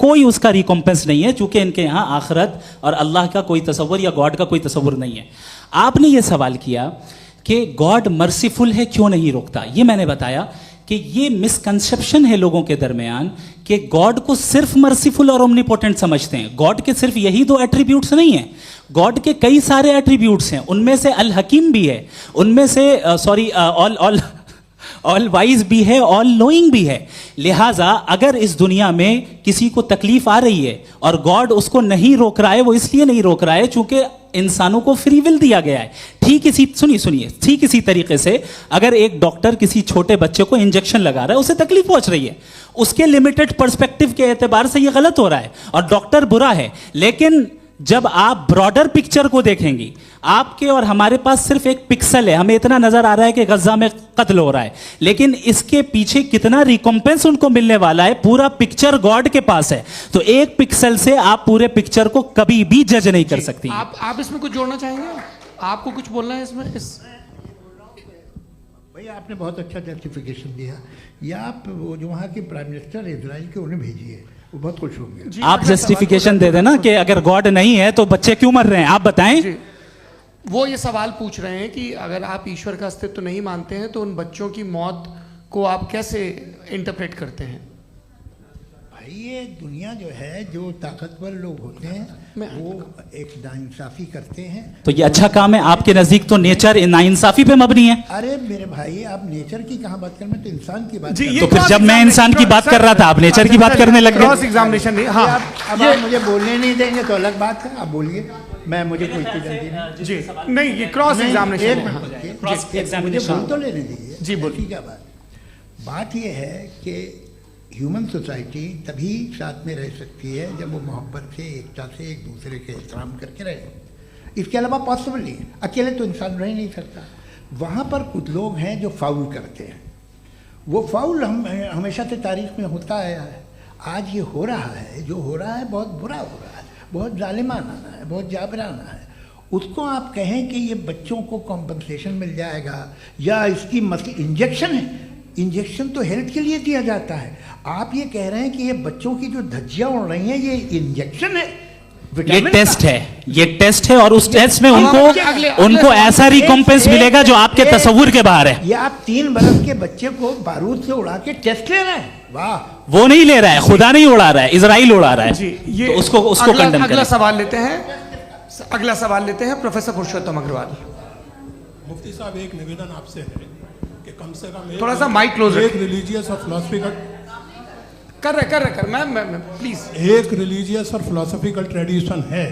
कोई उसका रिकॉम्पेंस नहीं है, चूंकि इनके यहाँ आखिरत और अल्लाह का कोई तसव्वुर या गॉड का कोई तसव्वुर नहीं है। आपने ये सवाल किया कि गॉड मर्सीफुल है, क्यों नहीं रोकता? ये मैंने बताया कि ये मिसकंसेप्शन है लोगों के दरमियान कि गॉड को सिर्फ मर्सीफुल और ओमनीपोटेंट समझते हैं। गॉड के सिर्फ यही 2 एट्रीब्यूट्स नहीं हैं, गॉड के कई सारे एट्रीब्यूट्स हैं, उनमें से अल हकीम भी है, उनमें से ऑल वाइज भी है, ऑल नोइंग भी है। लिहाजा अगर इस दुनिया में किसी को तकलीफ आ रही है और गॉड उसको नहीं रोक रहा है, वो इसलिए नहीं रोक रहा है चूंकि इंसानों को फ्री विल दिया गया है। ठीक इसी तरीके से अगर एक डॉक्टर किसी छोटे बच्चे को इंजेक्शन लगा रहा है, उसे तकलीफ पहुंच रही है, उसके लिमिटेड पर्सपेक्टिव के एतबार से यह गलत हो रहा है और डॉक्टर बुरा है। लेकिन जब आप ब्रॉडर पिक्चर को देखेंगी, आपके और हमारे पास सिर्फ एक पिक्सल है, हमें इतना नजर आ रहा है कि गजा में कत्ल हो रहा है, लेकिन इसके पीछे कितना रिकॉम्पेंस उनको मिलने वाला है, पूरा पिक्चर गॉड के पास है। तो एक पिक्सल से आप पूरे पिक्चर को कभी भी जज नहीं कर सकती। आप इसमें कुछ जोड़ना चाहेंगे? आपको कुछ बोलना है इसमें? भैया आपने बहुत अच्छा जस्टिफिकेशन दिया, या आप वो जो वहाँ के प्राइम मिनिस्टर इजराइल के उन्हें भेजिए, वो बहुत खुश होंगे। आप जस्टिफिकेशन दे देना कि अगर गॉड नहीं है तो बच्चे क्यों मर रहे हैं, आप बताएं। वो ये सवाल पूछ रहे हैं कि अगर आप ईश्वर का अस्तित्व नहीं मानते हैं तो उन बच्चों की मौत को आप कैसे इंटरप्रेट करते हैं? भाई ये दुनिया जो है, जो ताकतवर लोग होते हैं वो एक नाइंसाफी करते हैं। तो ये अच्छा काम है आपके नजदीक, तो नेचर नाइंसाफी पे मबनी है। अरे मेरे भाई, आप नेचर की कहाँ बात कर, मैं तो इंसान की बात। तो फिर जब मैं इंसान की बात कर रहा था, आप नेचर की बात करने लग गए। क्रॉस एग्जामिनेशन नहीं। हाँ, अब आप मुझे बोलने नहीं देंगे तो अलग बात है, आप बोलिए, मुझे कोई जल्दी नहीं। जी नहीं, ये क्रॉस एग्जामिनेशन मुझे बोल तो लेने दीजिए। जी बोलिए। क्या बात ये है कि ह्यूमन सोसाइटी तभी साथ में रह सकती है जब वो मोहब्बत से, एकता से, एक दूसरे के एहतराम करके रहे। इसके अलावा पॉसिबल नहीं है, अकेले तो इंसान रह नहीं सकता। वहाँ पर कुछ लोग हैं जो फाउल करते हैं, वो फाउल हमेशा से तारीख में होता आया है। आज ये हो रहा है, जो हो रहा है बहुत बुरा हो रहा है, बहुत जालिमाना है, बहुत जाबराना है। उसको आप कहें कि ये बच्चों को कॉम्पनसेशन मिल जाएगा या इसकी इंजेक्शन है, इंजेक्शन तो हेल्थ के लिए दिया जाता है। आप ये कह रहे हैं कि ये बच्चों की जो धज्जियाँ उड़ रही हैं ये इंजेक्शन है, ये टेस्ट है, ये टेस्ट है, और उस टेस्ट में उनको ऐसा रिकॉम्पेंस मिलेगा जो आपके तस्वुर के बाहर है। ये आप 3 बरस के बच्चे को बारूद से उड़ा के टेस्ट ले रहे हैं? वाह! वो नहीं ले रहा है, खुदा नहीं उड़ा रहा है, इजराइल उड़ा रहा है जी। ये तो उसको कंडेम करें। अगला सवाल लेते हैं प्रोफेसर पुरुषोत्तम अग्रवाल। मुफ्ती साहब, एक निवेदन आपसे है कि कम से कम थोड़ा सा माइक क्लोज एक रिलीजियस और फिलॉसफिकल कर मैं प्लीज। एक रिलीजियस और फिलोसॉफिकल ट्रेडिशन है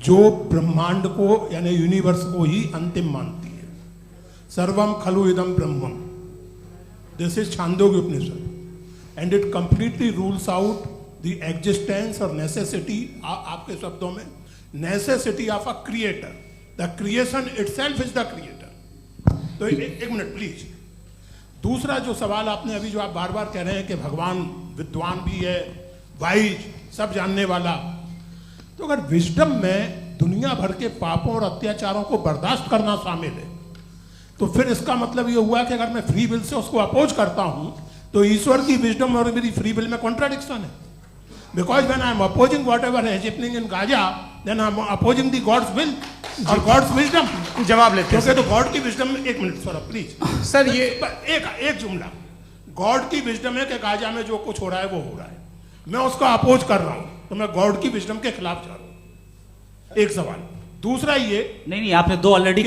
जो ब्रह्मांड को यानी यूनिवर्स को ही अंतिम मानती है। सर्वम खलु इदम ब्रह्मम, this is Chandogya Upanishad, and it completely rules out the existence और नेसेसिटी, आपके शब्दों में necessity of a creator. The creation itself is the creator. तो एक मिनट प्लीज। दूसरा जो सवाल आपने अभी, जो आप बार बार कह रहे हैं कि भगवान विद्वान भी है, वाइज, सब जानने वाला, तो अगर विजडम में दुनिया भर के पापों और अत्याचारों को बर्दाश्त करना शामिल है, तो फिर इसका मतलब ये हुआ कि अगर मैं फ्री विल से उसको अपोज करता हूं तो ईश्वर की विजडम और मेरी फ्री विल में कॉन्ट्राडिक्शन है। Because when I am opposing whatever is happening in Gaza, then I am opposing the God's will और गॉड्स विजडम। जवाब लेते हैं तो गॉड की विजडम में, एक मिनट सर प्लीज सर, ये एक जुमला, गॉड की विजडम है कि गाजा में जो कुछ हो रहा है वो हो रहा है, मैं उसका अपोज कर रहा हूं, तो मैं गॉड की विजडम के खिलाफ जा रहा हूं। एक सवाल। दूसरा ये नहीं, आपने 2 ऑलरेडी।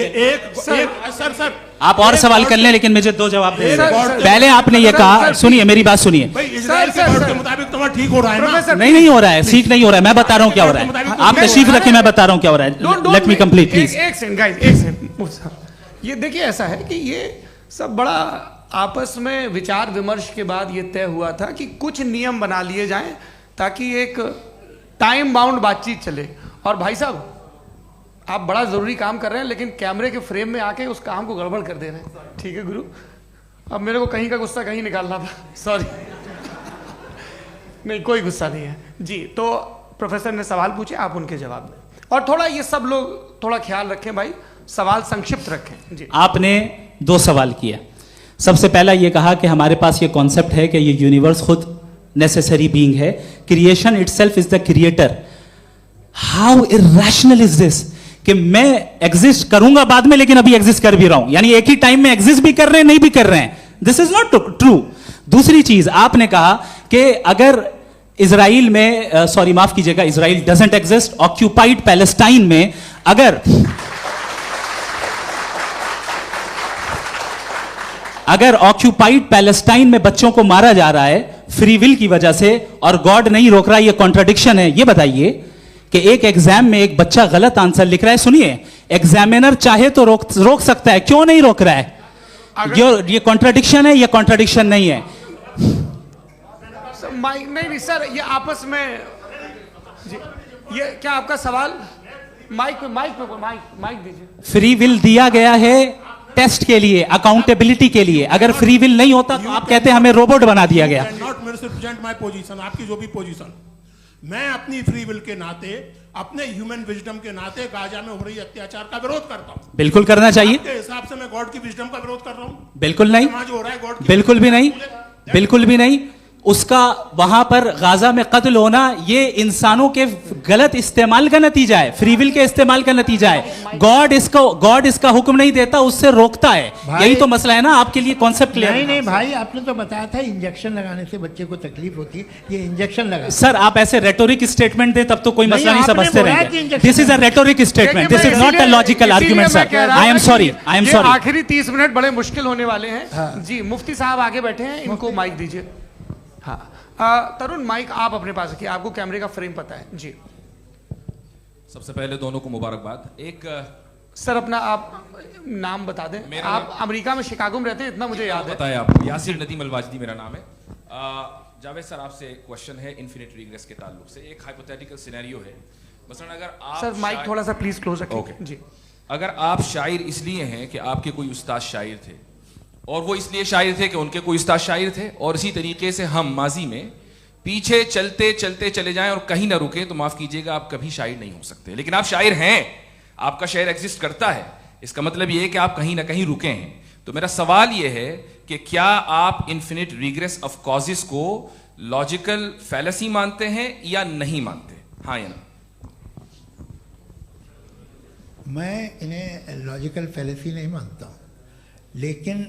सर आप और सवाल कर लें, लेकिन मुझे 2 जवाब दे। पहले आपने ये सर, कहा, सुनिए मेरी बात सुनिए। इजराइल के गॉड के मुताबिक तुम्हारा ठीक हो रहा है ना? नहीं हो रहा है, ठीक नहीं हो रहा है। मैं बता रहा हूं क्या हो रहा है, आप तशरीफ रखिए, मैं बता रहा हूं क्या हो रहा है। Let me complete please. एक सेकंड गाइस, एक सेकंड। ये देखिए, ऐसा है कि ये सब बड़ा आपस में विचार विमर्श के बाद ये तय हुआ था कि कुछ नियम बना लिए जाएं ताकि एक टाइम बाउंड बातचीत चले। और भाई साहब, आप बड़ा जरूरी काम कर रहे हैं, लेकिन कैमरे के फ्रेम में आके उस काम को गड़बड़ कर दे रहे हैं। ठीक है गुरु, अब मेरे को कहीं का गुस्सा कहीं निकालना था, सॉरी। नहीं, कोई गुस्सा नहीं है जी। तो प्रोफेसर ने सवाल पूछे, आप उनके जवाब दें, और थोड़ा ये सब लोग थोड़ा ख्याल रखें भाई, सवाल संक्षिप्त रखें जी। आपने 2 सवाल किया। सबसे पहला ये कहा कि हमारे पास ये कॉन्सेप्ट है कि ये यूनिवर्स खुद नेसेसरी बीइंग है, creation itself is the creator. How irrational is this कि मैं एग्जिस्ट करूंगा बाद में, लेकिन अभी एग्जिस्ट कर भी रहा हूं, यानी एक ही टाइम में एग्जिस्ट भी कर रहे हैं, नहीं भी कर रहे हैं। This is not true. दूसरी चीज आपने कहा कि अगर इजराइल में, सॉरी माफ कीजिएगा, Israel doesn't exist, occupied Palestine में अगर ऑक्यूपाइड पैलेस्टाइन में बच्चों को मारा जा रहा है फ्री विल की वजह से और गॉड नहीं रोक रहा, ये कॉन्ट्रडिक्शन है। ये बताइए कि एक एग्जाम में एक बच्चा गलत आंसर लिख रहा है, सुनिए, एग्जामिनर चाहे तो रोक सकता है, क्यों नहीं रोक रहा है? ये कॉन्ट्रडिक्शन है, ये कॉन्ट्रडिक्शन नहीं है। नहीं सर, ये आपस में जी, ये क्या आपका सवाल? माइक दीजिए। फ्री विल दिया गया है टेस्ट के लिए, अकाउंटेबिलिटी के लिए। अगर फ्री विल नहीं होता तो आप कहते हैं हमें रोबोट बना दिया गया। नॉट मिसरिप्रेजेंट माय पोजीशन, आपकी जो भी पोजीशन, मैं अपनी फ्री विल के नाते, अपने ह्यूमन विजडम के नाते गाजा में हो रही अत्याचार का विरोध करता हूं। बिल्कुल करना चाहिए। आपके हिसाब से मैं गॉड की विजडम का विरोध कर रहा हूं? बिल्कुल नहीं, जो हो रहा है गॉड की, बिल्कुल भी नहीं, बिल्कुल भी नहीं। उसका वहां पर गाजा में कत्ल होना ये इंसानों के गलत इस्तेमाल का नतीजा है, फ्री विल के इस्तेमाल का नतीजा है। गॉड इसका हुक्म नहीं देता, उससे रोकता है। यही तो मसला है ना, आपके लिए कॉन्सेप्ट क्लियर नहीं भाई, आपने तो बताया था इंजेक्शन लगाने से बच्चे को तकलीफ होती है, ये इंजेक्शन लगा। सर आप ऐसे रेटोरिक स्टेटमेंट दे तब तो कोई मसला नहीं समझते रहेंगे। This is a rhetoric statement, this is not a logical argument sir. I am sorry. आखिरी 30 मिनट बड़े मुश्किल होने वाले हैं जी। मुफ्ती साहब आगे बैठे हैं, इनको माइक दीजिए। हाँ तरुण, माइक आप अपने पास रखिए, आपको कैमरे का फ्रेम पता है जी। सबसे पहले दोनों को मुबारकबाद। एक सर अपना आप नाम बता दें। आप अमेरिका में शिकागो में रहते हैं, इतना मुझे याद है। बताया आपको, यासिर नदीम अलवाजदी मेरा नाम है। जावेद सर, आपसे क्वेश्चन है इन्फिनिट रिग्रेस के ताल्लुक से। एक हाइपोथेटिकल सिनेरियो है, मसलन अगर आप सर माइक थोड़ा सा प्लीज क्लोज रखें जी। अगर आप शायर इसलिए हैं कि आपके कोई उस्ताद शायर थे, और वो इसलिए शायर थे कि उनके कोई उस्ताद शायर थे, और इसी तरीके से हम माजी में पीछे चलते चलते चले जाएं और कहीं ना रुके, तो माफ कीजिएगा आप कभी शायर नहीं हो सकते। लेकिन आप शायर हैं, आपका शायर एग्जिस्ट करता है, इसका मतलब ये है कि आप कहीं ना कहीं रुके हैं। तो मेरा सवाल ये है कि क्या आप इन्फिनिट रिग्रेस ऑफ कॉजेस को लॉजिकल फैलेसी मानते हैं या नहीं मानते? हाँ या ना? मैं इन्हें लॉजिकल फैलेसी नहीं मानता हूँ, लेकिन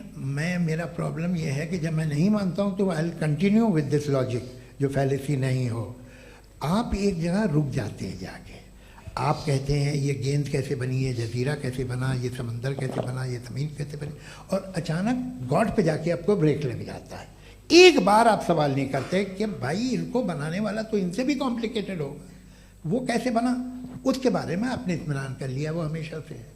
मेरा प्रॉब्लम यह है कि जब मैं नहीं मानता हूँ तो I will continue with this logic जो फैलेसी नहीं हो। आप एक जगह रुक जाते हैं जाके, आप कहते हैं ये गेंद कैसे बनी, ये जजीरा कैसे बना, ये समंदर कैसे बना, ये ज़मीन कैसे बनी, और अचानक गॉड पे जाके आपको ब्रेक लग जाता है। एक बार आप सवाल नहीं करते कि भाई इनको बनाने वाला तो इनसे भी कॉम्प्लिकेटेड होगा, वो कैसे बना, उसके बारे में आपने इत्मीनान कर लिया, वो हमेशा से है।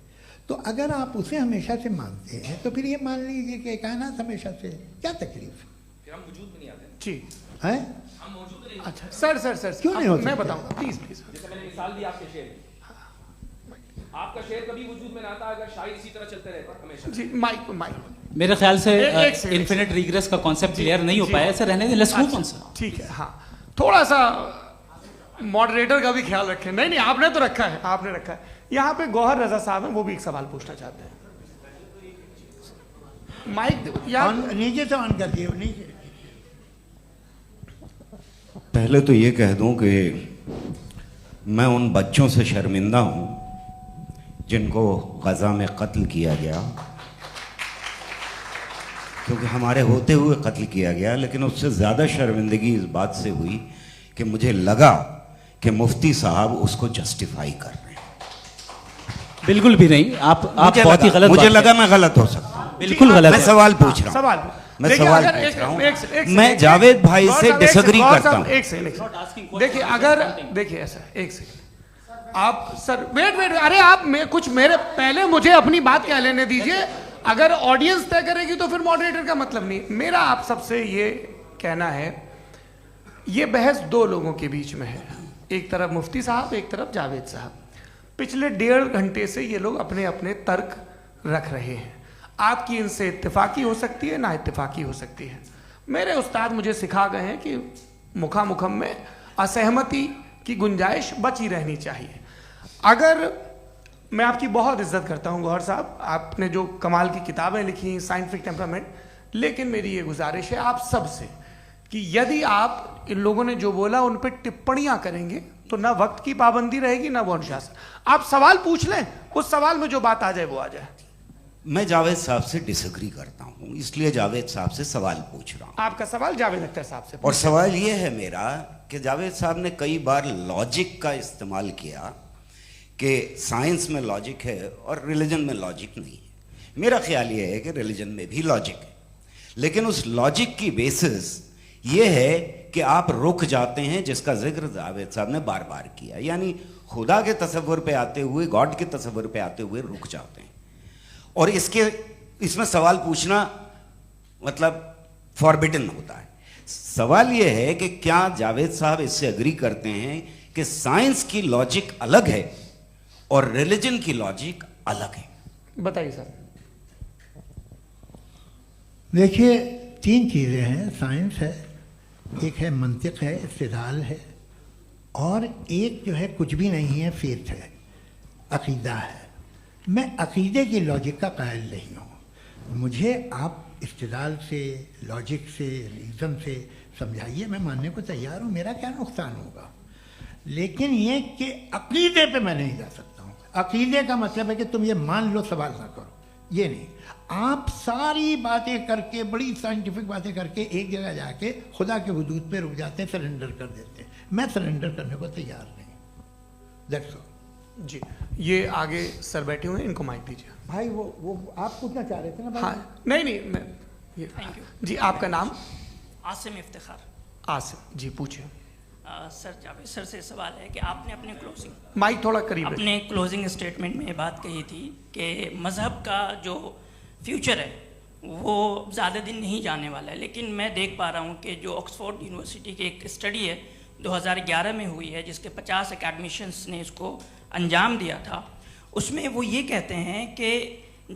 तो अगर आप उसे हमेशा से मानते हैं तो फिर ये मान लीजिए कि कायनात हमेशा से है, क्या तकलीफ है? फिर हम वजूद में नहीं आते जी हैं? हम मौजूद नहीं। अच्छा सर क्यों नहीं हो मैं सकते? बताऊंगा प्लीज प्लीज। जैसे मैंने मिसाल दी आपके शेर की, आपका शेर कभी वजूद में ना आता अगर शायर इसी तरह चलते रहते हमेशा। जी माइक मेरे ख्याल से एक सेकंड। इन्फिनिट रिग्रेस का कॉन्सेप्ट क्लियर नहीं हो पाया, ऐसे रहने दें, लेट्स मूव ऑन सर। ठीक है, हाँ थोड़ा सा मॉडरेटर का भी ख्याल रखें। नहीं आपने तो रखा है, आपने रखा है। यहाँ पे गौहर रजा साहब हैं, वो भी एक सवाल पूछना चाहते हैं। माइक नीचे से ऑन कर दिए, नीचे। पहले तो ये कह दूं कि मैं उन बच्चों से शर्मिंदा हूं जिनको गजा में कत्ल किया गया, क्योंकि हमारे होते हुए कत्ल किया गया। लेकिन उससे ज़्यादा शर्मिंदगी इस बात से हुई कि मुझे लगा कि मुफ्ती साहब उसको जस्टिफाई कर रहे हैं। बिल्कुल भी नहीं, आप बहुत ही गलत। मुझे लगा मैं गलत हो सकता हूं, बिल्कुल गलत मैं है। सवाल पूछ रहा हूं, सवाल मैं सवाल पूछ रहा हूं। मैं जावेद भाई से डिसएग्री करता हूं। एक सेकंड देखिए, अगर देखिए ऐसा एक सेकंड आप सर वेट अरे आप कुछ मेरे पहले मुझे अपनी बात कह लेने दीजिए। अगर ऑडियंस तय करेगी तो फिर मॉडरेटर का मतलब नहीं। मेरा आप सबसे ये कहना है, ये बहस दो लोगों के बीच में है, एक तरफ मुफ्ती साहब, एक तरफ जावेद साहब। पिछले 1.5 घंटे से ये लोग अपने अपने तर्क रख रहे हैं। आपकी इनसे इत्तेफाकी हो सकती है, ना इत्तेफाकी हो सकती है। मेरे उस्ताद मुझे सिखा गए हैं कि मुखामुखम में असहमति की गुंजाइश बची रहनी चाहिए। अगर मैं आपकी बहुत इज्जत करता हूं गौहर साहब, आपने जो कमाल की किताबें लिखी, साइंटिफिक टेम्परामेंट, लेकिन मेरी ये गुजारिश है आप सबसे कि यदि आप इन लोगों ने जो बोला उन पर टिप्पणियां करेंगे तो ना वक्त की पाबंदी रहेगी ना वो अनुशासन। आप सवाल पूछ लें, उस सवाल में जो बात आ जाए वो आ जाए। मैं जावेद साहब से डिसएग्री करता हूं, इसलिए जावेद साहब से सवाल पूछ रहा हूं। आपका सवाल जावेद अख्तर साहब से। और सवाल ये है मेरा कि जावेद साहब ने कई बार लॉजिक का इस्तेमाल किया कि साइंस में लॉजिक है और रिलीजन में लॉजिक नहीं है। मेरा ख्याल ये है कि रिलीजन में भी लॉजिक है, लेकिन उस लॉजिक की बेसिस ये है कि आप रुक जाते हैं, जिसका जिक्र जावेद साहब ने बार बार किया, यानी खुदा के तसव्वुर पे आते हुए, गॉड के तसव्वुर पे आते हुए रुक जाते हैं। और इसमें सवाल पूछना मतलब फॉरबिडन होता है। सवाल यह है कि क्या जावेद साहब इससे एग्री करते हैं कि साइंस की लॉजिक अलग है और रिलीजन की लॉजिक अलग है? बताइए सर। देखिए, 3 चीज़ें हैं, साइंस है, एक है मंतिक है, इस्तिदलाल है, और एक जो है कुछ भी नहीं है, फेथ है, अकीदा है। मैं अकीदे की लॉजिक का कायल नहीं हूँ। मुझे आप इस्तिदलाल से, लॉजिक से, रीज़न से समझाइए, मैं मानने को तैयार हूँ, मेरा क्या नुकसान होगा। लेकिन ये कि अकीदे पे मैं नहीं जा सकता हूँ। अकीदे का मतलब है कि तुम ये मान लो, सवाल ना करो, ये नहीं। आप सारी बातें करके, बड़ी साइंटिफिक बातें करके एक जगह जाके खुदा के हुदूद पे रुक जाते हैं, सरेंडर कर देते हैं। मैं सरेंडर करने को तैयार नहीं। That's all. जी, ये आगे सर बैठे हुए हैं, इनको माइक दीजिए। भाई वो आप पूछना चाह रहे थे ना भाई? हाँ, नहीं मैं ये थैंक यू जी। आपका नाम? आसिम इफ्तिखार। आसिम जी, पूछिए। सर, जावेद सर से सवाल है कि आपने अपने माइक थोड़ा करीब है। अपने क्लोजिंग स्टेटमेंट में ये बात कही थी कि मज़हब का जो फ्यूचर है वो ज़्यादा दिन नहीं जाने वाला है। लेकिन मैं देख पा रहा हूँ कि जो ऑक्सफोर्ड यूनिवर्सिटी की एक स्टडी है 2011 में हुई है, जिसके 50 एकेडमिशियंस ने इसको अंजाम दिया था, उसमें वो ये कहते हैं कि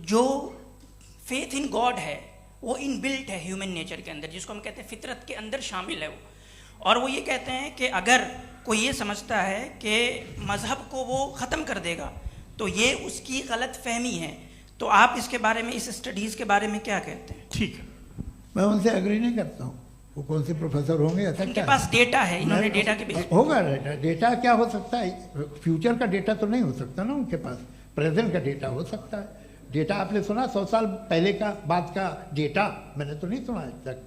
जो फेथ इन गॉड है वो इनबिल्ट है ह्यूमन नेचर के अंदर, जिसको हम कहते हैं फितरत के अंदर शामिल है वो। और वो ये कहते हैं कि अगर कोई ये समझता है कि मज़हब को वो ख़त्म कर देगा तो ये उसकी गलत फहमी है। तो आप इसके बारे में, इस स्टडीज़ के बारे में क्या कहते हैं? ठीक है, मैं उनसे एग्री नहीं करता हूँ। वो कौन से प्रोफेसर होंगे? ऐसा इनके क्या पास डेटा है, इन्होंने डेटा के बेस होगा। डेटा क्या हो सकता है? फ्यूचर का डेटा तो नहीं हो सकता ना उनके पास। प्रेजेंट का डेटा हो सकता है। डेटा आपने सुना 100 साल पहले का बाद का डेटा, मैंने तो नहीं सुना आज तक।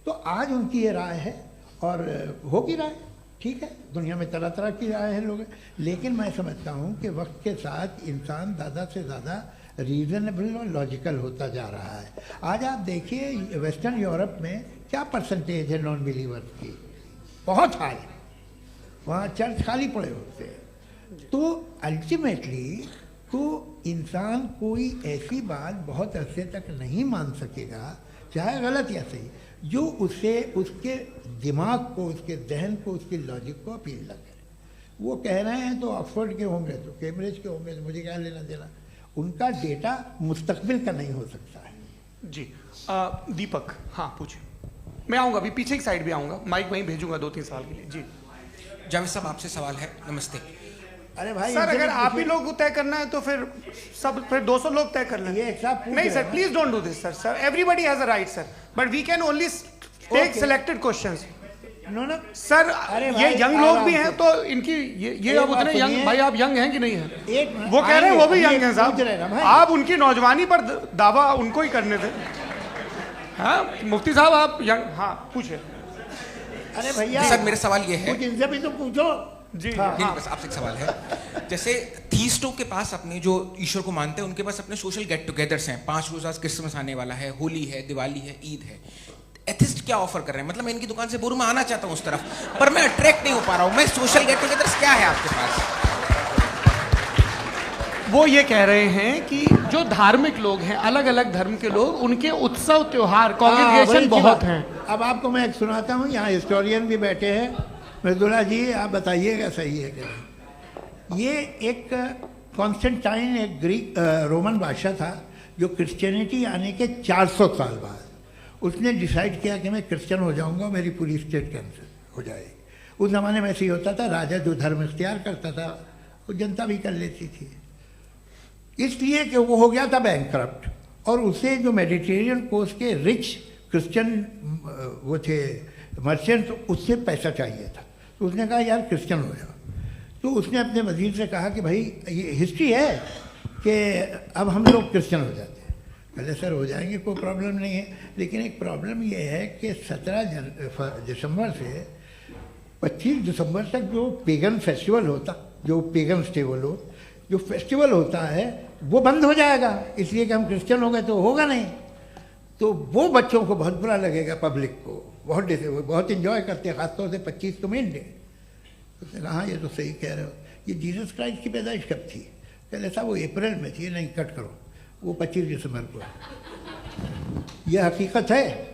तो आज उनकी ये राय है और होगी राय, ठीक है, दुनिया में तरह तरह की राय है लोग, लेकिन मैं समझता हूँ कि वक्त के साथ इंसान ज़्यादा से ज़्यादा रीजनेबल और लॉजिकल होता जा रहा है। आज आप देखिए वेस्टर्न यूरोप में क्या परसेंटेज है नॉन बिलीवर्स की, बहुत हाई, वहाँ चर्च खाली पड़े होते हैं। तो अल्टीमेटली तो इंसान कोई ऐसी बात बहुत अरसे तक नहीं मान सकेगा, चाहे गलत या सही, जो उसे उसके दिमाग को, उसके जहन को, उसके लॉजिक को अपील न करे। वो कह रहे हैं तो ऑक्सफोर्ड के होंगे तो कैम्ब्रिज के होंगे, तो मुझे क्या लेना देना, उनका डेटा मुस्तकबिल का नहीं हो सकता है। जी दीपक, हाँ पूछिए, मैं आऊँगा अभी पीछे की साइड भी आऊँगा, माइक वहीं भेजूंगा 2-3 साल के लिए। जी जावेद साहब आपसे सवाल है। नमस्ते। अरे भाई सर, अगर आप ही लोग तय करना है तो फिर 200 लोग तय कर लें। नहीं sir, please don't do this sir, everybody has a right sir, but we can only take selected questions. No sir, ये यंग लोग भी हैं तो इनकी ये अब उतने यंग, भाई आप यंग हैं कि नहीं हैं? वो कह रहे हैं वो भी यंग हैं साहब, आप उनकी नौजवानी पर दावा उनको ही करने थे। हाँ मुफ्ती साहब आप यंग, हाँ पूछे। अरे भैया सर मेरा सवाल ये है, कुछ इनसे भी तो पूछो जी। नहीं बस आपसे एक सवाल है। जैसे थीस्टों के पास अपने जो ईश्वर को मानते हैं उनके पास अपने सोशल गेट टुगेदर्स हैं, 5 रोज़ा क्रिसमस आने वाला है, होली है, दिवाली है, ईद है। एथिस्ट क्या ऑफर कर रहे हैं? मतलब मैं इनकी दुकान से बोलूं मैं आना चाहता हूं उस तरफ, पर मैं अट्रैक्ट नहीं हो पा रहा हूं। मैं सोशल गेट टुगेदर्स क्या है आपके पास? वो ये कह रहे हैं कि जो धार्मिक लोग हैं, अलग अलग धर्म के लोग, उनके उत्सव त्योहार कॉन्ग्रेगेशन बहुत हैं। अब आपको मैं एक सुनाता हूँ, यहाँ हिस्टोरियन भी बैठे हैं, मृदुला जी आप बताइएगा सही है क्या। ये एक कॉन्स्टेंटाइन, एक ग्रीक रोमन बादशाह था जो क्रिश्चियनिटी आने के 400 साल बाद उसने डिसाइड किया कि मैं क्रिश्चियन हो जाऊंगा, मेरी पूरी स्टेट कैंसिल हो जाएगी। उस ज़माने में ऐसे ही होता था, राजा जो धर्म इख्तियार करता था वो जनता भी कर लेती थी, इसलिए कि वो हो गया था बैंकरप्ट, और उसे जो मेडिटेरियन कोस्ट के रिच क्रिश्चियन वो थे मर्चेंट, उससे पैसा चाहिए था। तो उसने कहा यार क्रिश्चियन हो जाओ। तो उसने अपने वजीर से कहा कि भाई ये हिस्ट्री है कि अब हम लोग क्रिश्चियन हो जाते हैं। पहले सर हो जाएंगे, कोई प्रॉब्लम नहीं है, लेकिन एक प्रॉब्लम ये है कि 17 दिसंबर से 25 दिसंबर तक जो पेगन फेस्टिवल होता, जो पेगन थे वो लोग, जो फेस्टिवल होता है वो बंद हो जाएगा, इसलिए कि हम क्रिश्चियन हो गए तो होगा नहीं। तो वो बच्चों को बहुत बुरा लगेगा, पब्लिक को बहुत इन्जॉय करते हैं, खासतौर से 25 को मेन डे। उसने कहा हाँ ये तो सही कह रहे हो, ये जीसस क्राइस्ट की पैदाइश कब थी? कहले साहब वो अप्रैल में थी। नहीं कट करो, वो 25 दिसंबर को है। ये हकीकत है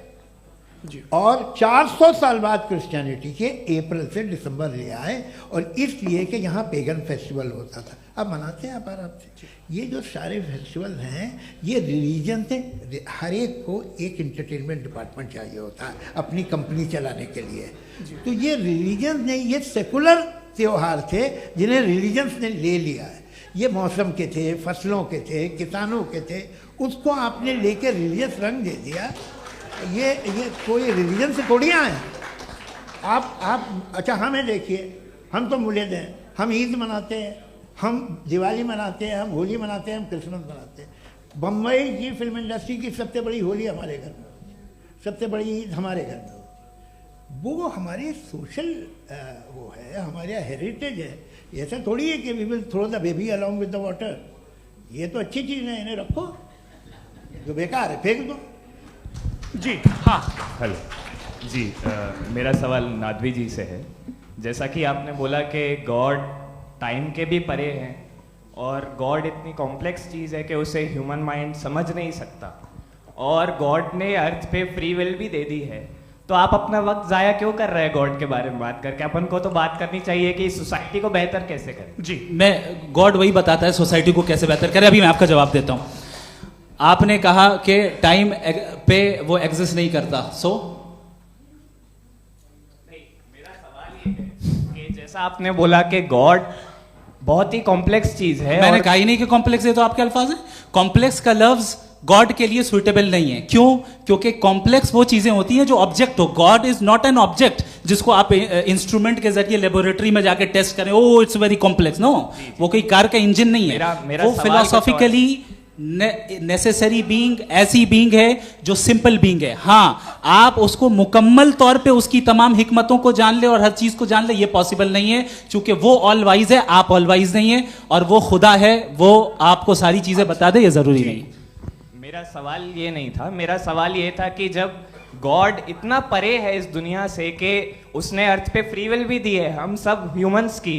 जी। और 400 साल बाद क्रिश्चियनिटी के अप्रैल से दिसंबर ले आए, और इसलिए कि यहाँ पेगन फेस्टिवल होता था। अब मनाते हैं आप आराम से। ये जो सारे फेस्टिवल हैं ये रिलीजन से, हर एक को एक इंटरटेनमेंट डिपार्टमेंट चाहिए होता है अपनी कंपनी चलाने के लिए। तो ये रिलीजन ने, ये सेकुलर त्योहार थे जिन्हें रिलीजन्स ने ले लिया है। ये मौसम के थे, फसलों के थे, किसानों के थे, उसको आपने लेके रिलीजियस रंग दे दिया। ये कोई रिलीजन से थोड़ी आए आप। अच्छा हमें देखिए, हम तो मुल्द हैं, हम ईद मनाते हैं, हम दिवाली मनाते हैं, हम होली मनाते हैं, हम क्रिसमस मनाते हैं। बम्बई की फिल्म इंडस्ट्री की सबसे बड़ी होली हमारे घर में, सबसे बड़ी ईद हमारे घर में। वो हमारे सोशल वो है, हमारे हेरिटेज है। ऐसा थोड़ी है कि we will throw the baby along with the water. ये तो अच्छी चीज़ है, इन्हें रखो, जो बेकार है फेंक दो। जी हाँ हेलो जी, मेरा सवाल नादवी जी से है। जैसा कि आपने बोला कि गॉड टाइम के भी परे हैं, और गॉड इतनी कॉम्प्लेक्स चीज़ है कि उसे ह्यूमन माइंड समझ नहीं सकता, और गॉड ने अर्थ पे फ्री विल भी दे दी है। तो आप अपना वक्त ज़ाया क्यों कर रहे हैं गॉड के बारे में बात करके? अपन को तो बात करनी चाहिए कि सोसाइटी को बेहतर कैसे करें। जी, मैं गॉड वही बताता है सोसाइटी को कैसे बेहतर करें। अभी मैं आपका जवाब देता हूँ। आपने कहा कि टाइम पे वो एग्जिस्ट नहीं करता, सो मेरा सवाल ये है कि जैसा आपने बोला कि गॉड बहुत ही कॉम्प्लेक्स चीज है। मैंने कहा ही नहीं कि कॉम्प्लेक्स है, तो आपके अल्फाज हैं। कॉम्प्लेक्स का लफ्ज गॉड के लिए सुइटेबल नहीं है। क्यों? क्योंकि कॉम्प्लेक्स वो चीजें होती हैं जो ऑब्जेक्ट हो। God is not an object जिसको आप इंस्ट्रूमेंट के जरिए लेबोरेटरी में जाके टेस्ट करें, oh it's very complex. No, वो कोई कार का इंजन नहीं है। वो फिलोसॉफिकली नेसेसरी बीइंग ऐसी बीइंग है जो सिंपल बीइंग है। हाँ, आप उसको मुकम्मल तौर पे उसकी तमाम हिकमतों को जान ले और हर चीज को जान ले, ये पॉसिबल नहीं है, क्योंकि वो ऑल वाइज है, आप ऑल वाइज नहीं है, और वो खुदा है, वो आपको सारी चीजें बता दे, ये जरूरी नहीं। मेरा सवाल ये नहीं था, मेरा सवाल ये था कि जब गॉड इतना परे है इस दुनिया से कि उसने अर्थ पे फ्री विल भी दी है, हम सब ह्यूमंस की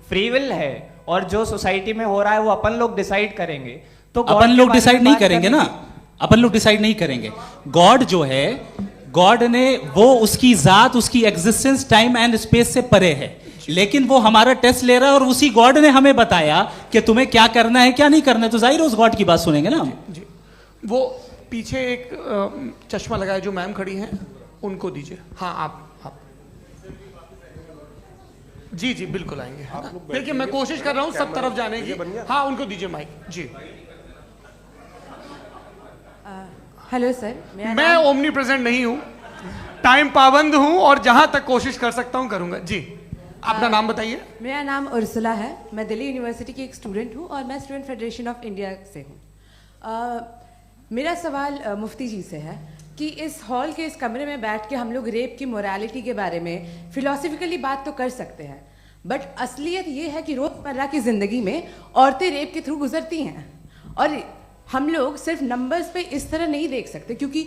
फ्री विल है, और जो सोसाइटी में हो रहा है वो अपन लोग डिसाइड करेंगे, तो अपन लोग डिसाइड नहीं करेंगे ना, अपन लोग डिसाइड नहीं करेंगे। गॉड जो है, गॉड ने वो उसकी जात, उसकी एग्जिस्टेंस टाइम एंड स्पेस से परे है, लेकिन वो हमारा टेस्ट ले रहा है और उसी गॉड ने हमें बताया कि तुम्हें क्या करना है क्या नहीं करना है, तो जाहिर है उस गॉड की बात सुनेंगे ना। जी, वो पीछे एक चश्मा लगाए जो मैम खड़ी हैं, उनको दीजिए। हाँ, आप जी जी बिल्कुल आएंगे। देखिए मैं कोशिश कर रहा हूँ सब तरफ जाने की। हाँ, उनको दीजिए माइक। जी, हेलो सर, मैं ओमनी प्रेजेंट नहीं हूँ, टाइम पाबंद हूँ, और जहां तक कोशिश कर सकता हूँ करूंगा। जी, अपना नाम बताइए। मेरा नाम उर्सुला है, मैं दिल्ली यूनिवर्सिटी की एक स्टूडेंट हूँ और मैं स्टूडेंट फेडरेशन ऑफ इंडिया से हूँ। मेरा सवाल मुफ्ती जी से है कि इस हॉल के इस कमरे में बैठ के हम लोग रेप की मोरालिटी के बारे में फिलोसफिकली बात तो कर सकते हैं, बट असलियत ये है कि रोजमर्रा की जिंदगी में औरतें रेप के थ्रू गुजरती हैं, और हम लोग सिर्फ नंबर्स पे इस तरह नहीं देख सकते, क्योंकि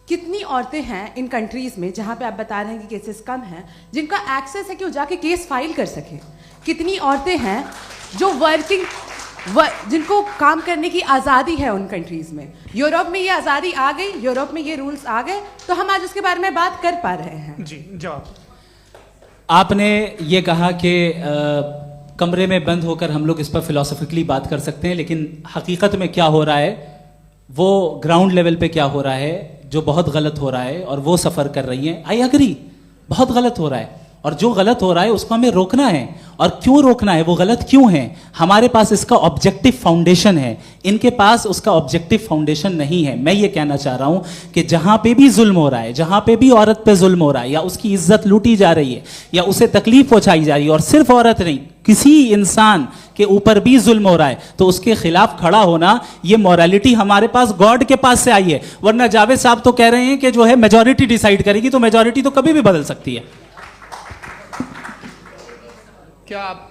कितनी औरतें हैं इन कंट्रीज में जहाँ पे आप बता रहे हैं कि केसेस कम हैं, जिनका एक्सेस है कि वो जाके केस फाइल कर सकें। कितनी औरतें हैं जो जिनको काम करने की आज़ादी है उन कंट्रीज में। यूरोप में ये आज़ादी आ गई, यूरोप में ये रूल्स आ गए, तो हम आज उसके बारे में बात कर पा रहे हैं। जी, जवाब। आपने ये कहा कि कमरे में बंद होकर हम लोग इस पर फिलोसफिकली बात कर सकते हैं, लेकिन हकीकत में क्या हो रहा है, वो ग्राउंड लेवल पे क्या हो रहा है, जो बहुत गलत हो रहा है, और वो सफ़र कर रही हैं। आई अग्री, बहुत गलत हो रहा है, और जो गलत हो रहा है उसको हमें रोकना है। और क्यों रोकना है, वो गलत क्यों है? हमारे पास इसका ऑब्जेक्टिव फाउंडेशन है, इनके पास उसका ऑब्जेक्टिव फाउंडेशन नहीं है। मैं ये कहना चाह रहा हूं कि जहां पे भी जुल्म हो रहा है, जहां पे भी औरत पे जुल्म हो रहा है, या उसकी इज्जत लूटी जा रही है, या उसे तकलीफ पहुंचाई जा रही है, और सिर्फ औरत नहीं, किसी इंसान के ऊपर भी जुल्म हो रहा है, तो उसके खिलाफ खड़ा होना, ये मॉरलिटी हमारे पास गॉड के पास से आई है। वरना जावेद साहब तो कह रहे हैं कि जो है मेजॉरिटी डिसाइड करेगी, तो मेजॉरिटी तो कभी भी बदल सकती है। क्या आप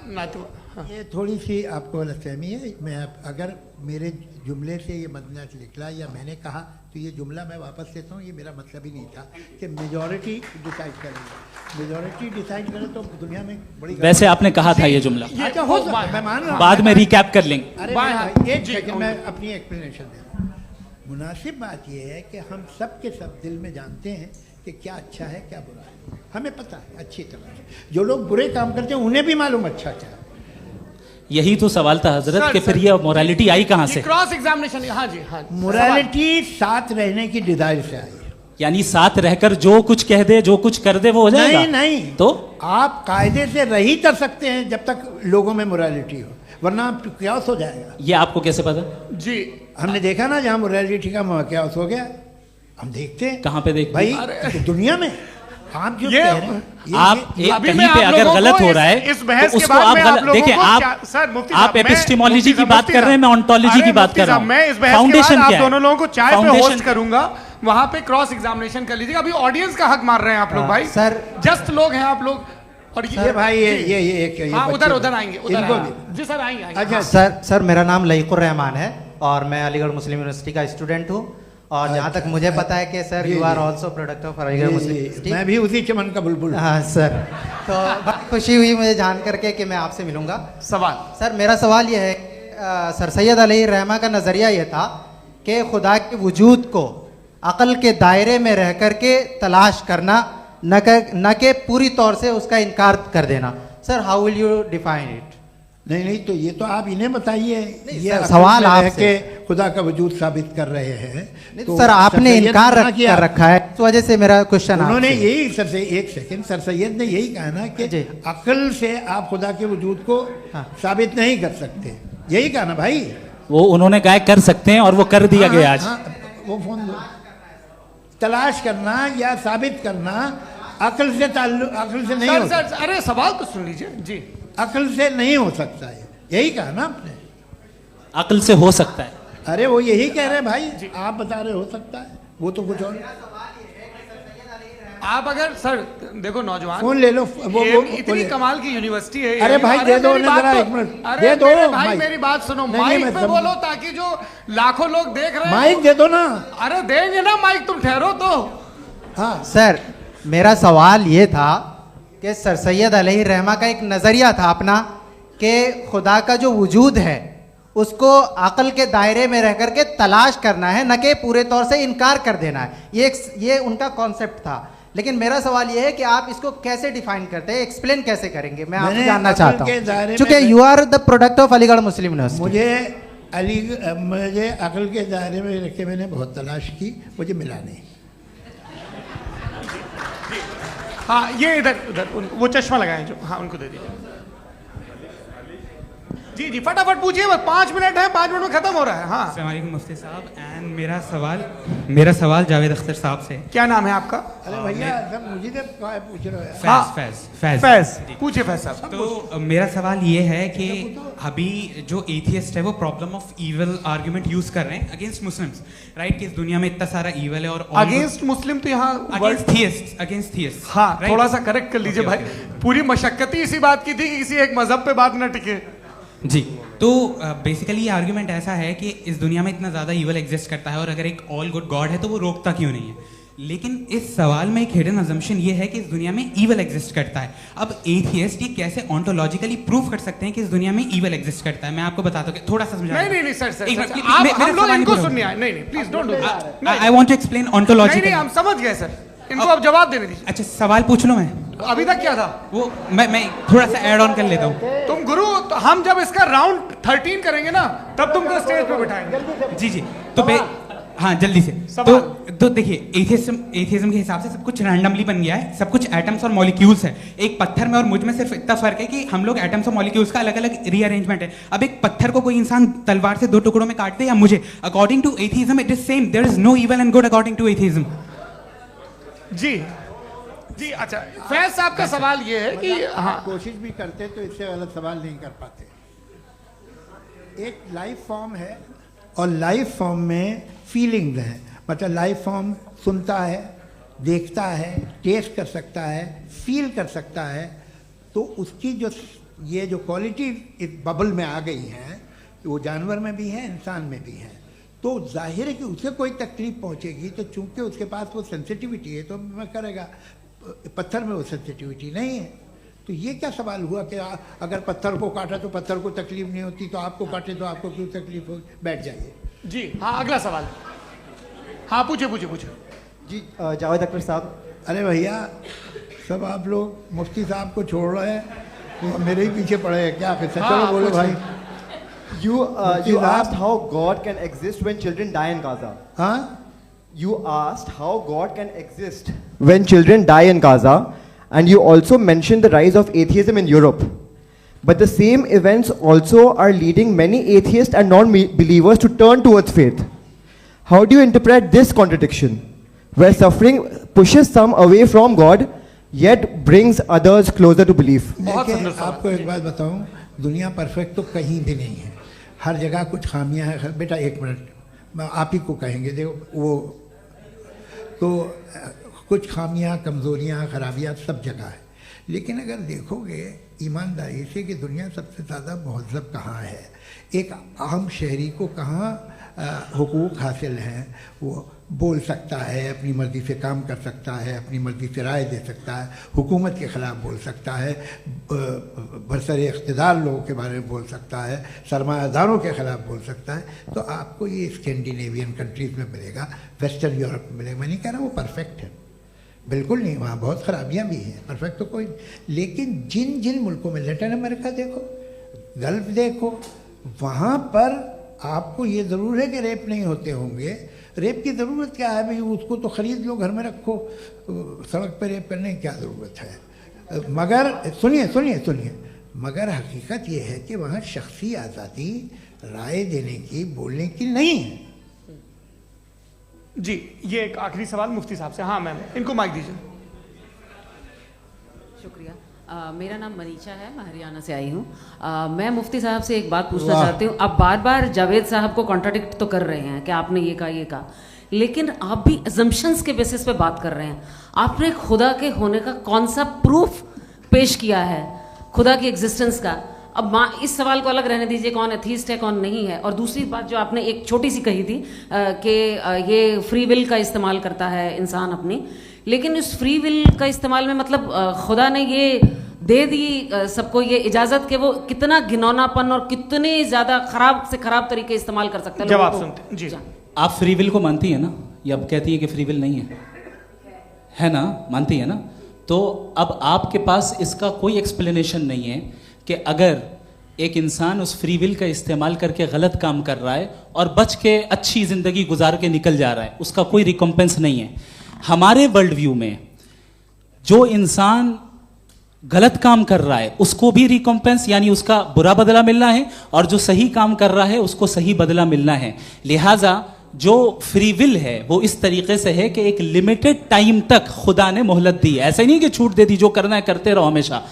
हाँ। ये थोड़ी सी आपको गलतफहमी है। मैं अगर मेरे जुमले से ये मदनत निकला या मैंने कहा, तो ये जुमला मैं वापस लेता हूँ, ये मेरा मतलब ही नहीं था कि मेजॉरिटी डिसाइड करेंगे। मेजॉरिटी डिसाइड करे तो दुनिया में बड़ी, वैसे आपने कहा था ये जुमला। अच्छा, हो मैं मान रहा हूँ, बाद में रिकैप कर लेंगे। अरे एक सेकंड, मैं अपनी एक्सप्लेनेशन दे रहा हूँ। मुनासिब बात यह है कि हम सब के सब दिल में जानते हैं कि क्या अच्छा है क्या बुरा है, हमें पता है अच्छी तरह से। जो लोग बुरे काम करते हैं उन्हें भी मालूम अच्छा क्या है। यही तो सवाल था हजरत कि फिर ये मोरालिटी आई कहां से? Cross examination. हाँ जी, हाँ। मोरालिटी साथ रहने की डिजायर से आई है, यानी साथ रहकर जो कुछ कह दे, जो कुछ कर दे, वो हो जाएगा? नहीं नहीं, तो आप कायदे से रह ही कर सकते हैं जब तक लोगों में मोरालिटी हो, वरना क्यास हो जाएगा। ये आपको कैसे पता? जी, हमने देखा ना, जहाँ मोरालिटी का क्यास हो गया, हम देखते हैं। कहाँ पे देखते भाई? दुनिया में। आप जो कह रहे हैं, आप कहीं पे अगर गलत हो रहा है तो उसको आप गलत देखिए। आप एपिस्टेमोलॉजी की बात कर रहे हैं, मैं ओंटोलॉजी की बात कर रहा हूं। मैं इस बहस फाउंडेशन क्या है? आप दोनों लोगों को चाय पे होस्ट करूंगा, वहां पे क्रॉस एग्जामिनेशन कर लीजिएगा। अभी ऑडियंस का हक मार रहे हैं आप लोग भाई, सर जस्ट लोग हैं आप लोग। और ये भाई ये हाँ, उधर आएंगे, जी सर आएंगे। अच्छा सर, मेरा नाम लईकुर रहमान है और मैं अलीगढ़ मुस्लिम यूनिवर्सिटी का स्टूडेंट हूँ, और जहाँ तक मुझे पता है कि sir you are also product of Aligarh Muslim University. मैं भी उसी चमन का बुलबुल। हाँ सर, तो बहुत खुशी हुई मुझे जान करके कि मैं आपसे मिलूंगा। सवाल सर, मेरा सवाल यह है, सर सैयद अली रहमा का नज़रिया यह था कि खुदा के वजूद को अक़ल के दायरे में रह कर के तलाश करना, न कि पूरी तौर से उसका इनकार कर देना। Sir, how will you define it? नहीं, तो ये तो आप इन्हें बताइए। ये सवाल आपसे खुदा का वजूद साबित कर रहे हैं, तो सर आपने इनकार कर रखा है, इस वजह से मेरा क्वेश्चन। उन्होंने यही सर सैयद ने यही कहा ना कि अक्ल से आप खुदा के वजूद को साबित नहीं कर सकते, यही कहा ना भाई। वो उन्होंने कहा कर सकते हैं और वो कर दिया गया आज। वो फोन दो। तलाश करना या साबित करना अक्ल से नहीं हो सकता। अरे सवाल तो सुन लीजिए जी। अक्ल से नहीं हो सकता है, यही कहा ना आपने। अक्ल से हो सकता है। अरे वो यही कह रहे हैं भाई, आप बता रहे हो सकता है, वो तो कुछ और। आप अगर सर देखो नौजवान फोन ले लो, वो इतनी कमाल की यूनिवर्सिटी है। अरे भाई दे दो ना जरा, एक मिनट दे दो भाई, मेरी बात सुनो, माइक पे बोलो ताकि जो लाखों लोग देख रहे हैं। माइक दे दो ना। अरे देंगे ना माइक, तुम ठहरो तो। हाँ सर, मेरा सवाल ये था कि सर सैयद अलैहिर्रहमा का एक नज़रिया था अपना कि खुदा का जो वजूद है उसको अक़ल के दायरे में रह करके तलाश करना है, न कि पूरे तौर से इनकार कर देना है। ये उनका कॉन्सेप्ट था। लेकिन मेरा सवाल ये है कि आप इसको कैसे डिफाइन करते हैं, एक्सप्लेन कैसे करेंगे, मैं आपसे जानना चाहता हूँ, क्योंकि you are the product of Aligarh Muslim University. मुझे अक़ल के दायरे में रख के मैंने बहुत तलाश की, मुझे मिला नहीं। हाँ ये इधर वो चश्मा लगाए जो, हाँ उनको दे दीजिए। जी जी फटाफट पूछिए, बस 5 मिनट है, 5 मिनट में खत्म हो रहा है। हाँ अस्सलाम वालेकुम मुफ्ती साहब। एंड मेरा सवाल जावेद अख्तर साहब से। क्या नाम है आपका? अरे भैया सब मुझे पूछ रहे हो। फैज पूछिए फैज साहब। तो मेरा सवाल ये है कि अभी जो एथियस्ट है वो problem of evil argument use कर रहे हैं अगेंस्ट मुस्लिम्स, राइट? कि इस दुनिया में इतना सारा ईविल है और अगेंस्ट मुस्लिम तो यहाँ अगेंस्ट थियस्ट। हाँ थोड़ा सा करेक्ट कर लीजिए भाई, पूरी मशक्कत ही इसी बात की थी कि किसी एक मजहब पे बात न टिके। जी, तो बेसिकली ये आर्ग्यूमेंट ऐसा है कि इस दुनिया में इतना ज़्यादा ईवल एग्जिस्ट करता है और अगर एक ऑल गुड गॉड है तो वो रोकता क्यों नहीं है? लेकिन इस सवाल में एक हिडन अजम्पशन ये है कि इस दुनिया में ईवल एग्जिस्ट करता है। अब एथियस्ट ये कैसे ऑन्टोलॉजिकली प्रूव कर सकते हैं कि इस दुनिया में ईवल एग्जिस्ट करता है? मैं आपको बताता हूँ, थोड़ा सा समझा। नहीं सर हम लोग इनको सुनने आए। नहीं please don't do that. I want to explain ontologically. नहीं हम समझ गए सर, इनको अब जवाब देने दीजिए। अच्छा सवाल पूछ लो। मैं अभी तक क्या था वो मैं थोड़ा सा ऐड ऑन कर लेता हूँ। तुम गुरु, तो हम जब इसका राउंड 13 करेंगे ना तब तुमको स्टेज पे बिठाएंगे। जी तो हाँ जल्दी से। तो देखिए एथियज्म के हिसाब से सब कुछ रैंडमली बन गया है, सब कुछ एटम्स और मॉलिक्यूल्स है। एक पत्थर में और मुझ में सिर्फ इतना फर्क है कि हम लोग एटम्स और मॉलिक्यूल्स का अलग अलग रीअरेंजमेंट है। अब एक पत्थर को कोई इंसान तलवार से 2 टुकड़ों में काट दे या मुझे, according to atheism it is same. There is no evil and good according to atheism. जी अच्छा, फैज साहब का सवाल ये है कि हाँ कोशिश भी करते तो इससे गलत सवाल नहीं कर पाते। एक लाइफ फॉर्म है और लाइफ फॉर्म में फीलिंग्स हैं, मतलब लाइफ फॉर्म सुनता है, देखता है, टेस्ट कर सकता है, फील कर सकता है। तो उसकी जो ये जो क्वालिटी इस बबल में आ गई हैं वो जानवर में भी है, इंसान में भी है। तो जाहिर है कि उसे कोई तकलीफ पहुंचेगी, तो चूंकि उसके पास वो सेंसिटिविटी है तो मैं करेगा। पत्थर में वो सेंसिटिविटी नहीं है। तो ये क्या सवाल हुआ कि अगर पत्थर को काटा तो पत्थर को तकलीफ नहीं होती, तो आपको काटे तो आपको क्यों तकलीफ हो? बैठ जाइए। जी हाँ अगला सवाल। हाँ पूछे जी जावेद अख्तर साहब। अरे भैया सब आप लोग मुफ्ती साहब को छोड़ रहे हैं, तो मेरे ही पीछे पड़े हैं क्या? फिर चलो बोलो भाई। You asked how God can exist when children die in Gaza. Huh? You asked how God can exist when children die in Gaza, and you also mentioned the rise of atheism in Europe. But the same events also are leading many atheists and non-believers to turn towards faith. How do you interpret this contradiction, where suffering pushes some away from God, yet brings others closer to belief? आपको एक बात बताऊं, दुनिया perfect तो कहीं भी नहीं है, हर जगह कुछ खामियां हैं। बेटा एक मिनट, आप ही को कहेंगे, देखो वो तो कुछ खामियां, कमज़ोरियां, खराबियां सब जगह है। लेकिन अगर देखोगे ईमानदारी से कि दुनिया सबसे ज़्यादा महज़ब कहाँ है, एक आम शहरी को कहाँ हुकूक हासिल हैं, वो बोल सकता है, अपनी मर्ज़ी से काम कर सकता है, अपनी मर्ज़ी से राय दे सकता है, हुकूमत के ख़िलाफ़ बोल सकता है, बरसरे इक़्तिदार लोगों के बारे में बोल सकता है, सरमायादारों के ख़िलाफ़ बोल सकता है। तो आपको ये स्कैंडिनेवियन कंट्रीज़ में मिलेगा, वेस्टर्न यूरोप में मिलेगा। मैं नहीं कह रहा वो परफेक्ट है, बिल्कुल नहीं, वहाँ बहुत ख़राबियाँ भी हैं, परफेक्ट तो कोई। लेकिन जिन जिन मुल्कों में, लैटिन अमेरिका देखो, गल्फ़ देखो, वहाँ पर आपको ये ज़रूर है कि रेप नहीं होते होंगे। रेप की ज़रूरत क्या है भाई? उसको तो ख़रीद लो, घर में रखो, सड़क पर रेप करने की क्या ज़रूरत है? मगर सुनिए, मगर हकीकत ये है कि वहाँ शख्सी आज़ादी राय देने की, बोलने की नहीं है। जी, ये एक आखिरी सवाल मुफ्ती साहब से। हाँ मैम, इनको माइक दीजिए। शुक्रिया। मेरा नाम मनीषा है, मैं हरियाणा से आई हूँ। मैं मुफ्ती साहब से एक बात पूछना चाहती हूँ। आप बार बार जावेद साहब को कॉन्ट्राडिक्ट तो कर रहे हैं कि आपने ये कहा, लेकिन आप भी अजम्पशंस के बेसिस पे बात कर रहे हैं। आपने खुदा के होने का कौन सा प्रूफ पेश किया है खुदा की एग्जिस्टेंस का? अब इस सवाल को अलग रहने दीजिए, कौन एथीस्ट है कौन नहीं है। और दूसरी बात जो आपने एक छोटी सी कही थी कि ये फ्री विल का इस्तेमाल करता है इंसान अपनी, लेकिन इस फ्री विल का इस्तेमाल में मतलब खुदा ने ये दे दी सबको ये इजाज़त कि वो कितना घिनौनापन और कितने ज़्यादा खराब से खराब तरीके इस्तेमाल कर सकते हैं। जवाब सुनते जी। आप फ्री विल को मानती है ना, या कहती है कि फ्री विल नहीं है ना? मानती है ना? तो अब आपके पास इसका कोई एक्सप्लेनेशन नहीं है कि अगर एक इंसान उस फ्री विल का इस्तेमाल करके गलत काम कर रहा है और बच के अच्छी ज़िंदगी गुजार के निकल जा रहा है, उसका कोई रिकम्पेंस नहीं है। हमारे वर्ल्ड व्यू में जो इंसान गलत काम कर रहा है उसको भी रिकम्पेंस यानी उसका बुरा बदला मिलना है, और जो सही काम कर रहा है उसको सही बदला मिलना है। लिहाजा जो फ्री विल है वो इस तरीके से है कि एक लिमिटेड टाइम तक खुदा ने मोहलत दी है। ऐसा नहीं कि छूट दे दी, जो करना है करते रहो हमेशा।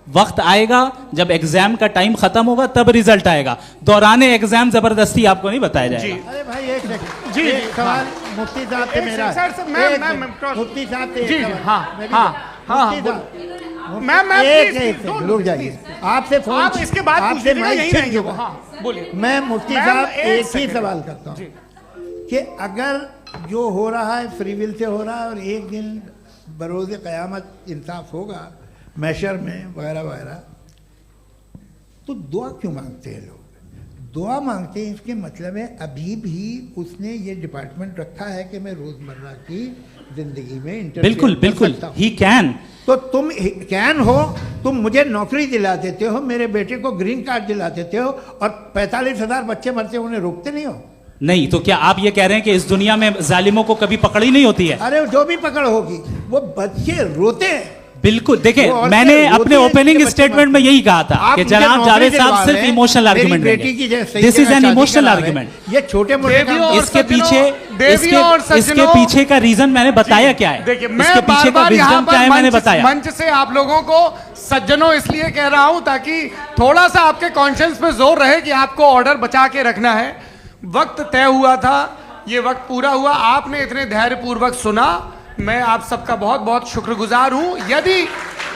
वक्त आएगा जब एग्जाम का टाइम खत्म होगा तब रिजल्ट आएगा। दौराने एग्जाम जबरदस्ती आपको नहीं बताया जाएगा। अरे भाई एक सेकंड, जी एक सवाल मुफ्ती साहब से मेरा। मुफ्ती साहब से एक सवाल। मैम रुक जाइए, आपसे फोन, आप इसके बाद आपसे यहीं रहेंगे वो। हाँ बोलिए। मैं मुफ्ती साहब एक ही सवाल करता हूँ कि अगर जो हो रहा है फ्री विल से हो रहा है और एक दिन बरोज़ क़यामत इंसाफ होगा मैशर में वगैरह वगैरह, तो दुआ क्यों मांगते हैं लोग? दुआ मांगते हैं इसके मतलब है अभी भी उसने ये डिपार्टमेंट रखा है कि मैं रोज़मर्रा की ज़िंदगी में बिल्कुल बिल्कुल ही कैन। तो तुम कैन हो, तुम मुझे नौकरी दिला देते हो, मेरे बेटे को ग्रीन कार्ड दिला देते हो, और 45,000 बच्चे मरते हो, उन्हें रोकते नहीं हो। नहीं तो क्या आप ये कह रहे हैं कि इस दुनिया में जालिमों को कभी पकड़ ही नहीं होती है? अरे जो भी पकड़ होगी वो बच्चे रोते हैं। बिल्कुल, देखें मैंने अपने ओपनिंग स्टेटमेंट में यही कहा था कि जनाब जावेद साहब सिर्फ इमोशनल आर्गुमेंट देंगे। This is an emotional argument. ये छोटे मोटे इसके पीछे का रीजन मैंने बताया क्या है, इसके पीछे का विजडम क्या है मैंने बताया। मंच से आप लोगों को सज्जनों इसलिए कह रहा हूं ताकि थोड़ा सा आपके कॉन्शियस पे जोर रहे कि आपको ऑर्डर बचा के रखना है। वक्त तय हुआ था, ये वक्त पूरा हुआ, आपने इतने धैर्यपूर्वक सुना, मैं आप सबका बहुत बहुत शुक्रगुजार हूं। यदि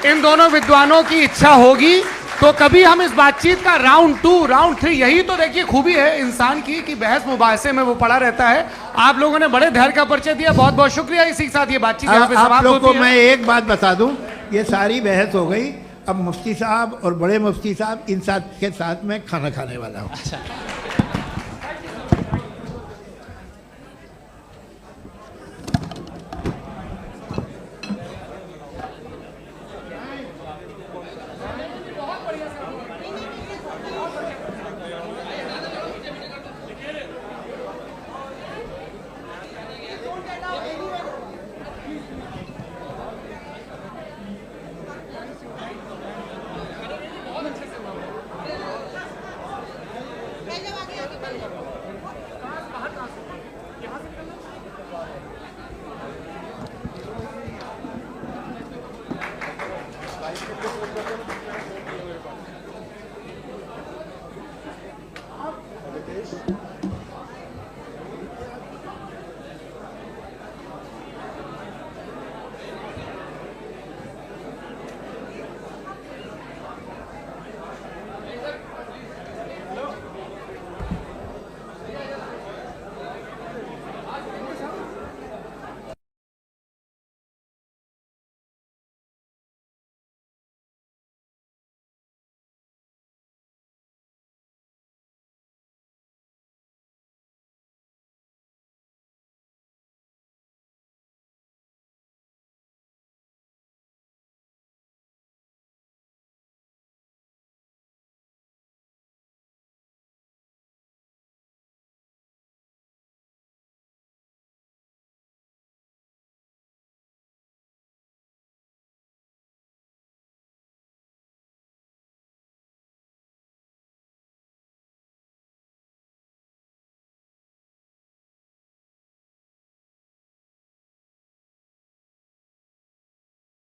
इन दोनों विद्वानों की इच्छा होगी तो कभी हम इस बातचीत का राउंड 2, राउंड 3, यही तो देखिए खूबी है इंसान की कि बहस मुबाहसे में वो पड़ा रहता है। आप लोगों ने बड़े धैर्य का परिचय दिया, बहुत बहुत शुक्रिया। इसी के साथ ये बातचीत यहाँ पे समाप्त होती है। आप लोग को मैं एक बात बता दूं, ये सारी बहस हो गई, अब मुफ्ती साहब और बड़े मुफ्ती साहब इन साथ के साथ मैं खाना खाने वाला हूँ।